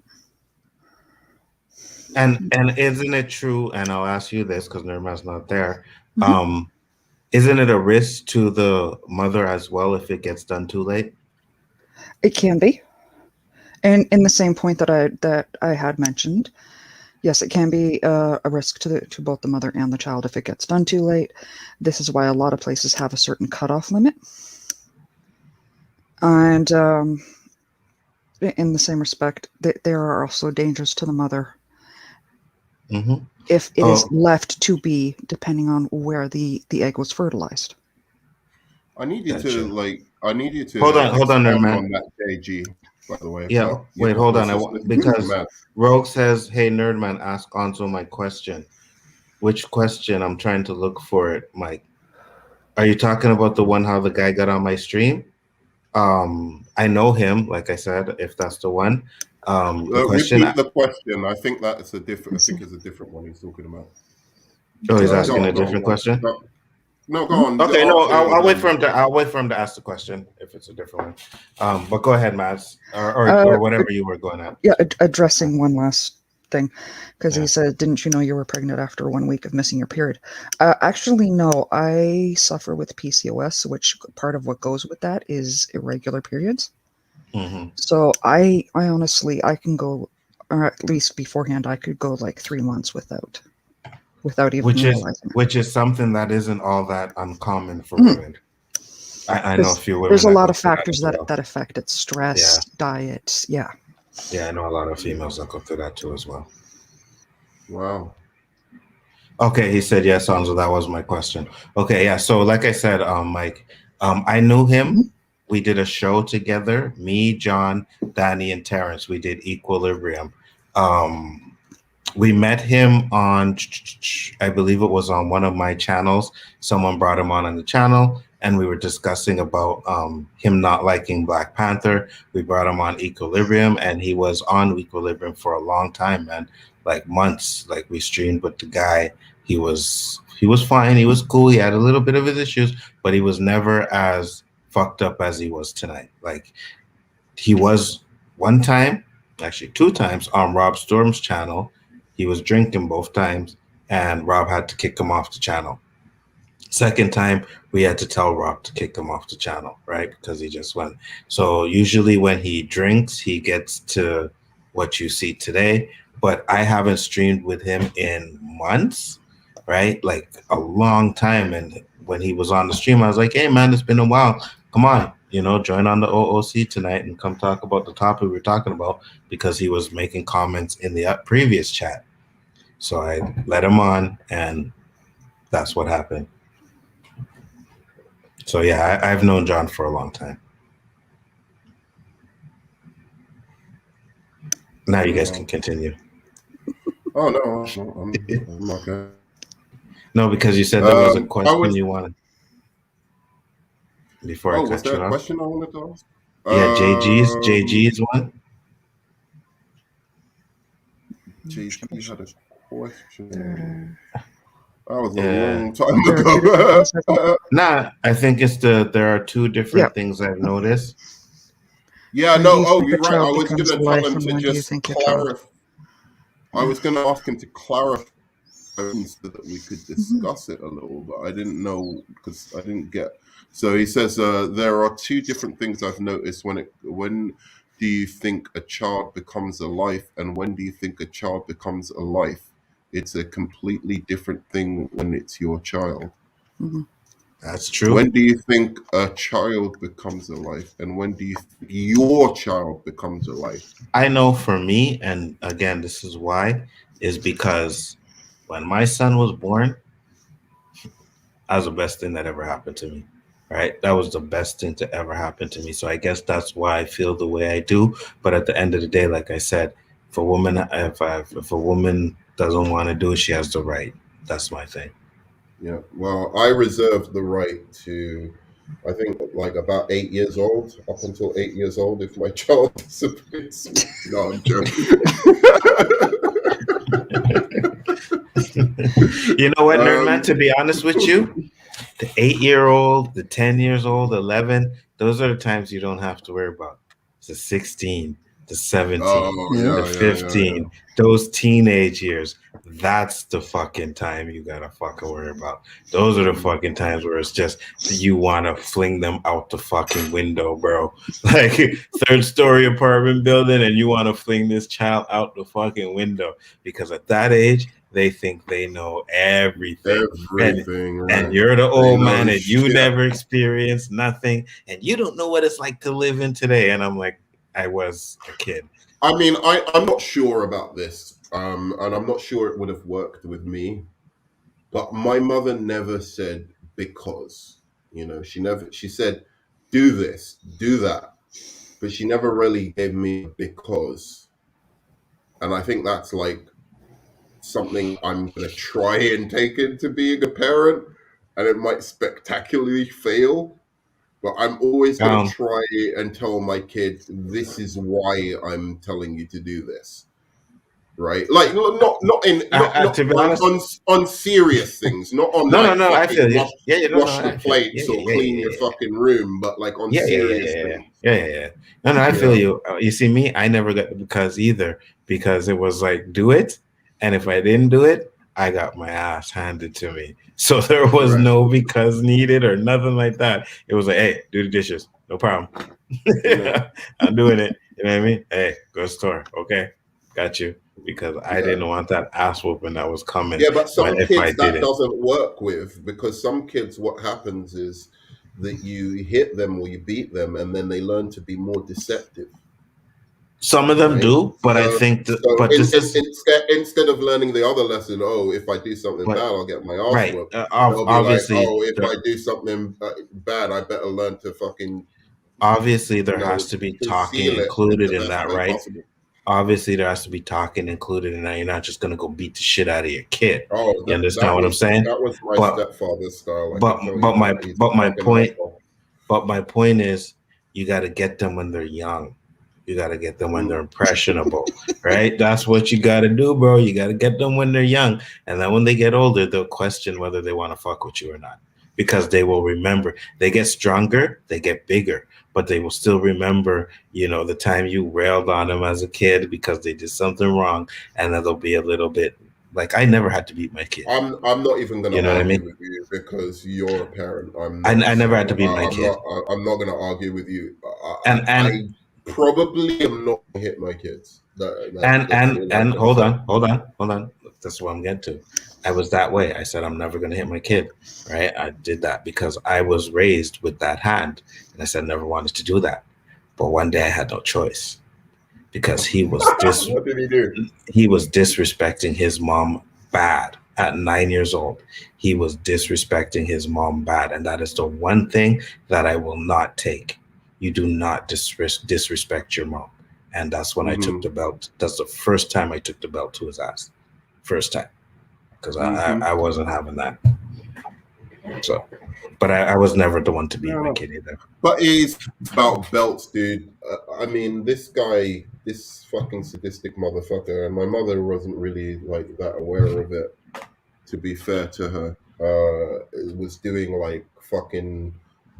And isn't it true? And I'll ask you this because Nirma's not there. Mm-hmm. Isn't it a risk to the mother as well if it gets done too late? It can be, and in the same point that I had mentioned. Yes, it can be a risk to both the mother and the child if it gets done too late. This is why a lot of places have a certain cutoff limit. And in the same respect, they are also dangerous to the mother if it is left to be, depending on where the egg was fertilized. I need you to hold on there, man. On that KG. By the way, yeah. Wait, hold on. Because Rogue says, "Hey, Nerdman, ask Anzo my question." Which question? I'm trying to look for it, Mike. Are you talking about the one how the guy got on my stream? I know him, like I said. If that's the one, repeat the question. I think that's a different. I think it's a different one he's talking about. Oh, he's asking a different question. No, go on. Okay, no, I'll wait for him to. I'll wait for him to ask the question if it's a different one. But go ahead, Mads, or whatever you were going at. Yeah, addressing one last thing, because he said, "Didn't you know you were pregnant after 1 week of missing your period?" Actually, no. I suffer with PCOS, which part of what goes with that is irregular periods. Mm-hmm. So I honestly, I can go, or at least beforehand, I could go like 3 months without even realizing it. Which is something that isn't all that uncommon for women. I know a few women. There's a lot of factors that affect it: stress, diet. Yeah, I know a lot of females that go through that too as well. Wow. Okay, he said yes, Anzo. That was my question. Okay, yeah. So like I said, Mike, I knew him. Mm-hmm. We did a show together. Me, John, Danny, and Terrence. We did Equilibrium. We met him on, I believe it was on one of my channels. Someone brought him on the channel, and we were discussing about him not liking Black Panther. We brought him on Equilibrium, and he was on Equilibrium for a long time, man, like months. Like we streamed with the guy. He was fine. He was cool. He had a little bit of his issues, but he was never as fucked up as he was tonight. Like he was one time, actually 2 times on Rob Storm's channel. He was drinking both times, and Rob had to kick him off the channel. Second time, we had to tell Rob to kick him off the channel, right? Because he just went. So usually when he drinks, he gets to what you see today. But I haven't streamed with him in months, right? Like a long time. And when he was on the stream, I was like, hey, man, it's been a while. Come on, join on the OOC tonight and come talk about the topic we were talking about, because he was making comments in the previous chat. So I let him on, and that's what happened. So yeah, I've known John for a long time. Now you guys can continue. Oh no, I'm okay. No, because you said there was a question you wanted. Before I cut was you there a off. question I wanted to ask? Yeah, JG's one. JG had a question. That was a long time ago. Nah, I think it's there are 2 different things I've noticed. Yeah, When do you think you're a right. child I was going becomes to life, tell him and to when do you just think a child? clarify. I was going to ask him to clarify so that we could discuss it a little, but I didn't know because I didn't get. So he says there are 2 different things I've noticed when do you think a child becomes a life, and when do you think a child becomes a life? It's a completely different thing when it's your child. Mm-hmm. That's true. When do you think a child becomes a life, and when do you think your child becomes a life? I know for me, and again, this is why, is because when my son was born, that was the best thing that ever happened to me. Right? That was the best thing to ever happen to me. So I guess that's why I feel the way I do. But at the end of the day, like I said, if a woman doesn't want to do it, she has the right. That's my thing. Yeah. Well, I reserve the right to, I think, like about 8 years old, up until 8 years old, if my child disappears. No, I'm joking. You know what, Nerdman? To be honest with you, the 8-year-old, the 10 years old, 11, those are the times you don't have to worry about. It's the 16, the 17, the 15, those teenage years. That's the fucking time you gotta fucking worry about. Those are the fucking times where it's just you want to fling them out the fucking window, bro. Like 3rd-story apartment building, and you want to fling this child out the fucking window, because at that age they think they know everything. And you're the old man, and you never experienced nothing, and you don't know what it's like to live in today. And I'm like, I was a kid. I mean, I'm not sure about this, and I'm not sure it would have worked with me, but my mother never said because, she said, do this, do that, but she never really gave me because. And I think that's like something I'm going to try and take into being a parent, and it might spectacularly fail. But I'm always going to try and tell my kid, this is why I'm telling you to do this, right? Like not on serious things, not on no. I feel you. Wash the plates or clean your fucking room, but like on serious things. Yeah. No, I feel you. You see me, I never got the because either, because it was like, do it, and if I didn't do it, I got my ass handed to me. So there was no because needed or nothing like that. It was like, hey, do the dishes. No problem. I'm doing it. You know what I mean? Hey, go to the store. Okay. Got you. Because I didn't want that ass whooping that was coming. Yeah, but some kids that doesn't work with, because some kids, what happens is that you hit them or you beat them, and then they learn to be more deceptive. Some of them do, but I think instead of learning the other lesson, if I do something bad, I'll get my ass whooped. Obviously, if I do something bad, I better learn to fucking. Obviously, there has to be talking included in that, right? Possible. obviously there has to be talking included in that. You're not just gonna go beat the shit out of your kid. Oh, You understand what I'm saying? That was my But stepfather's style. I but can tell but you my that. He's but a my fucking point asshole. but my point is you got to get them when they're young. You got to get them when they're impressionable, right? That's what you got to do, bro. You got to get them when they're young, and then when they get older, they'll question whether they want to fuck with you or not, because they will remember. They get stronger, they get bigger, but they will still remember, you know, the time you railed on them as a kid because they did something wrong, and then they'll be a little bit like, I never had to beat my kid. I'm not even going to You know what I argue mean? with you because you're a parent. I'm not. I never had to So beat my kid. I'm not going to argue with you. And I probably am not going to hit my kids. That's all I and can hold say. on. That's what I'm getting to. I was that way. I said I'm never gonna hit my kid. Right? I did that because I was raised with that hand, and I said I never wanted to do that. But one day I had no choice because he was What did he do? he was disrespecting his mom bad at 9 years old. He was disrespecting his mom bad, and that is the one thing that I will not take. You do not disrespect your mom. And that's when I took the belt. That's the first time I took the belt to his ass. First time. Because I wasn't having that. So, but I was never the one to beat my kid either. But it's about belts, dude. I mean, this guy, this fucking sadistic motherfucker, and my mother wasn't really like that aware of it, to be fair to her, was doing like fucking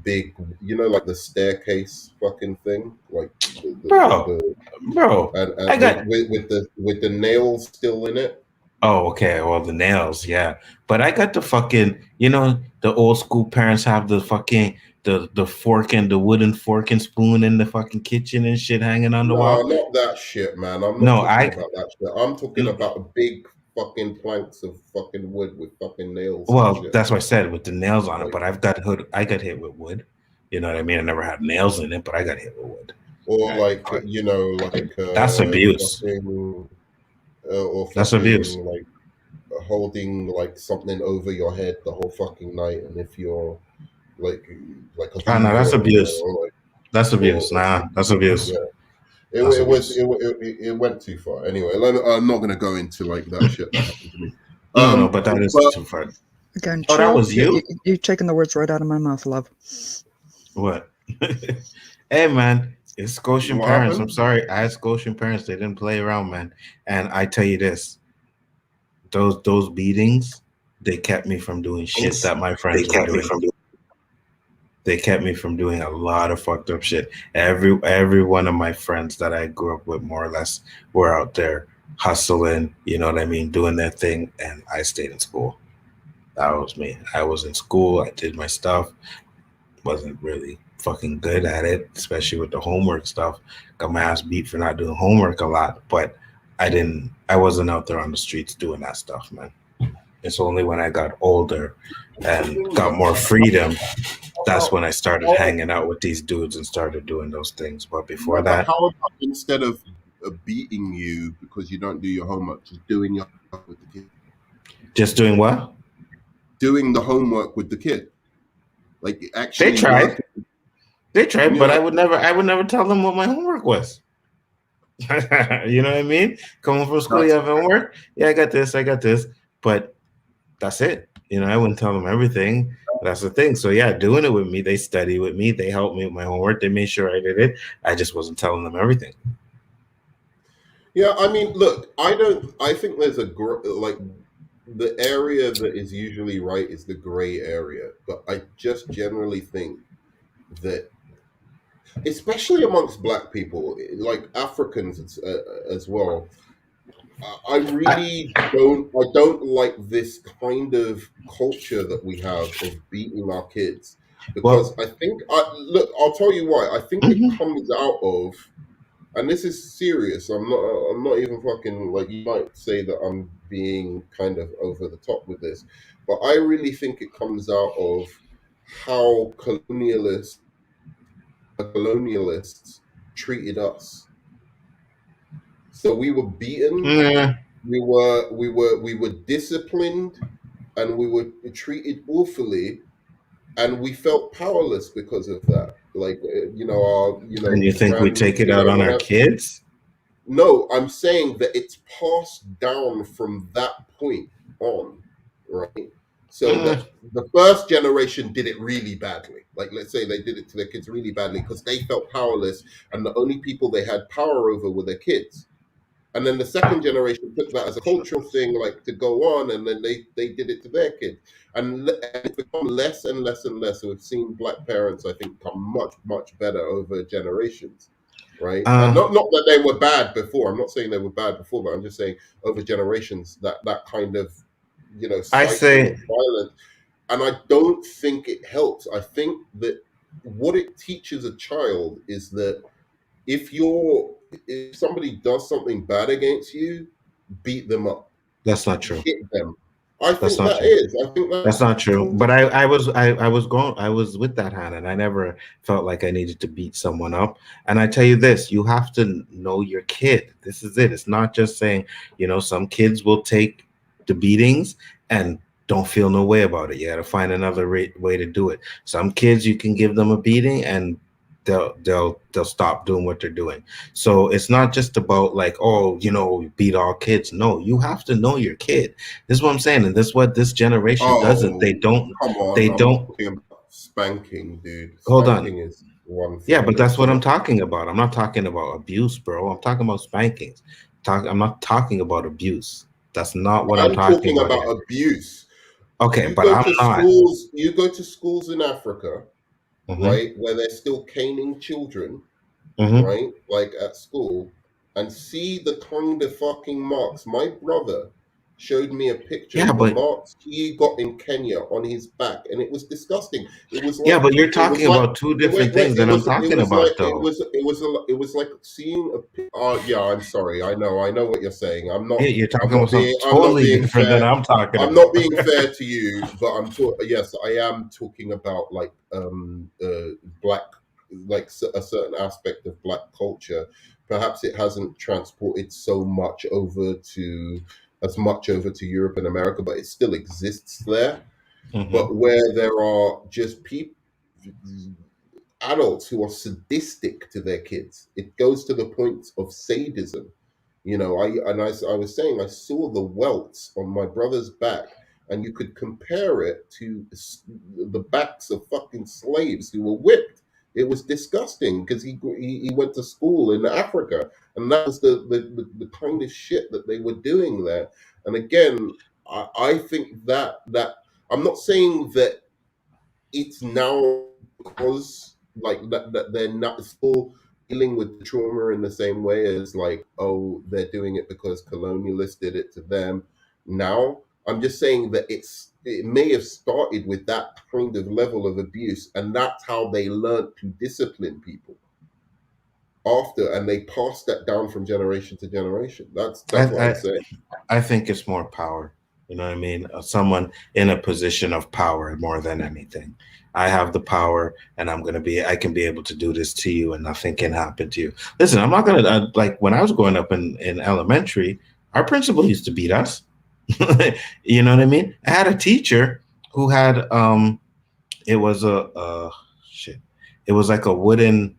big, you know, like the staircase fucking thing, like Bro, and I got with the nails still in it. Oh, okay. Well, the nails, yeah. But I got the fucking, you know, the old school parents have the fucking the fork and the wooden fork and spoon in the fucking kitchen and shit hanging on the No, wall. not that shit, man. I'm No, not I talking about that shit. I'm talking about big fucking planks of fucking wood with fucking nails and well, shit. that's what I said with the nails on it. But I got hit with wood. You know what I mean? I never had nails in it, but I got hit with wood. Or Right. like, you know, like That's abuse. fucking, or That's fucking abuse. like holding like something over your head the whole fucking night, and if you're like a Oh no, that's Hoover, abuse. or like, That's abuse. Nah, that's abuse. yeah. That's abuse. It went too far. Anyway, I'm not gonna go into like that shit that happened to me. No, but that is too far. Again, Oh, that chill. was you? You're taking the words right out of my mouth, love. What? Hey, man, it's Scotian What parents. I'm happened? sorry. I had Scotian parents. They didn't play around, man. And I tell you this, those beatings, they kept me from doing shit that my friends were doing. They kept me from doing a lot of fucked up shit. Every one of my friends that I grew up with, more or less, were out there hustling, you know what I mean, doing their thing, and I stayed in school. That was me. I was in school. I did my stuff. Wasn't really fucking good at it, especially with the homework stuff. Got my ass beat for not doing homework a lot, but I wasn't out there on the streets doing that stuff, man. It's only when I got older and got more freedom, that's when I started hanging out with these dudes and started doing those things. But before But that, how about instead of beating you because you don't do your homework, just doing your homework with the kid? just doing what? Doing the homework with the kid. Like actually, They tried. They tried, Yeah. but I would never tell them what my homework was. You know what I mean? Coming from school, you have homework. Yeah, I got this, but that's it. You know, I wouldn't tell them everything. That's the thing. So yeah, doing it with me, they study with me, they helped me with my homework, they made sure I did it. I just wasn't telling them everything. Yeah, I mean, look, I think there's like the area that is usually right is the gray area, but I just generally think that, especially amongst Black people, like Africans as well, I really don't like this kind of culture that we have of beating our kids, because I think look, I'll tell you why. I think it comes out of, and this is serious. I'm not even fucking, like, you might say that I'm being kind of over the top with this, but I really think it comes out of how colonialists treated us. So we were beaten, we were disciplined, and we were treated awfully, and we felt powerless because of that. Like, And you think we take it out on our kids? No, I'm saying that it's passed down from that point on, right? So that the first generation did it really badly. Like, let's say they did it to their kids really badly because they felt powerless, and the only people they had power over were their kids. And then the second generation took that as a cultural thing, like to go on, and then they did it to their kids. And it's become less and less and less. So we've seen black parents, I think, become much, much better over generations, right? And not that they were bad before. I'm not saying they were bad before, but I'm just saying over generations that kind of, I cycle say of violence. And I don't think it helps. I think that what it teaches a child is that if somebody does something bad against you, beat them up. that's not true. Hit them. I That's think not that true. is. I think That's not true. But I was with that hand, and I never felt like I needed to beat someone up. And I tell you this, you have to know your kid. This is it. It's not just saying, some kids will take the beatings and don't feel no way about it. You got to find another way to do it. Some kids, you can give them a beating and they'll stop doing what they're doing. So it's not just about like, beat all kids. No, you have to know your kid. This is what I'm saying, and this is what this generation doesn't. They don't. Come on, They I'm don't. talking about spanking, dude. Hold Spanking on. is one thing. Yeah, but that's what I'm talking about. I'm not talking about abuse, bro. I'm talking about spankings. I'm not talking about abuse. That's not what I'm talking talking about about here. abuse. Okay, You but go I'm to not. schools. You go to schools in Africa, Mhm. right, where they're still caning children, Mhm. right, like at school, and see the kind of fucking marks. My brother showed me a picture Yeah, of the but marks he got in Kenya on his back, and it was disgusting. It was yeah, like but you're it was talking like about two wait, different wait, things that I'm talking about, though. it was like seeing a. Yeah, I'm sorry. I know what you're saying. Yeah, you're talking about something totally different than I'm talking I'm about. not being fair to you, but yes, I am talking about like black, like a certain aspect of black culture. Perhaps it hasn't transported as much over to Europe and America, but it still exists there. Mhm. But where there are just people, adults who are sadistic to their kids, it goes to the point of sadism. I was saying I saw the welts on my brother's back, and you could compare it to the backs of fucking slaves who were whipped. It was disgusting because he went to school in Africa, and that was the kind of shit that they were doing there. And again, I think that I'm not saying that it's now because like that they're not still dealing with the trauma in the same way as like, oh, they're doing it because colonialists did it to them. Now I'm just saying that it may have started with that kind of level of abuse, and that's how they learned to discipline people after, and they passed that down from generation to generation. That's what I'm saying. I think it's more power. You know what I mean? Someone in a position of power more than anything. I have the power, and I can be able to do this to you, and nothing can happen to you. Listen, I'm not gonna like when I was growing up in elementary, our principal used to beat us. You know what I mean? I had a teacher who had it was it was like a wooden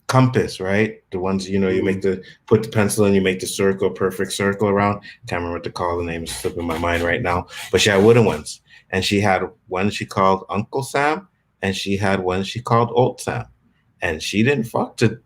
compass, right? The ones you put the pencil and you make the circle, perfect circle around. Can't remember what to call the name. It's slipping my mind right now. But she had wooden ones, and she had one she called Uncle Sam, and she had one she called Old Sam, and she didn't fuck to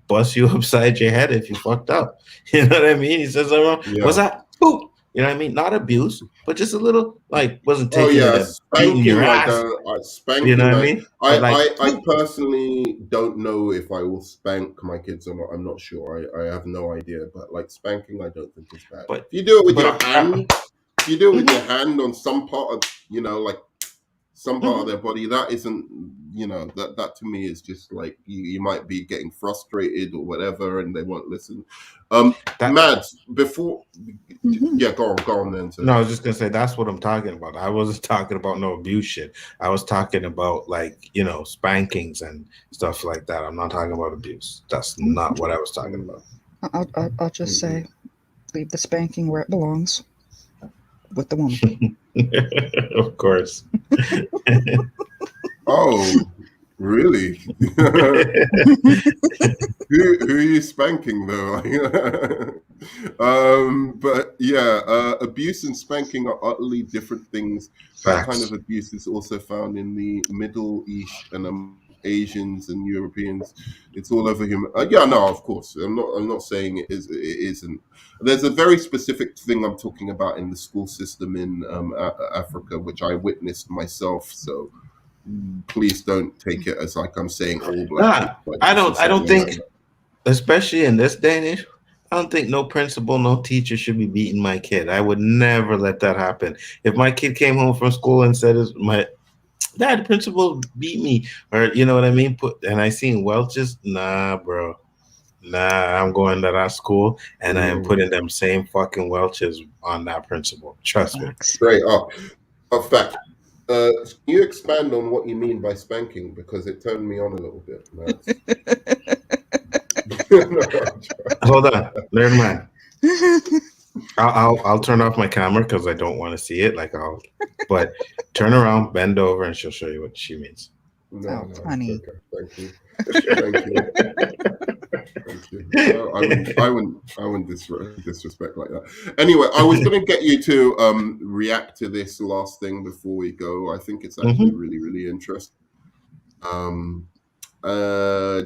bust you upside your head if you fucked up. You know what I mean? He says, "What's that?" Boop. You know what I mean? Not abuse, but just a little wasn't taking it as beating your ass. Spanking. You know what I mean? I personally don't know if I will spank my kids or not. I'm not sure. I have no idea. But like spanking, I don't think is bad. But if you do it with your hand, if you do it with your hand on some part of like some part of their body, that isn't that to me is just like you might be getting frustrated or whatever, and they won't listen. Mads, before go on then. No, I was just gonna say that's what I'm talking about. I wasn't talking about no abuse shit. I was talking about spankings and stuff like that. I'm not talking about abuse. That's not what I was talking about. I'll just say, leave the spanking where it belongs, with the woman. Of course. Oh, really? who are you spanking though? But yeah, abuse and spanking are utterly different things. That kind of abuse is also found in the Middle East and Asians and Europeans. It's all over human. Yeah, no, of course. I'm not saying it is. It isn't. There's a very specific thing I'm talking about in the school system in Africa, which I witnessed myself. So please don't take it as like I'm saying all black people. I don't think, especially in this day and age, I don't think no principal, no teacher should be beating my kid. I would never let that happen. If my kid came home from school and said, my dad, principal beat me, or you know what I mean, and I seen Welch's, nah, bro. Nah, I'm going to that school and I am putting them same fucking Welch's on that principal. Trust me. Straight up. In fact, can you expand on what you mean by spanking? Because it turned me on a little bit. Hold on, never mind. I'll turn off my camera because I don't want to see it. But turn around, bend over, and she'll show you what she means. No, funny. Okay. Thank you. Thank you. I wouldn't disrespect like that. Anyway, I was going to get you to react to this last thing before we go. I think it's actually really, really interesting.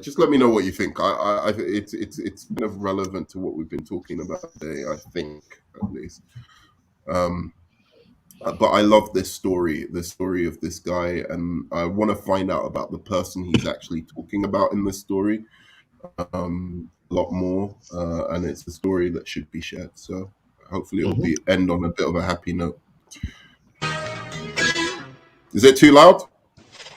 Just let me know what you think. I it's kind of relevant to what we've been talking about today. I think at least. But I love this story, the story of this guy, and I want to find out about the person he's actually talking about in the story a lot more. And it's a story that should be shared. So hopefully it'll end on a bit of a happy note. Is it too loud?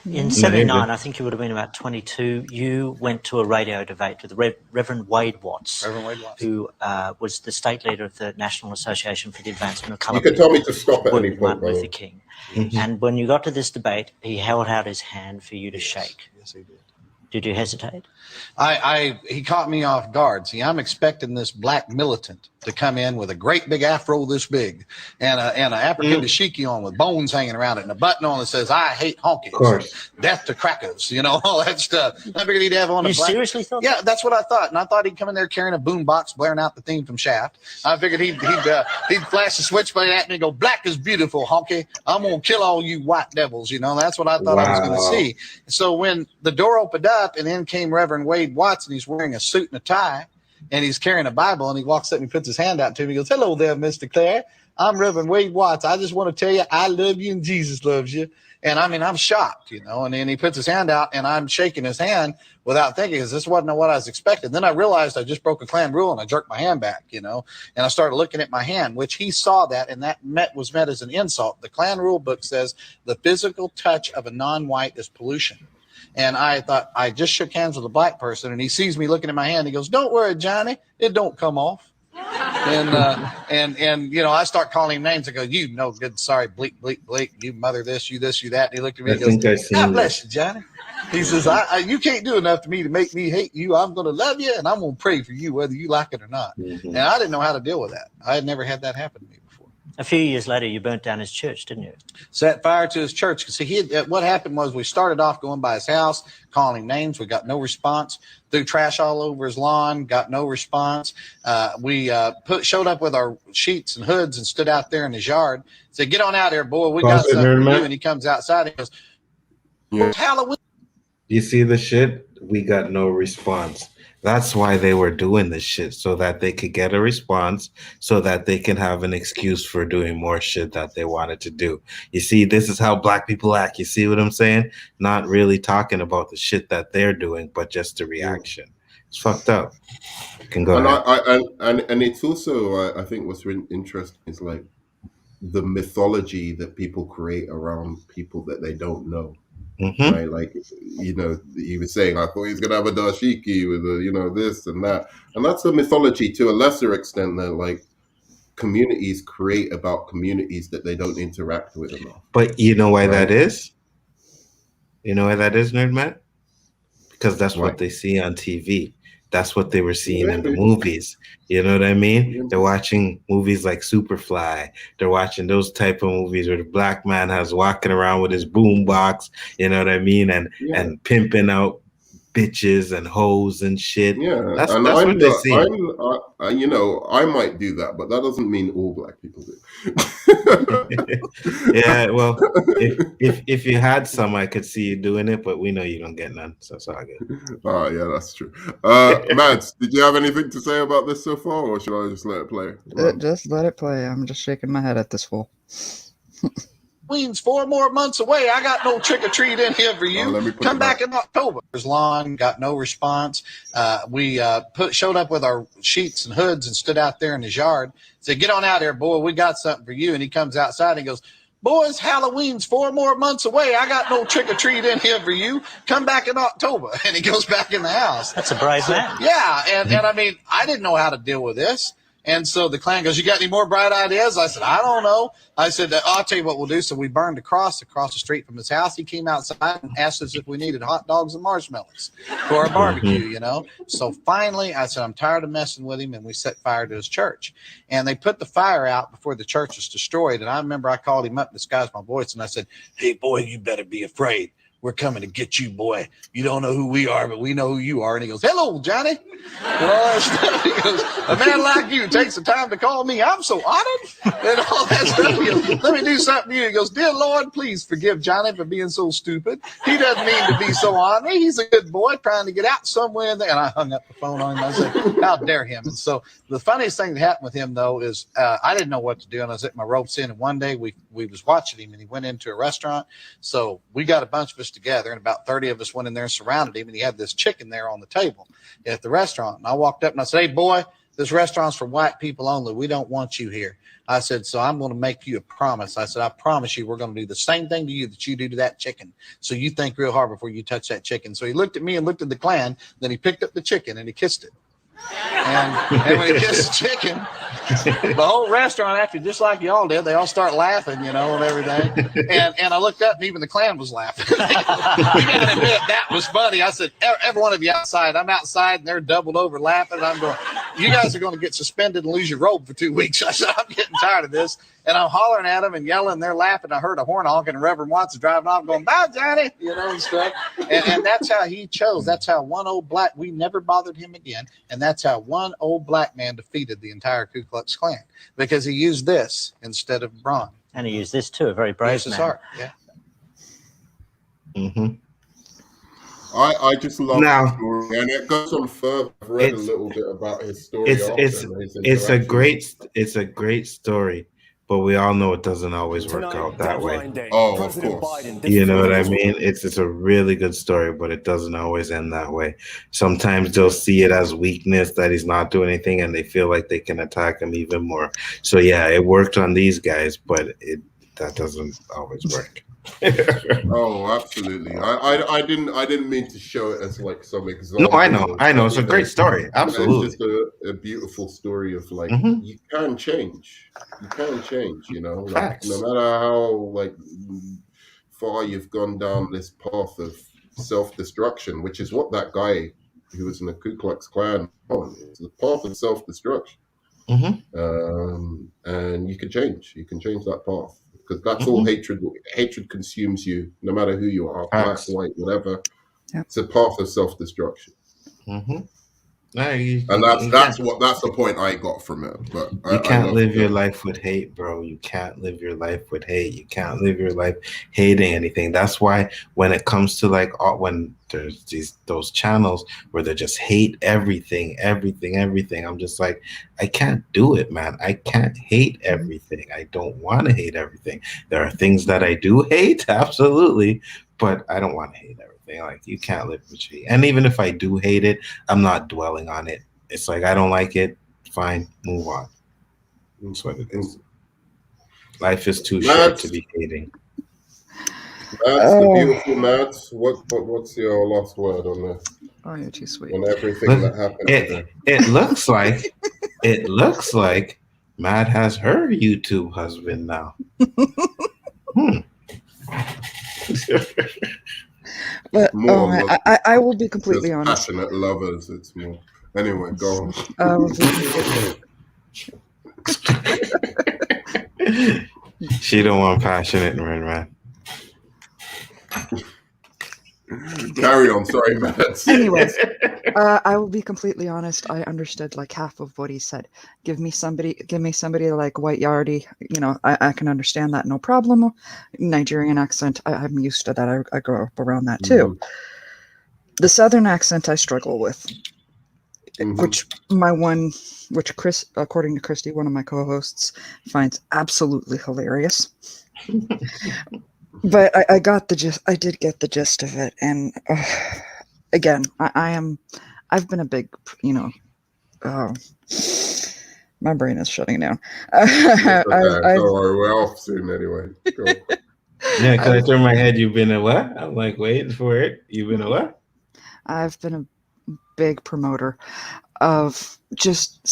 In 79, I think you would have been about 22, you went to a radio debate with Reverend Wade Watts, who was the state leader of the National Association for the Advancement of Colour. You can tell me to stop at any point. Martin Luther King. And when you got to this debate, he held out his hand for you to shake. Yes, he did. Did you hesitate? He caught me off guard. See, I'm expecting this black militant to come in with a great big afro this big and an African dashiki on with bones hanging around it and a button on that says, "I hate honkies." Of course. Death to crackers, all that stuff. I figured he'd have on You seriously thought Yeah, that's what I thought. And I thought he'd come in there carrying a boom box, blaring out the theme from Shaft. I figured he'd flash the switchblade at me and go, "Black is beautiful, honky. I'm going to kill all you white devils." That's what I thought I was going to see. So when the door opened up and in came Reverend Wade Watts, and he's wearing a suit and a tie, and he's carrying a Bible, and he walks up and he puts his hand out to me. He goes, "Hello there, Mr. Clare. I'm Reverend Wade Watts. I just want to tell you I love you and Jesus loves you." And I mean, I'm shocked, and then he puts his hand out and I'm shaking his hand without thinking, because this wasn't what I was expecting. Then I realized I just broke a Klan rule and I jerked my hand back, and I started looking at my hand, which he saw that, and that was met as an insult. The Klan rule book says the physical touch of a non-white is pollution. And I thought, I just shook hands with a black person, and he sees me looking at my hand. He goes, "Don't worry, Johnny, it don't come off." And I start calling him names. I go, "You no good, sorry, bleak, bleak, bleak, you mother this, you this, you that." And he looked at me and goes, "God bless you, Johnny." He says, "You can't do enough to me to make me hate you. I'm going to love you, and I'm going to pray for you, whether you like it or not." And I didn't know how to deal with that. I had never had that happen to me before. A few years later, you burnt down his church, didn't you? Set fire to his church. See, what happened was we started off going by his house, calling him names. We got no response. Threw trash all over his lawn. Got no response. We showed up with our sheets and hoods and stood out there in his yard. Said, "Get on out here, boy. We got something for you." And he comes outside. And he goes, "It's Halloween." You see the shit? We got no response. That's why they were doing this shit, so that they could get a response, so that they can have an excuse for doing more shit that they wanted to do. You see, this is how black people act. You see what I'm saying? Not really talking about the shit that they're doing, but just the reaction. It's fucked up. You can go ahead. And it's also, I think what's really interesting is like the mythology that people create around people that they don't know. Right, like he was saying, I thought he was gonna have a dashiki with this and that, and that's a mythology to a lesser extent that like communities create about communities that they don't interact with enough. But you know why that is? You know why that is, Nerdman? Because that's what they see on TV. That's what they were seeing in the movies. You know what I mean? They're watching movies like Superfly. They're watching those type of movies where the black man has walking around with his boom box, you know what I mean? And pimping out bitches and hoes and shit. Yeah, That's and what they see. you know, I might do that, but that doesn't mean all black people do. Yeah, well, if you had some, I could see you doing it, but we know you don't get none, so it's all good. Oh, yeah, that's true. Mads, did you have anything to say about this so far, or should I just let it play? Just let it play. I'm just shaking my head at this fool. Halloween's 4 more months away. I got no trick or treat in here for you. let me put Come it back in October. It was long, got no response. We showed up with our sheets and hoods and stood out there in his yard. Said, "Get on out here, boy. We got something for you." And he comes outside and he goes, "Boys, Halloween's 4 more months away. I got no trick or treat in here for you. Come back in October." And he goes back in the house. That's a brave man. Yeah, and I mean, I didn't know how to deal with this. And so the Klan goes, "You got any more bright ideas?" I said, "I don't know." I said, "I'll tell you what we'll do." So we burned across the street from his house. He came outside and asked us if we needed hot dogs and marshmallows for our barbecue, you know. So finally, I said, "I'm tired of messing with him," and we set fire to his church. And they put the fire out before the church was destroyed. And I remember I called him up, disguised my voice, and I said, "Hey, boy, you better be afraid. We're coming to get you, boy. You don't know who we are, but we know who you are." And he goes, "Hello, Johnny." And all that stuff. He goes, "A man like you takes the time to call me. I'm so honored." And all that stuff. He goes, "Let me do something to you." He goes, "Dear Lord, please forgive Johnny for being so stupid. He doesn't mean to be so honored. He's a good boy trying to get out somewhere in there." And I hung up the phone on him. I said, "How dare him?" And so the funniest thing that happened with him, though, is I didn't know what to do. And I was at my ropes in. And one day we was watching him, and he went into a restaurant. So we got a bunch of us together, and about 30 of us went in there and surrounded him, and he had this chicken there on the table at the restaurant. And I walked up and I said, "Hey, boy, this restaurant's for white people only. We don't want you here." I said, "So I'm going to make you a promise." I said, "I promise you we're going to do the same thing to you that you do to that chicken. So you think real hard before you touch that chicken." So he looked at me and looked at the Klan. Then he picked up the chicken and he kissed it. And when he kissed the chicken, the whole restaurant acted just like y'all did. They all start laughing, you know, and everything. And I looked up, and even the Klan was laughing. You gotta admit, that was funny. I said, "Every one of you outside." I'm outside, and they're doubled over laughing. And I'm going, "You guys are going to get suspended and lose your robe for 2 weeks." I said, "I'm getting tired of this." And I'm hollering at them and yelling, and they're laughing. I heard a horn honking, and Reverend Watts is driving off going, "Bye, Johnny," you know, and stuff. And that's how he chose. That's how one old black, we never bothered him again. And that's how one old black man defeated the entire Ku Klux Klan, because he used this instead of brawn. And he used this too, a very brave man. Heart. Yeah. Mm-hmm. I just love Now- the story, and it goes on further. I've read a little bit about his story. It's a great story, but we all know it doesn't always work out that way. Oh, of course. You know what I mean? It's a really good story, but it doesn't always end that way. Sometimes they'll see it as weakness that he's not doing anything, and they feel like they can attack him even more. So yeah, it worked on these guys, but that doesn't always work. Oh, absolutely. I didn't mean to show it as like some example. No, I know. It's a great story. Absolutely. It's just a beautiful story of like you can change. You can change, you know. Like, Facts. no matter how like far you've gone down this path of self-destruction, which is what that guy who was in the Ku Klux Klan on. It's the path of self-destruction. And you can change. You can change that path. Because that's all hatred. Hatred consumes you, no matter who you are, black, white, whatever. Yep. It's a path of self-destruction. And that's the point I got from it. But you can't live your life with hate, bro. You can't live your life with hate. You can't live your life hating anything. That's why when it comes to like when there's those channels where they just hate everything, I'm just like, I can't do it, man. I can't hate everything. I don't want to hate everything. There are things that I do hate, absolutely, but I don't want to hate everything. Like, you can't live with hate. And even if I do hate it, I'm not dwelling on it. It's like, I don't like it. Fine, move on. That's what it is. Life is too short to be hating. The beautiful Mads. What's your last word on this? Oh, you're too sweet. On everything that happened today. It looks like Mad has her YouTube husband now. But I will be completely honest. Passionate lovers. It's more. Anyway, go on. She don't want passionate, man. Carry on. Sorry, Matt. Anyways, I will be completely honest. I understood like half of what he said. Give me somebody like White Yardie. You know, I can understand that, no problem. Nigerian accent, I'm used to that. I grew up around that too. Mm-hmm. The Southern accent I struggle with, Mm-hmm. which Chris, according to Christy, one of my co-hosts, finds absolutely hilarious. But I got the gist. I did get the gist of it, and again, I've been a big, you know, my brain is shutting down. Don't worry, we're off soon anyway. Go. Yeah, because I turned my head. You've been a what? I'm like, wait for it. You've been a what? I've been a big promoter of just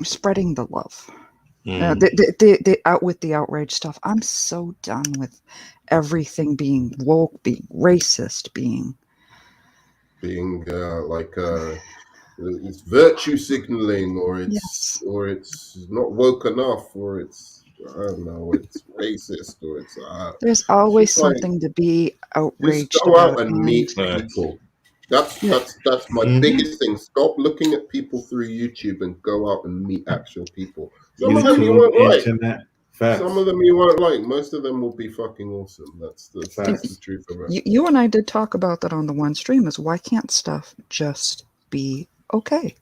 spreading the love. The out with the outrage stuff. I'm so done with everything being woke, being racist, being it's virtue signaling, or it's not woke enough, or it's I don't know, it's racist, or it's there's always just like, something to be outraged just go about. out and meet people. That's my biggest thing. Stop looking at people through YouTube and go out and meet actual people. Some of them you won't like. Some of them you won't like. Most of them will be fucking awesome. That's the truth of it. You and I did talk about that on the one stream. Is why can't stuff just be okay?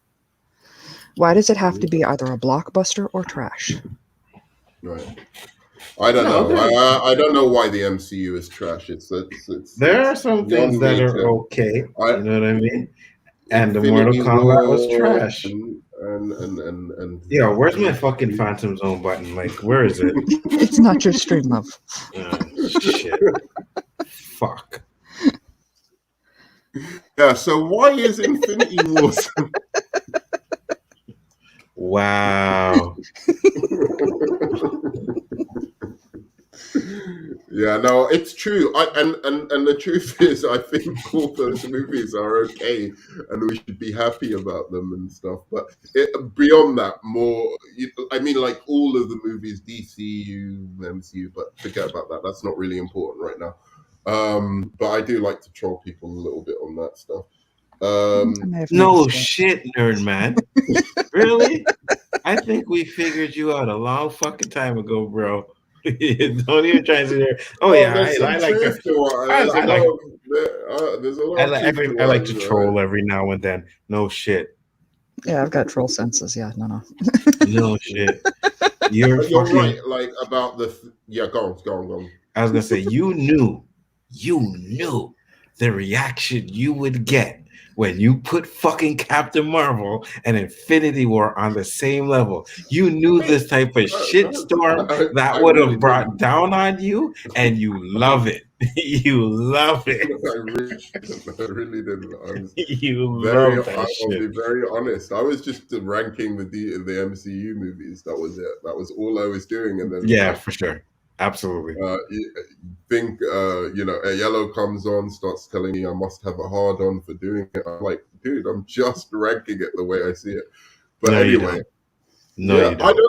Why does it have to be either a blockbuster or trash? Right. I don't know. I don't know why the MCU is trash. There are some things that are okay. You know what I mean? And the Mortal Kombat was trash. And yeah, where's my fucking Phantom Zone button? Like, where is it? It's not your stream, love. Shit. Fuck. Yeah. So why is Infinity Wars? Wow. Yeah, no, it's true. And the truth is, I think all those movies are okay, and we should be happy about them and stuff. But beyond that, I mean, like all of the movies, DCU, MCU, but forget about that. That's not really important right now. But I do like to troll people a little bit on that stuff. No shit, nerd man. Really? I think we figured you out a long fucking time ago, bro. Don't even try to sit there. Oh yeah, I like to. I like to troll every now and then. No shit. Yeah, I've got troll senses. Yeah, no. No shit. You're right. Like about the go on. I was gonna say you knew the reaction you would get when you put fucking Captain Marvel and Infinity War on the same level. You knew this type of shitstorm that would have brought down on you, and you love it. You love it. I really didn't. I'll be very honest. I was just ranking the MCU movies. That was it. That was all I was doing. And then for sure. Absolutely. Think a yellow comes on, starts telling me I must have a hard on for doing it. I'm like, dude, I'm just ranking it the way I see it. But anyway, you don't.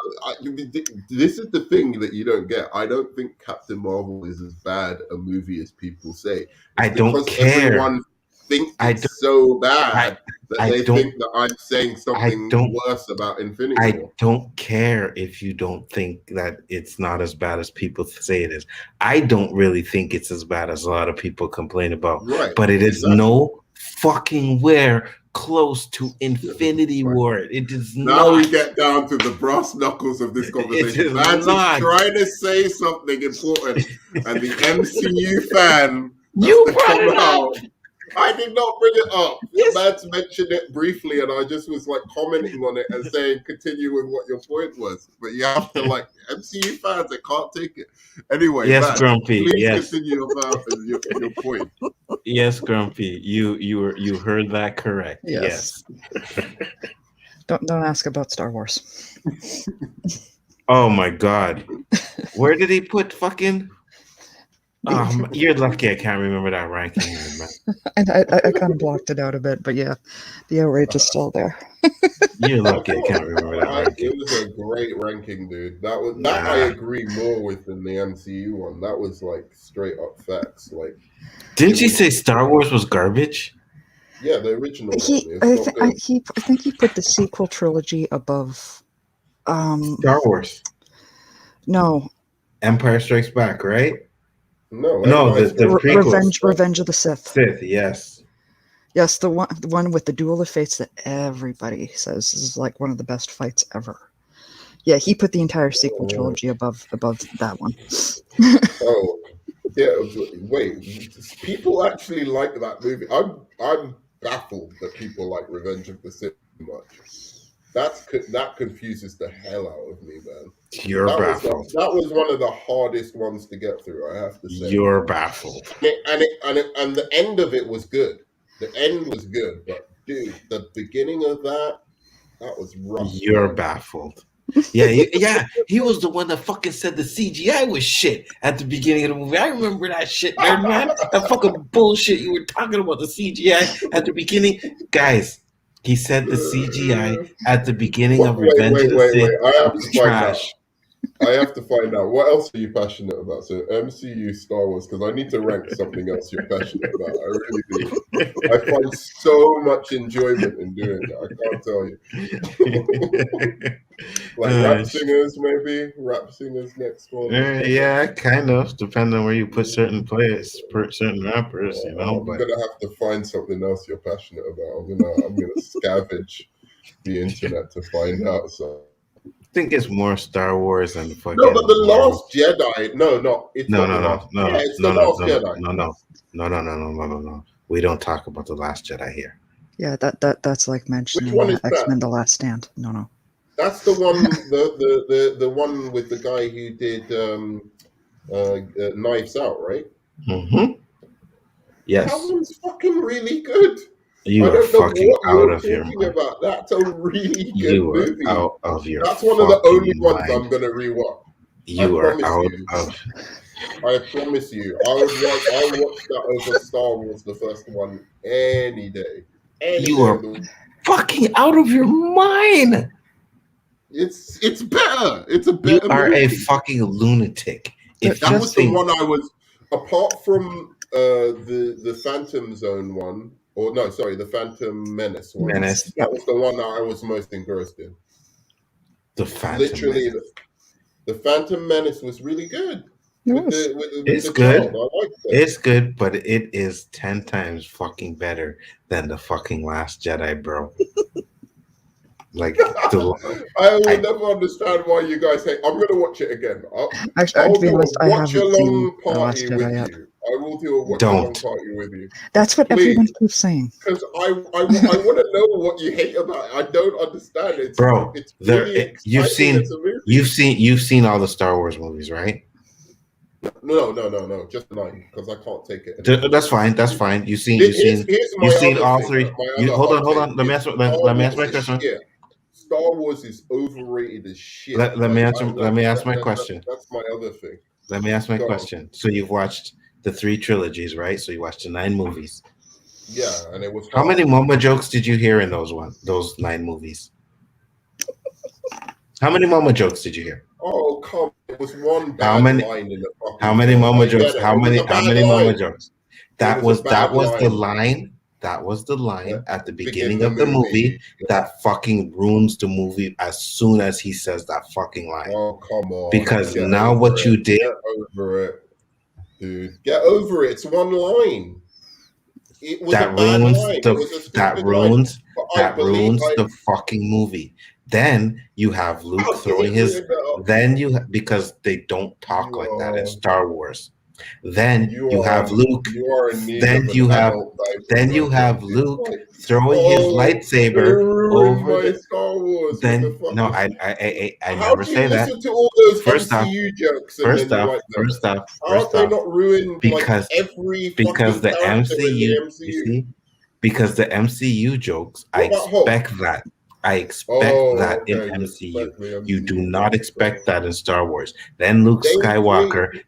This is the thing that you don't get. I don't think Captain Marvel is as bad a movie as people say. I don't care. Everyone thinks it's so bad that they think that I'm saying something worse about Infinity War. I don't care if you don't think that it's not as bad as people say it is. I don't really think it's as bad as a lot of people complain about. Right, but it is no fucking where close to Infinity War. It is now not. We get down to the brass knuckles of this conversation. Man's trying to say something important, and the MCU fan brought it up. I did not bring it up. Yes. Mads mentioned it briefly, and I just was like commenting on it and saying, continue with what your point was. But you have to MCU fans, they can't take it. Anyway, yes, Mads, Grumpy. Please continue about your point. Yes, Grumpy. You heard that correct. Yes. Don't ask about Star Wars. Oh my God. Where did he put fucking? You're lucky I can't remember that ranking, man. And I kind of blocked it out a bit, but yeah, the outrage is still there. You're lucky I can't remember that ranking. It was a great ranking, dude. That I agree more with than the MCU one. That was like straight up facts. Like, didn't you say Star Wars was garbage? Yeah, the original one. I think he put the sequel trilogy above Star Wars. No. Empire Strikes Back, right? No, the prequels. Revenge of the Sith. Yes. Yes, the one with the Duel of Fates that everybody says is like one of the best fights ever. Yeah, he put the entire sequel trilogy above that one. Oh, yeah. Wait, people actually like that movie. I'm baffled that people like Revenge of the Sith so much. That confuses the hell out of me, man. You're baffled. That was one of the hardest ones to get through, I have to say. You're baffled. And the end of it was good. The end was good, but dude, the beginning of that was rough. You're baffled. Yeah. He was the one that fucking said the CGI was shit at the beginning of the movie. I remember that shit, man. That fucking bullshit you were talking about, the CGI at the beginning. Guys, he said the CGI at the beginning of Revenge of the Sith was trash. I have to find out. What else are you passionate about? So MCU, Star Wars, because I need to rank something else you're passionate about. I really do. I find so much enjoyment in doing it. I can't tell you. Like rap singers, maybe? Rap singers next one. Yeah, kind of. Depending on where you put certain players, certain rappers, you know. I'm gonna have to find something else you're passionate about. I'm gonna scavenge the internet to find out. So I think it's more Star Wars and fucking. No, but the Last Jedi. No. It's no. Yeah, it's the Last Jedi. No. We don't talk about the Last Jedi here. Yeah, that's like mentioning X-Men: The Last Stand. No. That's the one, the one with the guy who did Knives Out, right? Mm-hmm. Yes. That one's fucking really good. You are fucking out of your mind. About. That's a really good movie. You are out of your That's one of the only mind. ones I'm gonna rewatch. You are out of. I promise you, I'll watch that over Star Wars, the first one, any day. You are fucking out of your mind. It's better. It's a better. You are movie. a fucking lunatic. That was the one I was, apart from the Phantom Zone one, or no, sorry, the Phantom Menace one. That was the one that I was most engrossed in. The Phantom Menace. The Phantom Menace was really good. It's good. It's good, but it is 10 times fucking better than the fucking Last Jedi, bro. Like, I will never understand why you guys hate. I'm gonna watch it again. Actually, to be honest, I haven't seen The Last Jedi yet. I will do a watch-along party with you. That's what everyone keeps saying. Because I want to know what you hate about it. I don't understand it, bro. It's really you've seen all the Star Wars movies, right? No. Just 9 because I can't take it. That's fine. You've seen all 3. Hold on. Let me ask my question. Yeah. Star Wars is overrated as shit. Let me ask my question. That's my other thing. Let me ask my question. So you've watched the 3 trilogies, right? So you watched the 9 movies. Yeah, and it was. How many Momo jokes did you hear in those 9 movies? How many Momo jokes did you hear? Oh, come! It was one bad line in the. How many Momo jokes? How many Momo jokes? That was the line. That was the line at the beginning of the movie that fucking ruins the movie as soon as he says that fucking line. Oh, come on. Because now what you did. Get over it, dude. Get over it. It's one line. It was that ruins the fucking movie. Then you have Luke throwing his. Because they don't talk like that in Star Wars. Then you have Luke. Then you have Luke throwing his lightsaber over. Star Wars. Then no, I never say that. To all those first MCU jokes off, because the MCU, you see, because the MCU jokes, I expect that. I expect that in MCU. You do not expect that in Star Wars. Then Luke Skywalker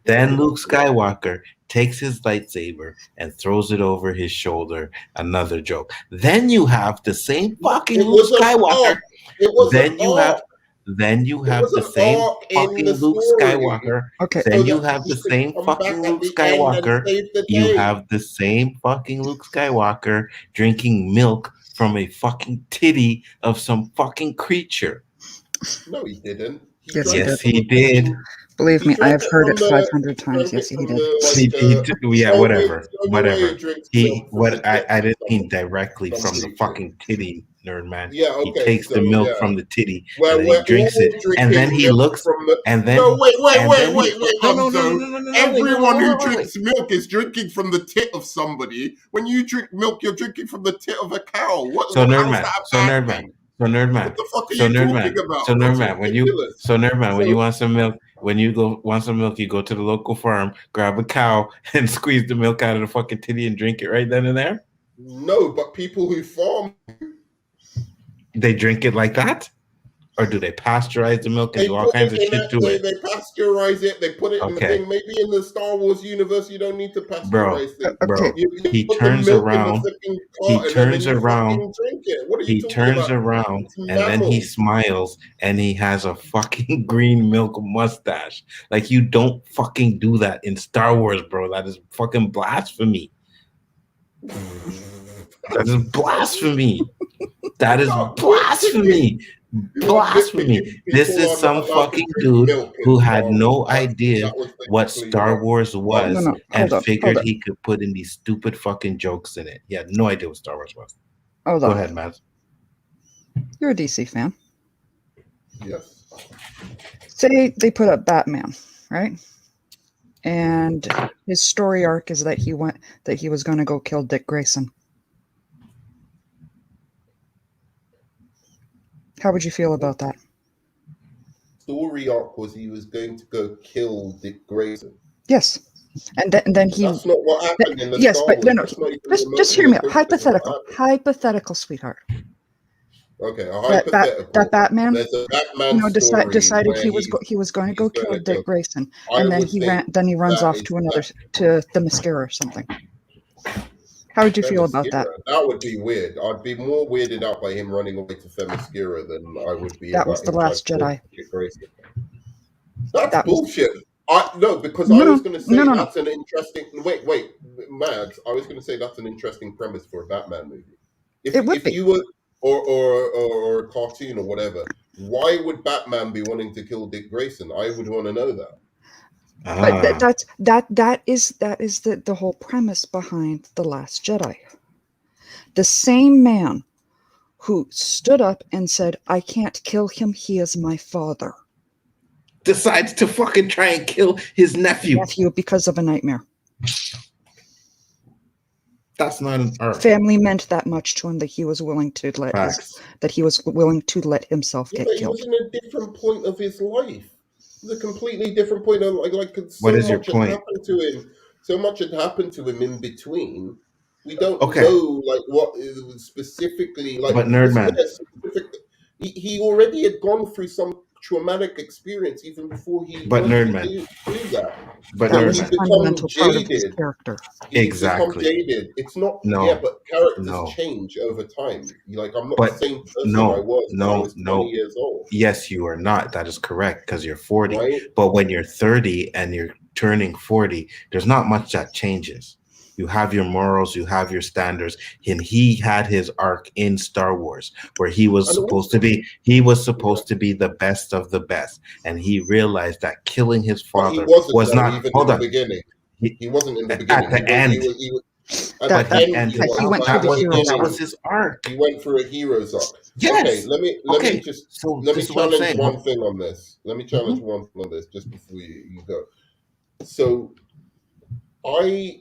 takes his lightsaber and throws it over his shoulder. Another joke. Then you have the same fucking Luke Skywalker. Then you have the same fucking Luke Skywalker. Okay. Then you have the same fucking Luke Skywalker. You have the same fucking Luke Skywalker drinking milk from a fucking titty of some fucking creature. No, he didn't. Yes, he did. Believe me, I have heard it 500 times. Yes, he did. Yeah, whatever. I didn't mean directly from the fucking titty, nerd man. Yeah, okay, he takes the milk from the titty and then he drinks it, and then he looks and then wait, everyone who drinks milk is drinking from the tit of somebody. When you drink milk, you're drinking from the tit of a cow. Nerd man. What the fuck are you talking about? When you want some milk, you go to the local farm, grab a cow, and squeeze the milk out of the fucking titty and drink it right then and there. No, but people who farm, they drink it like that? Or do they pasteurize the milk and do all kinds of shit to it? They pasteurize it. They put it in the thing. Maybe in the Star Wars universe, you don't need to pasteurize things. Bro, he turns around. He turns around, and then he smiles, and he has a fucking green milk mustache. Like, you don't fucking do that in Star Wars, bro. That is fucking blasphemy. That is blasphemy. That is blasphemy. Blasphemy. This is some fucking dude who had no idea what Star Wars was and figured he could put in these stupid fucking jokes in it. He had no idea what Star Wars was. Hold Go on. ahead, Matt. You're a DC fan. Yes. Say they put up Batman, right? And his story arc is that he was going to go kill Dick Grayson. How would you feel about that? Story arc was he was going to go kill Dick Grayson. Yes, and then he. That's not what happened in the yes, Star but no, Wars. just hear me out. Hypothetical, sweetheart. Okay, that Batman. There's a Batman story decided he was going to go kill Dick Grayson, and then he runs off to the Themyscira or something. How would you feel about that? That would be weird. I'd be more weirded out by him running away to Themyscira than I would be. That was The Last Jedi. That's bullshit. I was going to say that's an interesting. Wait, Mads. I was going to say that's an interesting premise for a Batman movie. If you were or a cartoon or whatever, why would Batman be wanting to kill Dick Grayson? I would want to know that. But that is the whole premise behind The Last Jedi. The same man who stood up and said, "I can't kill him, he is my father," decides to fucking try and kill his nephew because of a nightmare. That's not an art. Family meant that much to him that he was willing to let himself get killed. He was in a different point of his life. It's a completely different point of what is your point? So much had happened to him in between. We don't know what specifically But Nerdman, he already had gone through some traumatic experience even before he do that. But that was a fundamental part of his character. Exactly. Jaded. It's not but characters change over time. I'm not the same person I was when I was 20 years old. Yes, you are not. That is correct because you're 40. Right? But when you're 30 and you're turning 40, there's not much that changes. You have your morals, you have your standards, and he had his arc in Star Wars where he was supposed to be the best of the best, and he realized that killing his father was not. Hold on, beginning. He wasn't in the beginning. At the end. That was his arc. He went through a hero's arc. Yes. Okay, let me challenge one thing on this. Let me challenge one thing on this just before you go. So I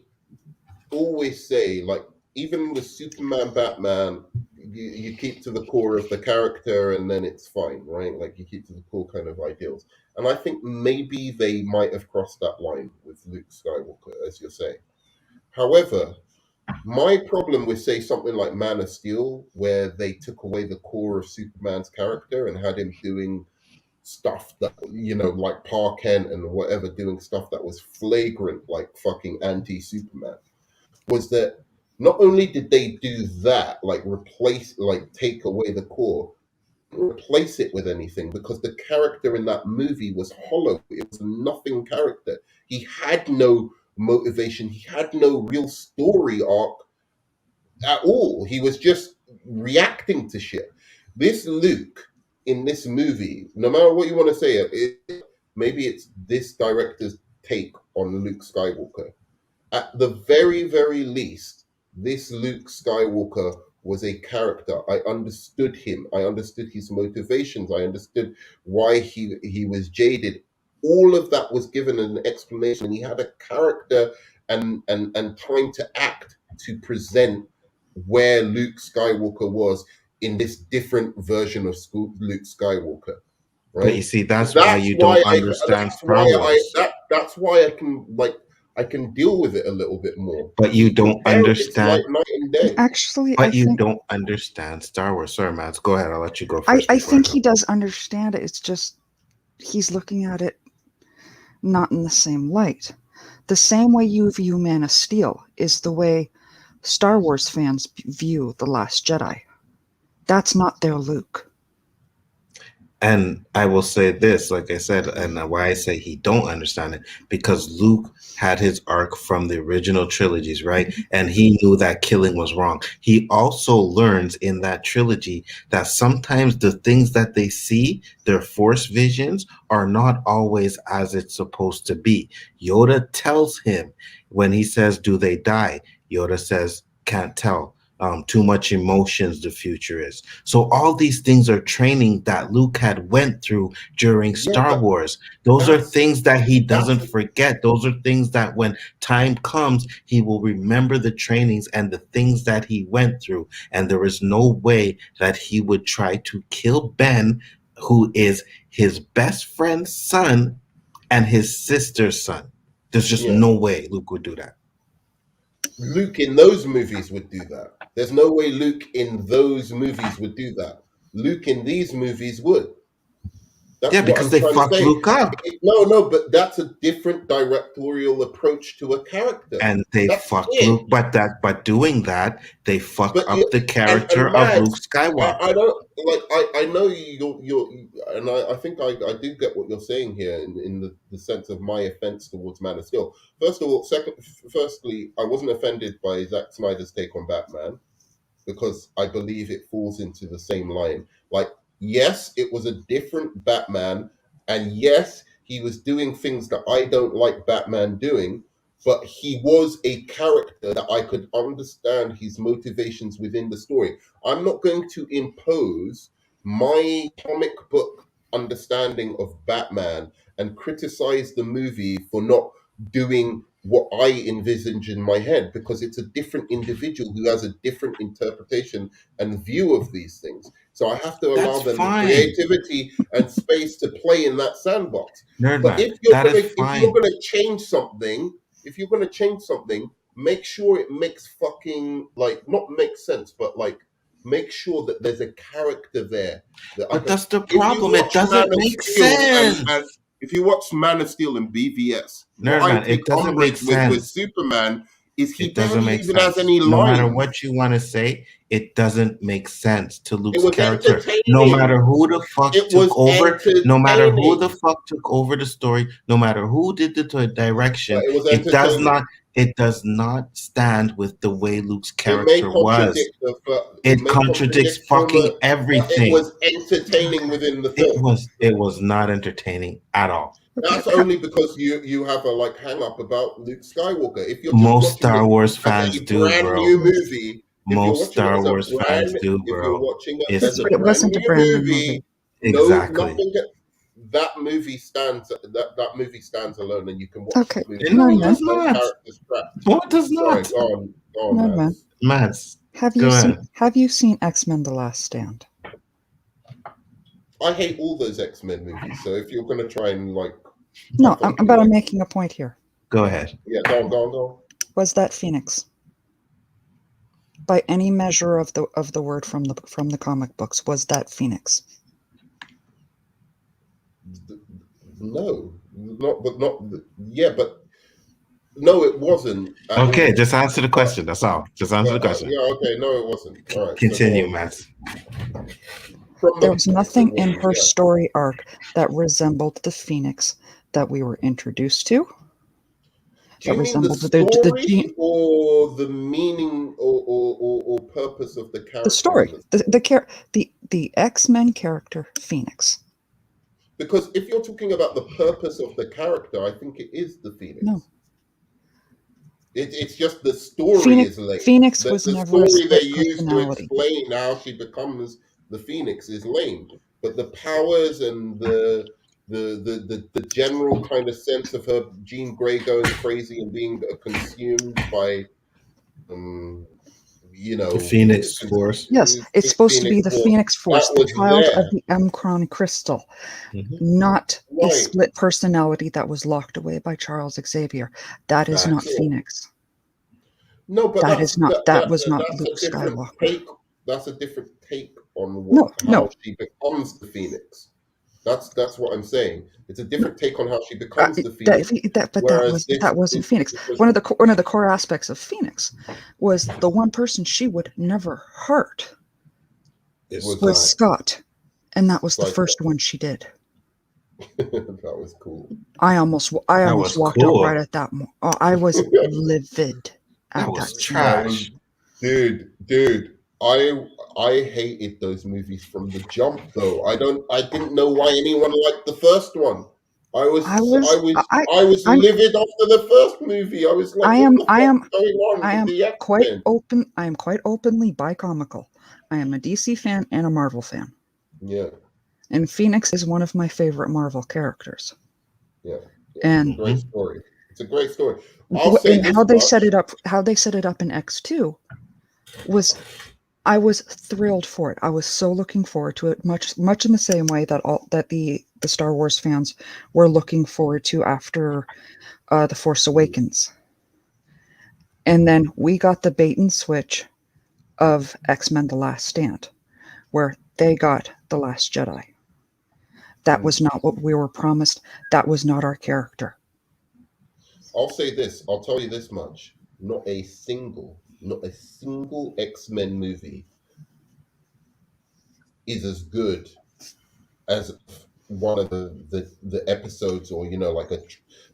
always say, even with Superman, Batman, you keep to the core of the character and then it's fine, right? You keep to the core kind of ideals. And I think maybe they might have crossed that line with Luke Skywalker, as you're saying. However, My problem with, say, something like Man of Steel, where they took away the core of Superman's character and had him doing stuff that, like Pa Kent and whatever, doing stuff that was flagrant, like fucking anti-Superman, was that not only did they do that, like take away the core, replace it with anything, because the character in that movie was hollow. It was a nothing character. He had no motivation. He had no real story arc at all. He was just reacting to shit. This Luke in this movie, no matter what you want to say, maybe it's this director's take on Luke Skywalker. At the very, very least, this Luke Skywalker was a character. I understood him. I understood his motivations. I understood why he was jaded. All of that was given an explanation. He had a character and time to act to present where Luke Skywalker was in this different version of Luke Skywalker. Right? But you see, that's why you don't understand Star Wars. That's why I can deal with it a little bit more. But you don't understand. It's like night and day. Actually, but I you think, don't understand Star Wars. Sorry, Matt. Go ahead. I'll let you go first. I think he does understand it. It's just he's looking at it not in the same light. The same way you view Man of Steel is the way Star Wars fans view The Last Jedi. That's not their Luke. And I will say this, like I said, and why I say he don't understand it, because Luke had his arc from the original trilogies, right? And he knew that killing was wrong. He also learns in that trilogy that sometimes the things that they see, their force visions, are not always as it's supposed to be. Yoda tells him when he says, "Do they die?" Yoda says, "Can't tell. Too much emotions the future is." So all these things are training that Luke had went through during Star Wars. Those are things that he doesn't forget. Those are things that when time comes, he will remember the trainings and the things that he went through. And there is no way that he would try to kill Ben, who is his best friend's son and his sister's son. There's just no way Luke would do that. Luke in those movies would do that. There's no way Luke in those movies would do that. Luke in these movies would. That's because they fucked Luke up. No, but that's a different directorial approach to a character. And they fucked Luke, but doing that, they fuck up the character of Luke Skywalker. I don't like. I know you're, and I think I do get what you're saying here in the sense of my offense towards Man of Steel. First of all, firstly, I wasn't offended by Zack Snyder's take on Batman because I believe it falls into the same line. Like, yes, it was a different Batman, and yes, he was doing things that I don't like Batman doing, but he was a character that I could understand his motivations within the story. I'm not going to impose my comic book understanding of Batman and criticize the movie for not doing what I envisage in my head, because it's a different individual who has a different interpretation and view of these things. So I have to allow them the creativity and space to play in that sandbox. But if you're going to change something, make sure it makes fucking, like, not make sense, but like make sure that there's a character there. But that's the problem. It doesn't make sense. If you watch Man of Steel and BVS, it doesn't make sense. With Superman is he doesn't barely even has any lines. No matter what you want to say, it doesn't make sense to Luke's character. No matter who the fuck took over, no matter who the fuck took over the story, no matter who did the direction, it does not stand with the way Luke's character was. It contradicts fucking everything. It was entertaining within the film. It was not entertaining at all. That's only because you have a hang up about Luke Skywalker. If you're most Star Wars fans do, brand bro. New movie. Most Star Wars fans do, bro. But it wasn't a brand new movie. Exactly. That movie stands. That movie stands alone, and you can watch. Okay. The movie. No, it does not. No, it does not. Sorry, go on, man. Mads, Have you seen X-Men: The Last Stand? I hate all those X-Men movies. So if you're going to try and no, I'm making a point here. Go ahead. Yeah, go on. Was that Phoenix? by any measure of the word from the comic books, was that Phoenix? No, but no, it wasn't. Okay, just answer the question. That's all. Just answer the question. Yeah, okay, no, it wasn't. All right, continue, Matt. There was nothing in her story arc that resembled the Phoenix that we were introduced to. Do you mean the story or the meaning or purpose of the character? The story, the X-Men character Phoenix. Because if you're talking about the purpose of the character, I think it is the Phoenix. No. It's just the story is late. Phoenix was the never story a they split use to personality. explain how she becomes the Phoenix is lame. But the powers and the general kind of sense of her Jean Grey going crazy and being consumed by the Phoenix Force. Yes, it's supposed to be the Phoenix Force, the child of the M'Kraan crystal, not a split personality that was locked away by Charles Xavier. That is not Phoenix. No, but that was not Luke Skywalker. That's a different take on how she becomes the Phoenix. That's what I'm saying. It's a different take on how she becomes the Phoenix. That wasn't Phoenix. One of the core aspects of Phoenix was the one person she would never hurt was Scott, and that was the first one she did. That was cool. I almost walked out right at that. I was livid. That was trash, dude. I hated those movies from the jump, though. I didn't know why anyone liked the first one. I was livid after the first movie. I was like, I am quite openly bicomical. I am a DC fan and a Marvel fan. Yeah. And Phoenix is one of my favorite Marvel characters. Yeah. And it's a great story. It's a great story. How they set it up in X2 was, I was thrilled for it. I was so looking forward to it, much in the same way that the Star Wars fans were looking forward to after The Force Awakens. And then we got the bait and switch of X-Men: The Last Stand, where they got The Last Jedi. That was not what we were promised. That was not our character. I'll say this. I'll tell you this much. Not a single X-Men movie is as good as one of the episodes, or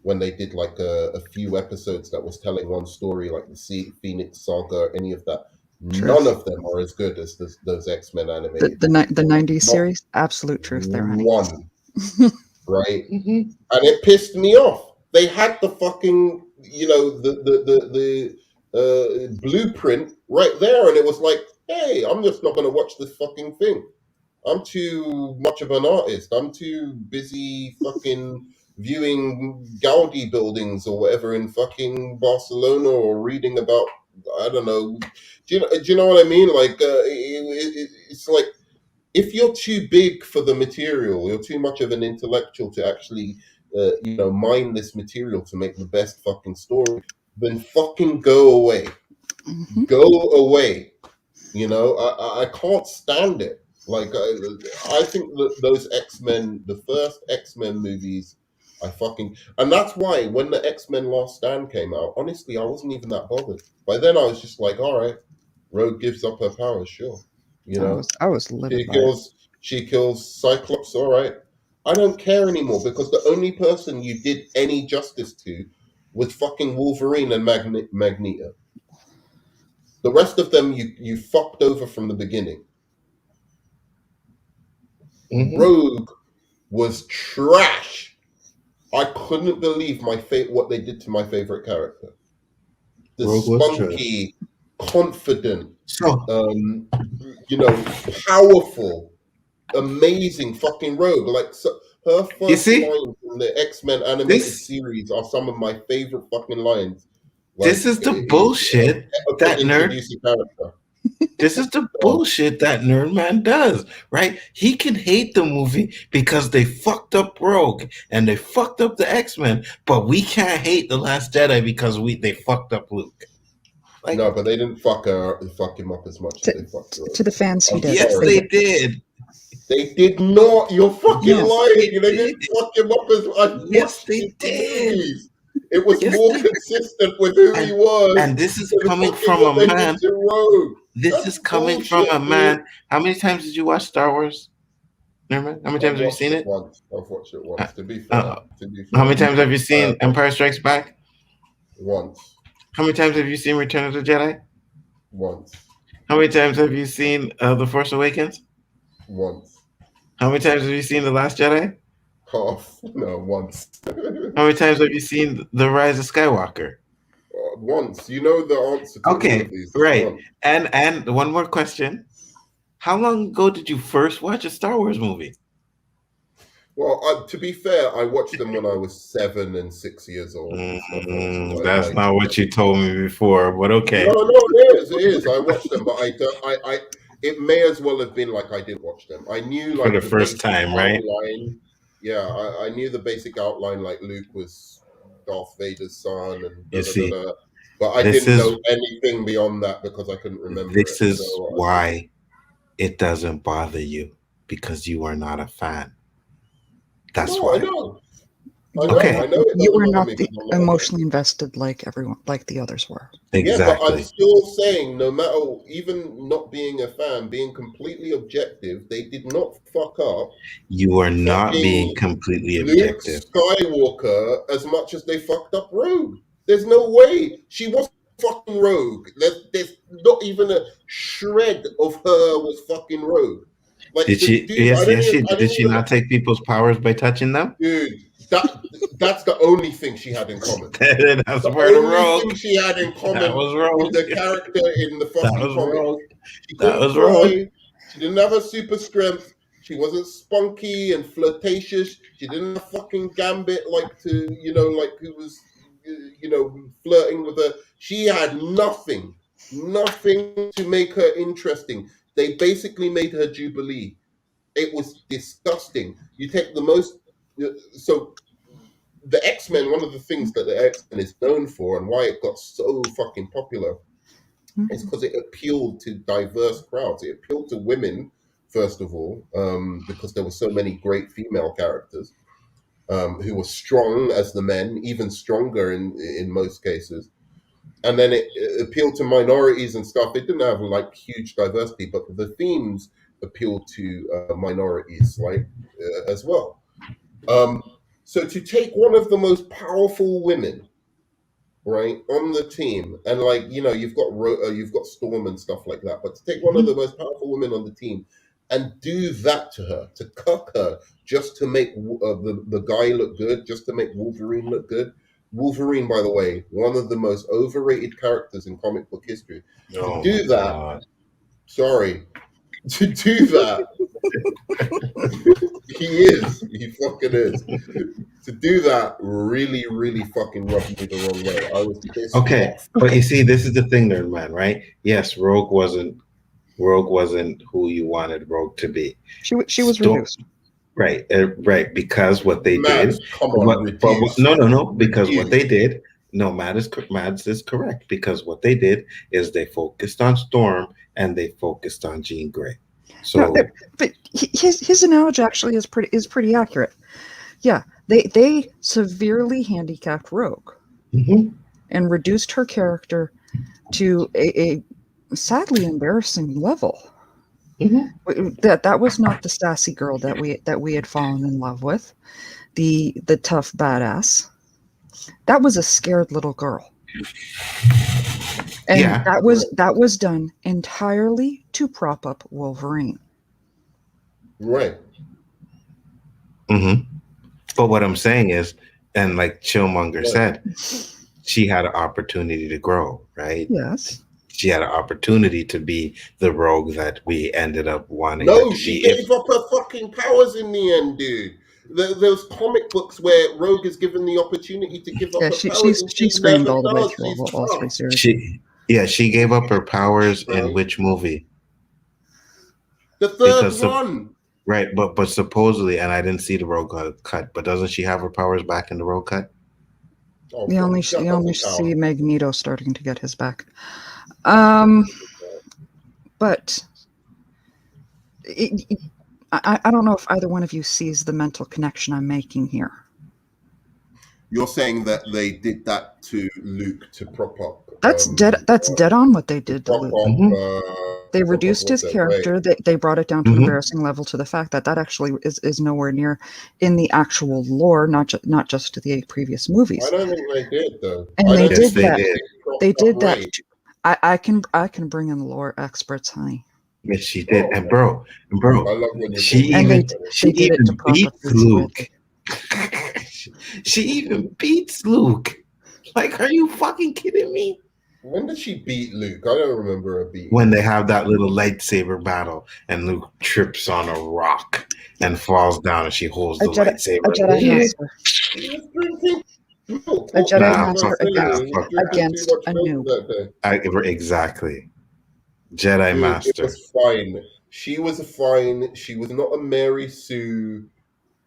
when they did like a few episodes that was telling one story, like the Phoenix Saga, any of that. Truth. None of them are as good as those X-Men animated. The 90s series, absolute truth there, honey. One, right? And it pissed me off. They had the fucking, the blueprint right there, and it was like, hey, I'm just not going to watch this fucking thing. I'm too much of an artist. I'm too busy fucking viewing Gaudi buildings or whatever in fucking Barcelona, or reading about, I don't know. Do you know what I mean? Like, it's like, if you're too big for the material, you're too much of an intellectual to actually, mine this material to make the best fucking story, then fucking go away. Go away. I can't stand it. Like, I think that those X-Men, the first X-Men movies, and that's why when the X-Men Last Stand came out, honestly, I wasn't even that bothered. By then I was just like, all right, Rogue gives up her powers, sure. I was livid. She kills Cyclops, all right. I don't care anymore, because the only person you did any justice to was fucking Wolverine and Magneto. The rest of them you fucked over from the beginning. Rogue was trash. I couldn't believe what they did to my favorite character. The spunky, confident, powerful, amazing fucking Rogue. Like, her first lines in the X-Men animated series are some of my favorite fucking lines. Like, this is the bullshit that nerd. This is the bullshit that Nerd Man does, right? He can hate the movie because they fucked up Rogue and they fucked up the X-Men, but we can't hate The Last Jedi because they fucked up Luke. Like, no, but they didn't fuck him up as much as they fucked Rogue. To the fans, he did. yes, they did. They did not. You're fucking Yes, lying. They didn't fuck him up as I Yes, watched they the did. movies. It was Yes, more they- consistent with who he was. And this is than coming fucking from what a they did man. to Rogue. This That's is coming from bullshit, a dude. man. How many times did you watch Star Wars? Remember? How many times have you seen it? Once. I've watched it once. To be fair. How many times have you seen Empire Strikes Back? Once. How many times have you seen Return of the Jedi? Once. How many times have you seen The Force Awakens? Once. How many times have you seen The Last Jedi? Half. No, once. How many times have you seen The Rise of Skywalker? Once. You know the answer to all Okay, of these. right. Once. And one more question. How long ago did you first watch a Star Wars movie? Well, to be fair, I watched them when I was 7 and 6 years old. That's not what you told me before, but okay. No, it is. I watched them, but I don't. It may as well have been like I didn't watch them. I knew like For the first basic time, right? outline. Yeah, I knew the basic outline. Like Luke was Darth Vader's son, and You see, but I this didn't is- know anything beyond that because I couldn't remember. This it. is why it doesn't bother you, because you are not a fan. That's No, why. I know. Okay. I know it You doesn't were bother not me the, because I'm not a fan. emotionally invested like everyone, like the others were. Yeah, but I'm still saying, no matter, even not being a fan, being completely objective, they did not fuck up You are not fucking being completely Luke objective. Skywalker as much as they fucked up Rogue. There's no way she was fucking Rogue. There's not even a shred of her was fucking Rogue. Like, Did she? dude, Yes, I don't yes, she even- I did. don't She even- not take people's powers by touching them? Dude, that's the only thing she had in common. That's the where the only Rogue. thing she had in common That was Rogue. with the character in the fucking was comic. Rogue. She That couldn't was fly. Rogue. She didn't have a super strength. She wasn't spunky and flirtatious. She didn't have fucking Gambit like who was, flirting with her. She had nothing to make her interesting. They basically made her Jubilee. It was disgusting. You take the most, so the X-Men, one of the things that the X-Men is known for and why it got so fucking popular is because it appealed to diverse crowds. It appealed to women, first of all, because there were so many great female characters who were strong as the men, even stronger in most cases. And then it appealed to minorities and stuff. It didn't have like huge diversity, but the themes appealed to minorities as well. So to take one of the most powerful women, right, on the team, and you've got Storm and stuff like that, but to take one of the most powerful women on the team and do that to her, to cuck her, just to make the guy look good, just to make Wolverine look good. Wolverine, by the way, one of the most overrated characters in comic book history. Oh, To do my that, God. sorry, to do that, he fucking is. To do that really, really fucking rubbed me the wrong way. I was pissed Okay, off. but you see, this is the thing, nerd man, right? Yes, Rogue wasn't who you wanted Rogue to be. She was Storm- reduced. Right, right. Because what they Mads, did. come on, reduce. No. Because what Reduce. they did. No, Mads is correct. Because what they did is they focused on Storm and they focused on Jean Grey. So, But his analogy actually is pretty accurate. Yeah, they severely handicapped Rogue and reduced her character to a sadly embarrassing level. That was not the sassy girl that we had fallen in love with, the tough badass. That was a scared little girl, and Yeah. that was done entirely to prop up Wolverine. Right. But what I'm saying is, and like Chillmonger said, she had an opportunity to grow, right? Yes. She had an opportunity to be the Rogue that we ended up wanting her No, to she be. gave up her fucking powers in the end, dude. There's comic books where Rogue is given the opportunity to give up Yeah, her she powers. and she screamed never all the way does. through She's all three tough. series. She gave up her powers in which movie? The third Because one. Right, but supposedly, and I didn't see the Rogue cut, but doesn't she have her powers back in the Rogue cut? Oh, You only that see doesn't count. Magneto starting to get his back. But I don't know if either one of you sees the mental connection I'm making here. You're saying that they did that to Luke to prop up. That's dead on what they did to Luke. They reduced his character. They brought it down to an embarrassing level, to the fact that actually is nowhere near in the actual lore, not just the 8 previous movies. I don't think they did, though. And they did that. They did Right. that. I can bring in the lore experts, honey. Yes, she did. And bro, I love when you she even beats Luke. She even beats Luke. Like, are you fucking kidding me? When did she beat Luke? I don't remember her beating. When they have that little lightsaber battle and Luke trips on a rock and falls down and she holds the lightsaber. A Jedi Master against a noob. Exactly. Jedi Dude, Master. It was fine. She was fine. She was not a Mary Sue.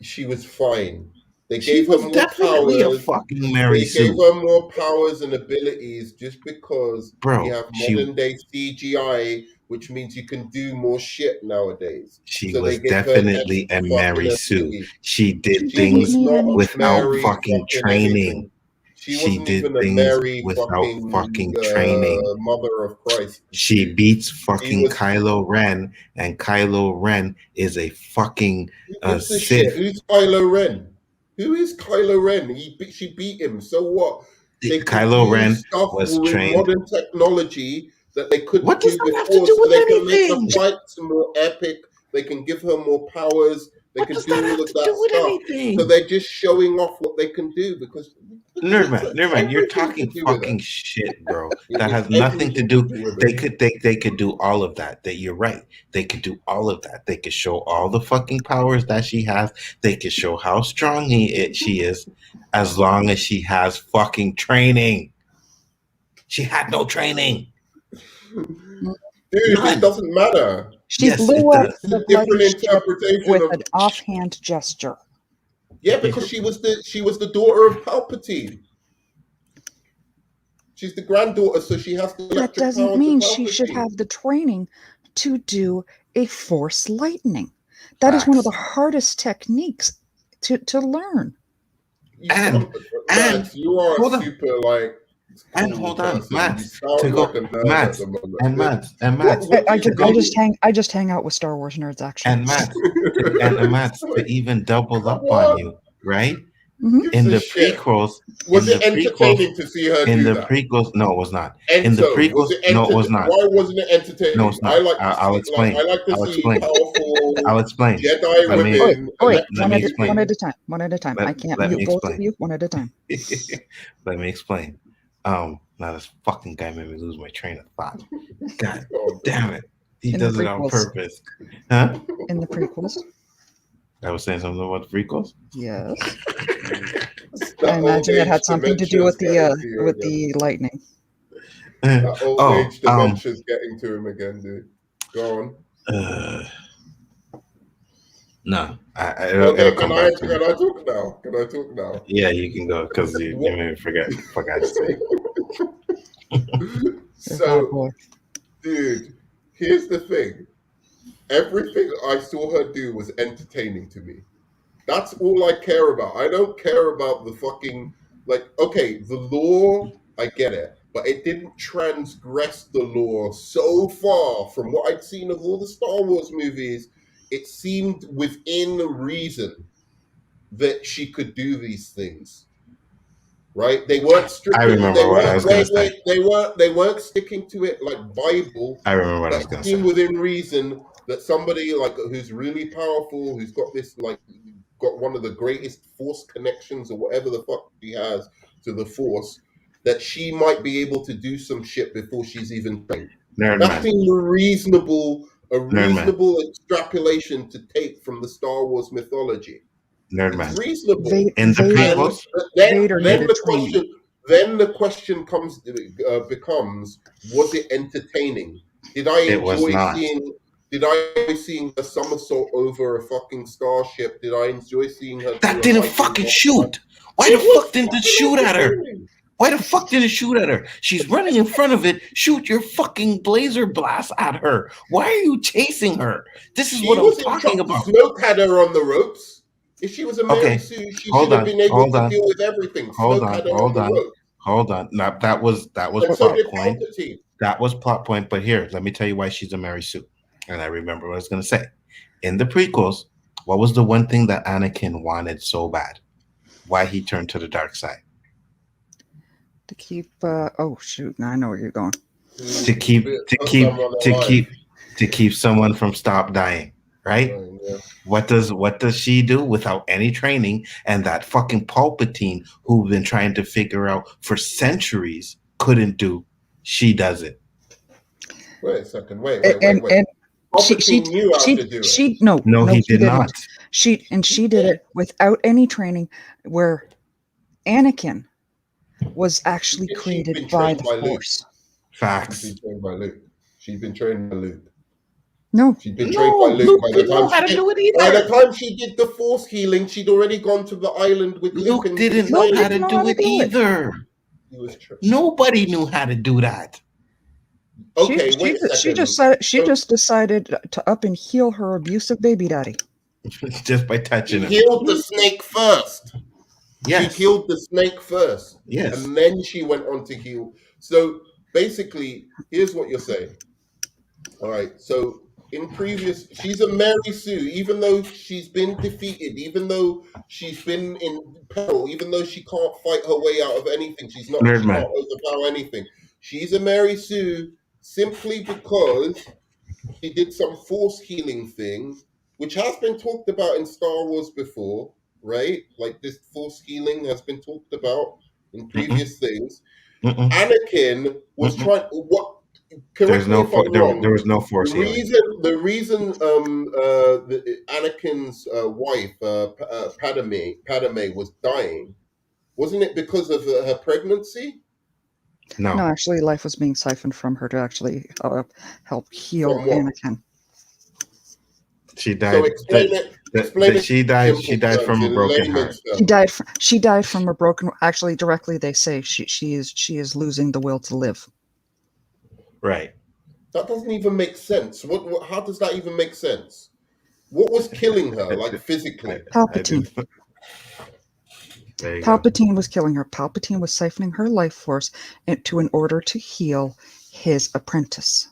She was fine. They gave her more definitely powers. a fucking Mary They Sue. gave her more powers and abilities just because Bro, we have modern day CGI, which means you can do more shit nowadays. She So was they gave her definitely a extra Mary fucking Sue. abilities. She did She things was not a without Mary fucking training. anything. She She wasn't did even a things Mary without fucking training. Mother of Christ. She beats fucking was- Kylo Ren, and Kylo Ren is a fucking Who's this shit? Sith. Who's Kylo Ren? Who is Kylo Ren? She beat him. So what? They could Kylo do Ren stuff was with trained. modern technology that they couldn't What does do that have to before. do So with they can make anything? the fights more epic. They can give her more powers. They can do all of that stuff. So they're just showing off what they can do because Nerdman, you're talking fucking shit, bro. That has nothing to do. They could do all of that. That you're right. They could do all of that. They could show all the fucking powers that she has. They could show how strong she is, as long as she has fucking training. She had no training. Dude, it doesn't matter. She blew up the different bloody ship interpretation with of an offhand gesture. Yeah, because she was the daughter of Palpatine. She's the granddaughter, so she has the That electric doesn't powers mean of she should Palpatine. have the training to do a force lightning. That is one of the hardest techniques to learn. You are super like. And hold on, Matt. I just hang out with Star Wars nerds, actually. And Matt, to even double up on you, right? Mm-hmm. In the prequels, was it entertaining to see her in do the that? prequels, no, it was not. And in the so, prequels, no, it was not. Why wasn't it entertaining? No, it's not. I'll explain. I like to see powerful I'll explain. Jedi women. One at a time. One at a time. I can't mute both of you. One at a time. Let me explain. Now this fucking guy made me lose my train of thought. God damn it. He does it on purpose. Huh? In the prequels. I was saying something about the prequels? Yes. I imagine it had something to do with the lightning. That old age dementia's getting to him again, dude. Go on. No. Can I talk now? Can I talk now? Yeah, you can go because you made me forget. Fuck, I just say. So, dude, here's the thing. Everything I saw her do was entertaining to me. That's all I care about. I don't care about the fucking, okay, the law, I get it. But it didn't transgress the law so far from what I'd seen of all the Star Wars movies. It seemed within reason that she could do these things. Right? They weren't strictly. I remember what I was going to say. They weren't sticking to it like Bible. I remember what I was going to say. Within reason that somebody who's really powerful, who's got this got one of the greatest force connections or whatever the fuck she has to the force, that she might be able to do some shit before she's even trained. That seemed reasonable extrapolation to take from the Star Wars mythology. Nerdman. It's reasonable. In the prequels, then the question becomes: was it entertaining? Did I enjoy seeing a somersault over a fucking starship? Did I enjoy seeing her? That didn't fucking shoot. Why the fuck didn't it shoot at her? Why the fuck did it shoot at her? She's running in front of it. Shoot your fucking laser blast at her. Why are you chasing her? This is what I'm talking about. Smoke had her on the ropes. If she was a Mary Sue, she should have been able to deal with everything. Smoke had her on the ropes. Hold on. Now that was And so plot did point. Palpatine. That was plot point. But here, let me tell you why she's a Mary Sue. And I remember what I was going to say. In the prequels, what was the one thing that Anakin wanted so bad? Why he turned to the dark side? To keep oh shoot, now I know where you're going. To keep someone from stop dying, right? Oh, yeah. What does she do without any training? And that fucking Palpatine, who've been trying to figure out for centuries, couldn't do. She does it. Wait a second. Wait. And Palpatine knew how to do it. No, he did not. She did it without any training, where Anakin was actually created by the Force. Facts. She's been trained by Luke. She's been trained by Luke. No. She's been trained by Luke. By the time she did the Force healing, she'd already gone to the island with Luke. Luke didn't know how to do it either. Nobody knew how to do that. Okay, wait a second. She just decided to up and heal her abusive baby daddy. Just by touching him. Healed the snake first. Yes. She killed the snake first. Yes. And then she went on to heal. So basically, here's what you're saying. All right. So she's a Mary Sue, even though she's been defeated, even though she's been in peril, even though she can't fight her way out of anything. She can't overpower anything. She's a Mary Sue simply because she did some Force healing thing, which has been talked about in Star Wars before. Right, like this Force healing has been talked about in previous things. Anakin was trying. What? Correct me if I'm wrong. There was no Force healing. The reason, Anakin's wife, Padme, was dying, wasn't it because of her pregnancy? No, actually, life was being siphoned from her to actually help heal Anakin. She died. So she died from a broken heart. She died from a broken. Actually, directly they say she is losing the will to live. Right. That doesn't even make sense. How does that even make sense? What was killing her, like physically? Palpatine. Palpatine was killing her. Palpatine was siphoning her life force in order to heal his apprentice.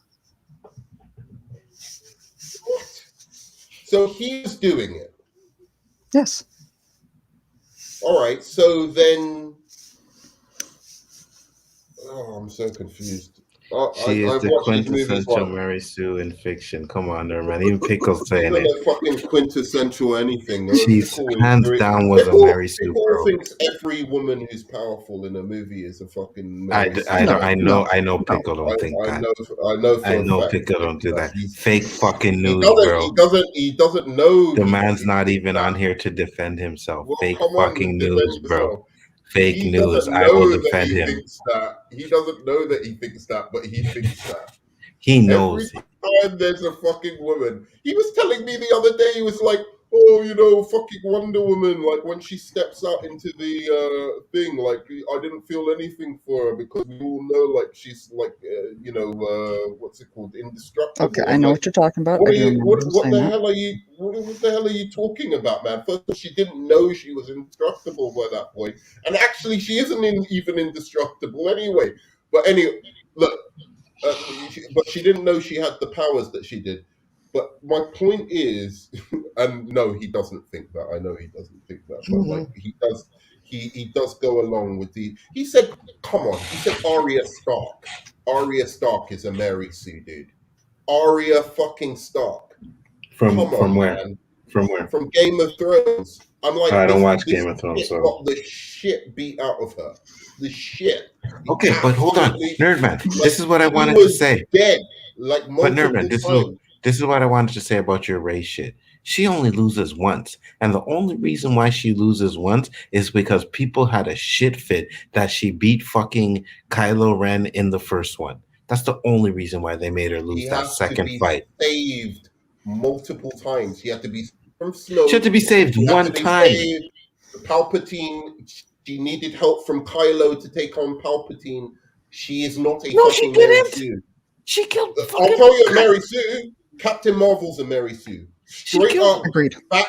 So he's doing it. Yes. All right. So then, I'm so confused. She is the quintessential Mary Sue in fiction. Come on, there, man. Even Pickle's saying it. Not fucking quintessential anything. She's hands down was a Mary Sue, bro. Thinks every woman who's powerful in a movie is a fucking Mary Sue. I know Pickle don't think that. I know Pickle don't do that. Fake fucking news, bro. He doesn't know. The man's not even on here to defend himself. Fake fucking news, bro. Fake news. I will defend him. He doesn't know that he thinks that, but he thinks that. He knows. Every time there's a fucking woman. He was telling me the other day, he was like, oh, fucking Wonder Woman, like when she steps out into the thing, like I didn't feel anything for her because we all know, like she's like, what's it called, indestructible. Okay, I know what you're talking about. What the hell are you talking about, man? First of all, she didn't know she was indestructible by that point, and actually, she isn't even indestructible anyway. But anyway, look, but she didn't know she had the powers that she did. But my point is, and no, he doesn't think that. I know he doesn't think that, but like he does. He does go along with the. He said, "Come on." He said, "Arya Stark. Arya Stark is a Mary Sue, dude. Arya fucking Stark." From where? Man. From where? From Game of Thrones. I'm like, I don't watch Game of Thrones, so got the shit beat out of her. The shit. Okay, but hold on, Nerdman. This is what I wanted to say. Dead, like but Nerdman, this is what I wanted to say about your race shit. She only loses once. And the only reason why she loses once is because people had a shit fit that she beat fucking Kylo Ren in the first one. That's the only reason why they made her lose that second fight. Saved multiple times. She had to be from Snoke. She had to be saved one time. Palpatine. she needed help from Kylo to take on Palpatine. She is not a No, she fucking Mary didn't. Sue. She killed. I'll tell you a Mary Sue. Captain Marvel's a Mary Sue. Straight up, Agreed. back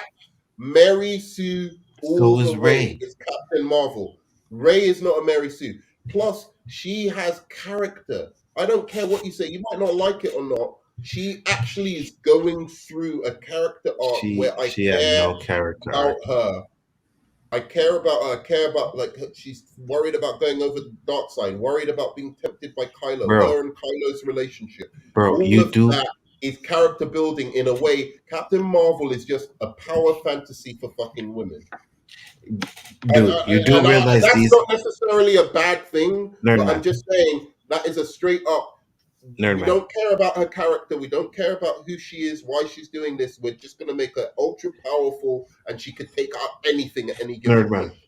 Mary Sue all So the is way Rey. is Captain Marvel. Rey is not a Mary Sue. Plus, she has character. I don't care what you say. You might not like it or not. She actually is going through a character arc where I She had care no character about arc. her. I care about her. I care about, like, she's worried about going over the dark side, worried about being tempted by Kylo, Bro. her and Kylo's relationship. Bro, All you of do. that is character building in a way. Captain Marvel is just a power fantasy for fucking women. Dude, you do realize that's these not necessarily a bad thing, Nerd but man. I'm just saying that is a straight up. Nerd We man. don't care about her character. We don't care about who she is, why she's doing this. We're just going to make her ultra powerful, and she could take out anything at any given Nerd man. point.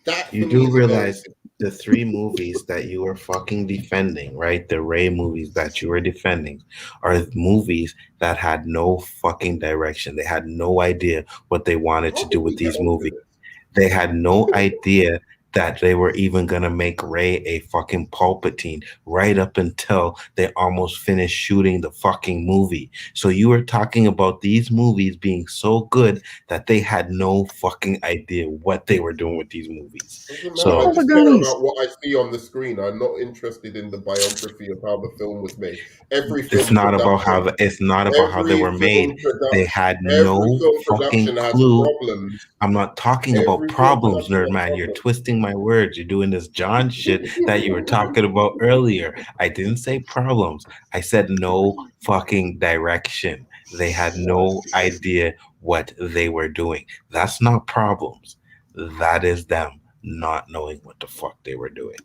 That You for me do is a realize benefit. the 3 movies that you were fucking defending, right? The Rey movies that you were defending are movies that had no fucking direction. They had no idea what they wanted to do with these movies. They had no idea that they were even going to make Rey a fucking Palpatine right up until they almost finished shooting the fucking movie. So you were talking about these movies being so good that they had no fucking idea what they were doing with these movies. Doesn't matter. So I just care about what I see on the screen. I'm not interested in the biography of how the film was made. Every film it's not about how production, it's not about how they every were made. film production, They had every no film fucking production has clue. problems. I'm not talking about Every film problems, production nerd has man. You're problems. twisting my words. You're doing this John shit that you were talking about earlier. I didn't say problems. I said no fucking direction. They had no idea what they were doing. That's not problems. That is them not knowing what the fuck they were doing.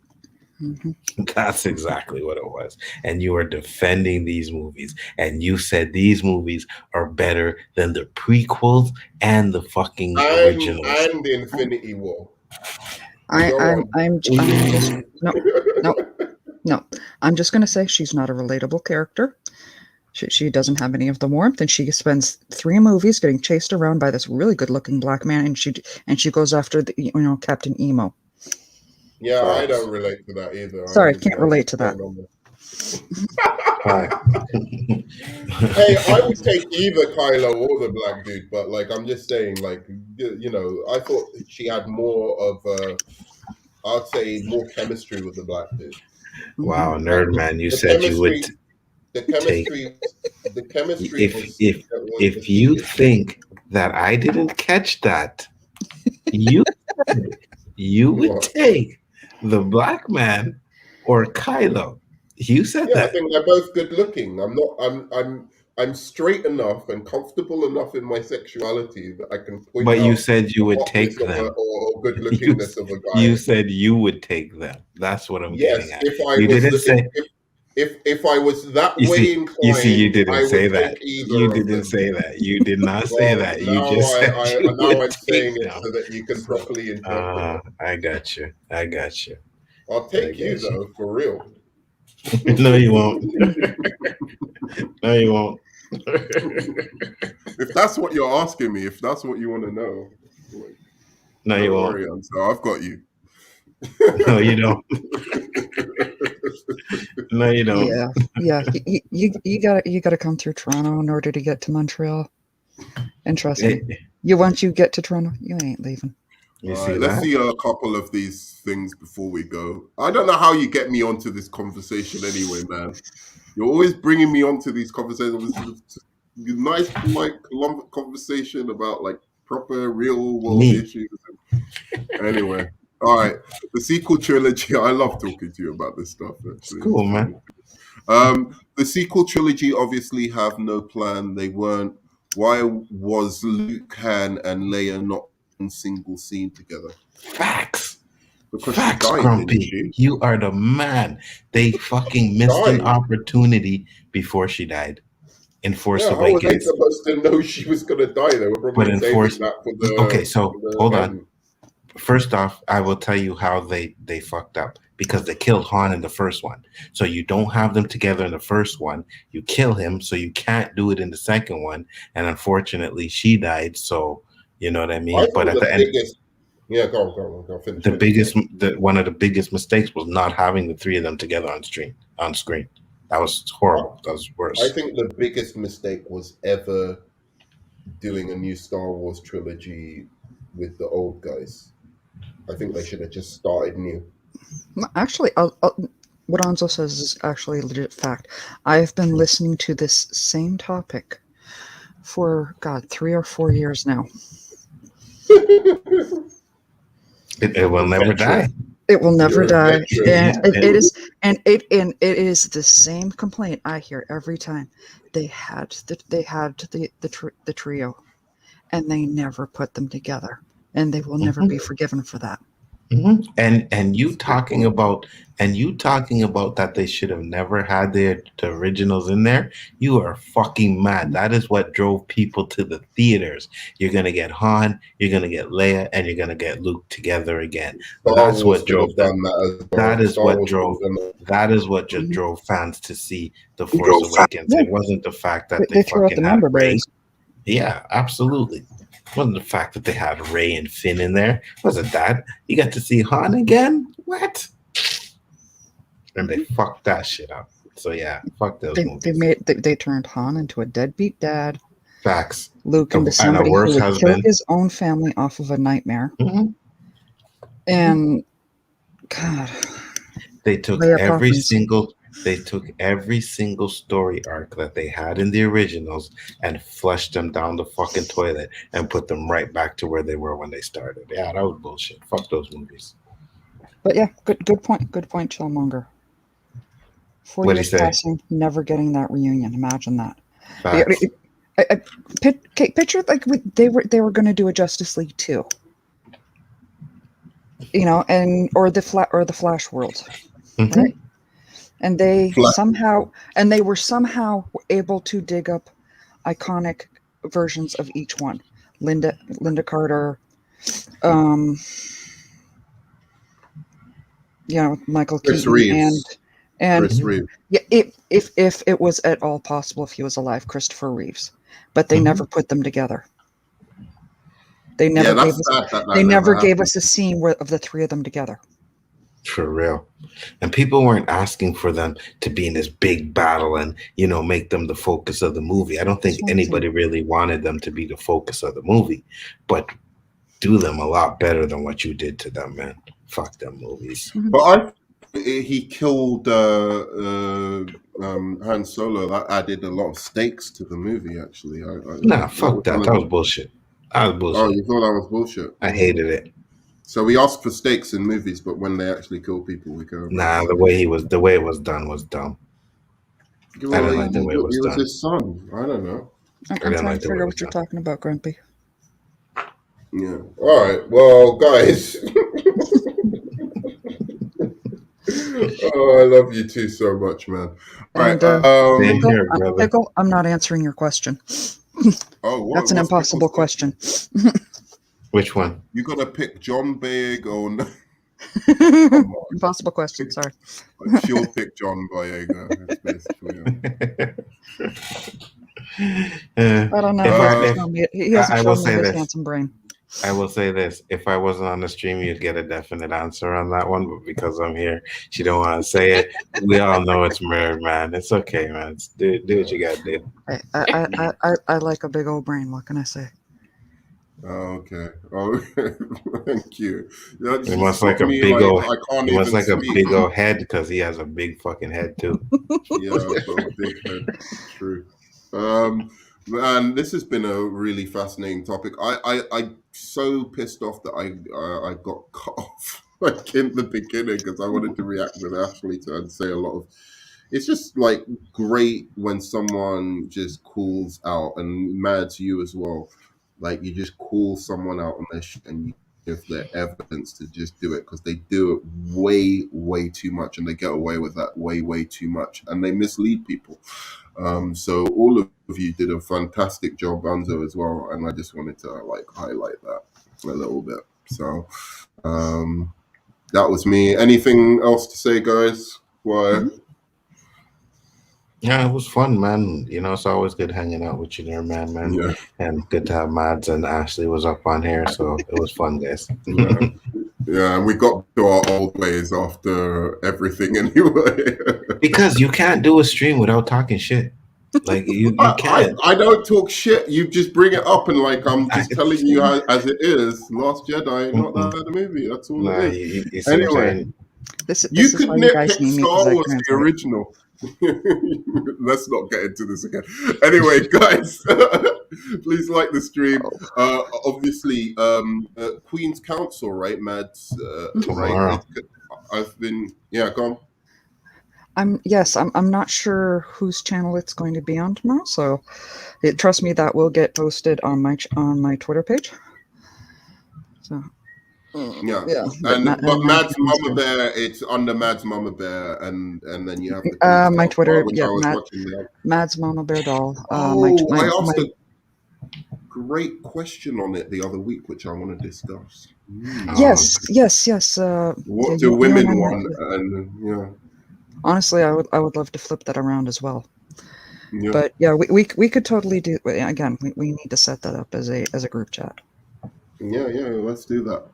That's exactly what it was. And you are defending these movies, and you said these movies are better than the prequels and the fucking originals. And Infinity War. I'm just no. I'm just gonna say she's not a relatable character. She doesn't have any of the warmth, and she spends 3 movies getting chased around by this really good-looking black man, and she goes after the Captain Emo. Yeah, I don't relate to that either. Sorry, I can't relate to that. Hey, I would take either Kylo or the black dude, but like I'm just saying, like, you know, I thought she had more of I'd say more chemistry with the black dude. Wow, nerd man, you said you would the chemistry if you think that I didn't catch that, you would take the black man or Kylo. You said I that. think they're both good looking. I'm straight enough and comfortable enough in my sexuality that I can point But out you said you would the take hotness them. or good lookingness of a guy. You said you would take them. That's what I'm getting at. If I You was didn't say. if I was that You way see, inclined, you see, you I didn't would say that. take either You of didn't them. say that. You did not say Well, that. You now just said you now would I'm saying take it them. so that you can properly interpret it. I got you. I got you. I'll take you though, for real. No, you won't. No, you won't. If that's what you're asking me, if that's what you want to know, No, you don't won't. worry, so I've got you. No, you don't. No, you don't. Yeah. You gotta come through Toronto in order to get to Montreal. And trust me, once you get to Toronto, you ain't leaving. All right, let's see a couple of these things before we go. I don't know how you get me onto this conversation anyway, man. You're always bringing me onto these conversations. Nice, polite conversation about like proper real world issues. Anyway, all right. The sequel trilogy. I love talking to you about this stuff. Actually, cool, man. The sequel trilogy obviously have no plan. They weren't. Why was Luke, Han, and Leia not in single scene together? Facts. Because Facts, she died, Grumpy. didn't she? You are the man. They fucking missed an opportunity before she died in Force How were they Awakens. supposed to know she was going to die? They were probably saving that for the. Okay, so hold on. end. First off, I will tell you how they fucked up because they killed Han in the first one. So you don't have them together in the first one. You kill him, so you can't do it in the second one. And unfortunately, she died. So you know what I mean. I But thought at the end, Yeah, go finish. One of the biggest mistakes was not having the three of them together on screen. That was horrible. That was worse. I think the biggest mistake was ever doing a new Star Wars trilogy with the old guys. I think they should have just started new. Actually, what Anzo says is actually a legit fact. I've been listening to this same topic for 3 or 4 years now. It will never die. It will never die, and it is the same complaint I hear every time. They had the trio, and they never put them together, and they will never be forgiven for that. Mm-hmm. And you talking about that they should have never had the originals in there. You are fucking mad. That is what drove people to the theaters. You're gonna get Han, you're gonna get Leia, and you're gonna get Luke together again. That's what drove them. That is what just drove fans to see The Force Awakens. It wasn't the fact that they fucking had Rey. Yeah, absolutely. It wasn't the fact that they had Rey and Finn in there. It wasn't that. You got to see Han again? What? And they fucked that shit up. So yeah, fuck those movies. They turned Han into a deadbeat dad. Facts. Luke into somebody who would kill his own family off of a nightmare. Mm-hmm. And God, they took every single story arc that they had in the originals and flushed them down the fucking toilet and put them right back to where they were when they started. Yeah, that was bullshit. Fuck those movies. But yeah, good point, Chillmonger. 4 years passing, never getting that reunion. Imagine that. Picture like they were going to do a Justice League 2. You know, or the Flash world, right? And they were somehow able to dig up iconic versions of each one. Linda Carter, Michael Keaton, and Chris Reeves. Yeah, if it was at all possible, if he was alive, Christopher Reeves, but they never put them together. They never gave us a scene of the three of them together. For real. And people weren't asking for them to be in this big battle and, make them the focus of the movie. I don't think anybody really wanted them to be the focus of the movie, but do them a lot better than what you did to them, man. Fuck them movies. But he killed Han Solo. That added a lot of stakes to the movie, actually. Fuck that. That was bullshit. That was bullshit. Oh, you thought that was bullshit? I hated it. So we asked for stakes in movies, but when they actually kill people, we go. The way it was done was dumb. Well, I didn't like the way it was done. It was his son. I don't know. I'm trying to figure out what you're talking about, Grumpy. Yeah. All right. Well, guys. Oh, I love you too so much, man. All right. Pickle, I'm not answering your question. That's an impossible question. Which one? You gotta pick John Boyega or no? Impossible question. Sorry. She'll pick John Boyega. I don't know. He hasn't shown me his handsome brain. I will say this: if I wasn't on the stream, you'd get a definite answer on that one. But because I'm here, she don't want to say it. We all know it's murder, man. It's okay, man. Do what you gotta do. I like a big old brain. What can I say? Oh, okay. Oh, thank you. He must like a big old. He must like a big old head because he has a big fucking head too. Yeah, I've got a big head. True. Man, this has been a really fascinating topic. I'm so pissed off that I got cut off like in the beginning because I wanted to react with Ashley and say a lot of. It's just like great when someone just calls out, and mad to you as well. Like you just call someone out on their shit and you give their evidence to just do it because they do it way too much and they get away with that way too much and they mislead people. So all of you did a fantastic job, Anzo, as well, and I just wanted to highlight that a little bit. So that was me. Anything else to say, guys? Why? Yeah, it was fun, man. You know, it's always good hanging out with you there, man. Yeah. And good to have Mads and Ashley was up on here, so it was fun, guys. Yeah. Yeah, and we got to our old ways after everything anyway. Because you can't do a stream without talking shit. Like you can't. I don't talk shit. You just bring it up and like I'm just telling you how, as it is. Last Jedi, not that movie. That's all Nah, it you is. see what I'm Anyway, saying? This you is could why you guys nitpick need me, Star 'cause I Wars, the translate. original. Let's not get into this again. Anyway, guys, please like the stream. Obviously, Queen's Council, right, Mads? Tomorrow. Right? I've been, yeah, go on. I'm not sure whose channel it's going to be on tomorrow, so trust me, that will get posted on my Twitter page. So Yeah, but Mads Mama Bear, it's under Mads Mama Bear, and then you have the my Twitter, which I was watching there. Mads Mama Bear Doll. I asked a great question on it the other week, which I want to discuss. Yes. What do women want? And yeah. Honestly, I would love to flip that around as well. Yeah. But yeah, we could totally do. Again, we need to set that up as a group chat. Yeah, let's do that.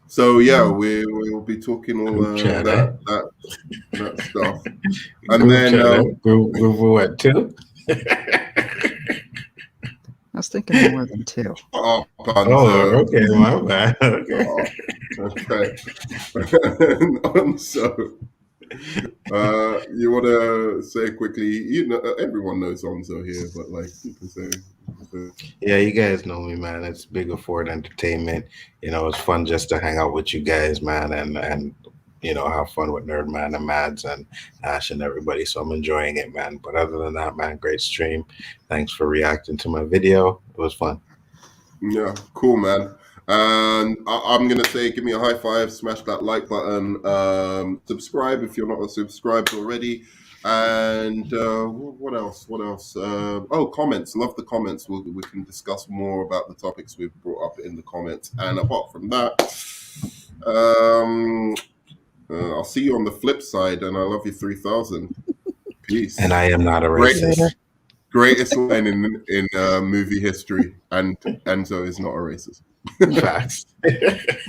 So yeah, we will be talking all that stuff, and then group what 2? I was thinking more than 2. Okay, my bad. Okay. So, you want to say quickly? You know, everyone knows Onzo here, but like you can say. Yeah, you guys know me, man. It's Bigger Ford Entertainment. You know, it's fun just to hang out with you guys, man, and you know, have fun with Nerdman and Mads and Ash and everybody. So I'm enjoying it, man. But other than that, man, great stream. Thanks for reacting to my video. It was fun. Yeah, cool, man. And I'm gonna say, give me a high five, smash that like button, subscribe if you're not subscribed already, and what else? Comments. Love the comments. We can discuss more about the topics we've brought up in the comments. And apart from that, I'll see you on the flip side. And I love you 3000. Peace. And I am not a racist. Greatest line in movie history, and Enzo is not a racist. Facts.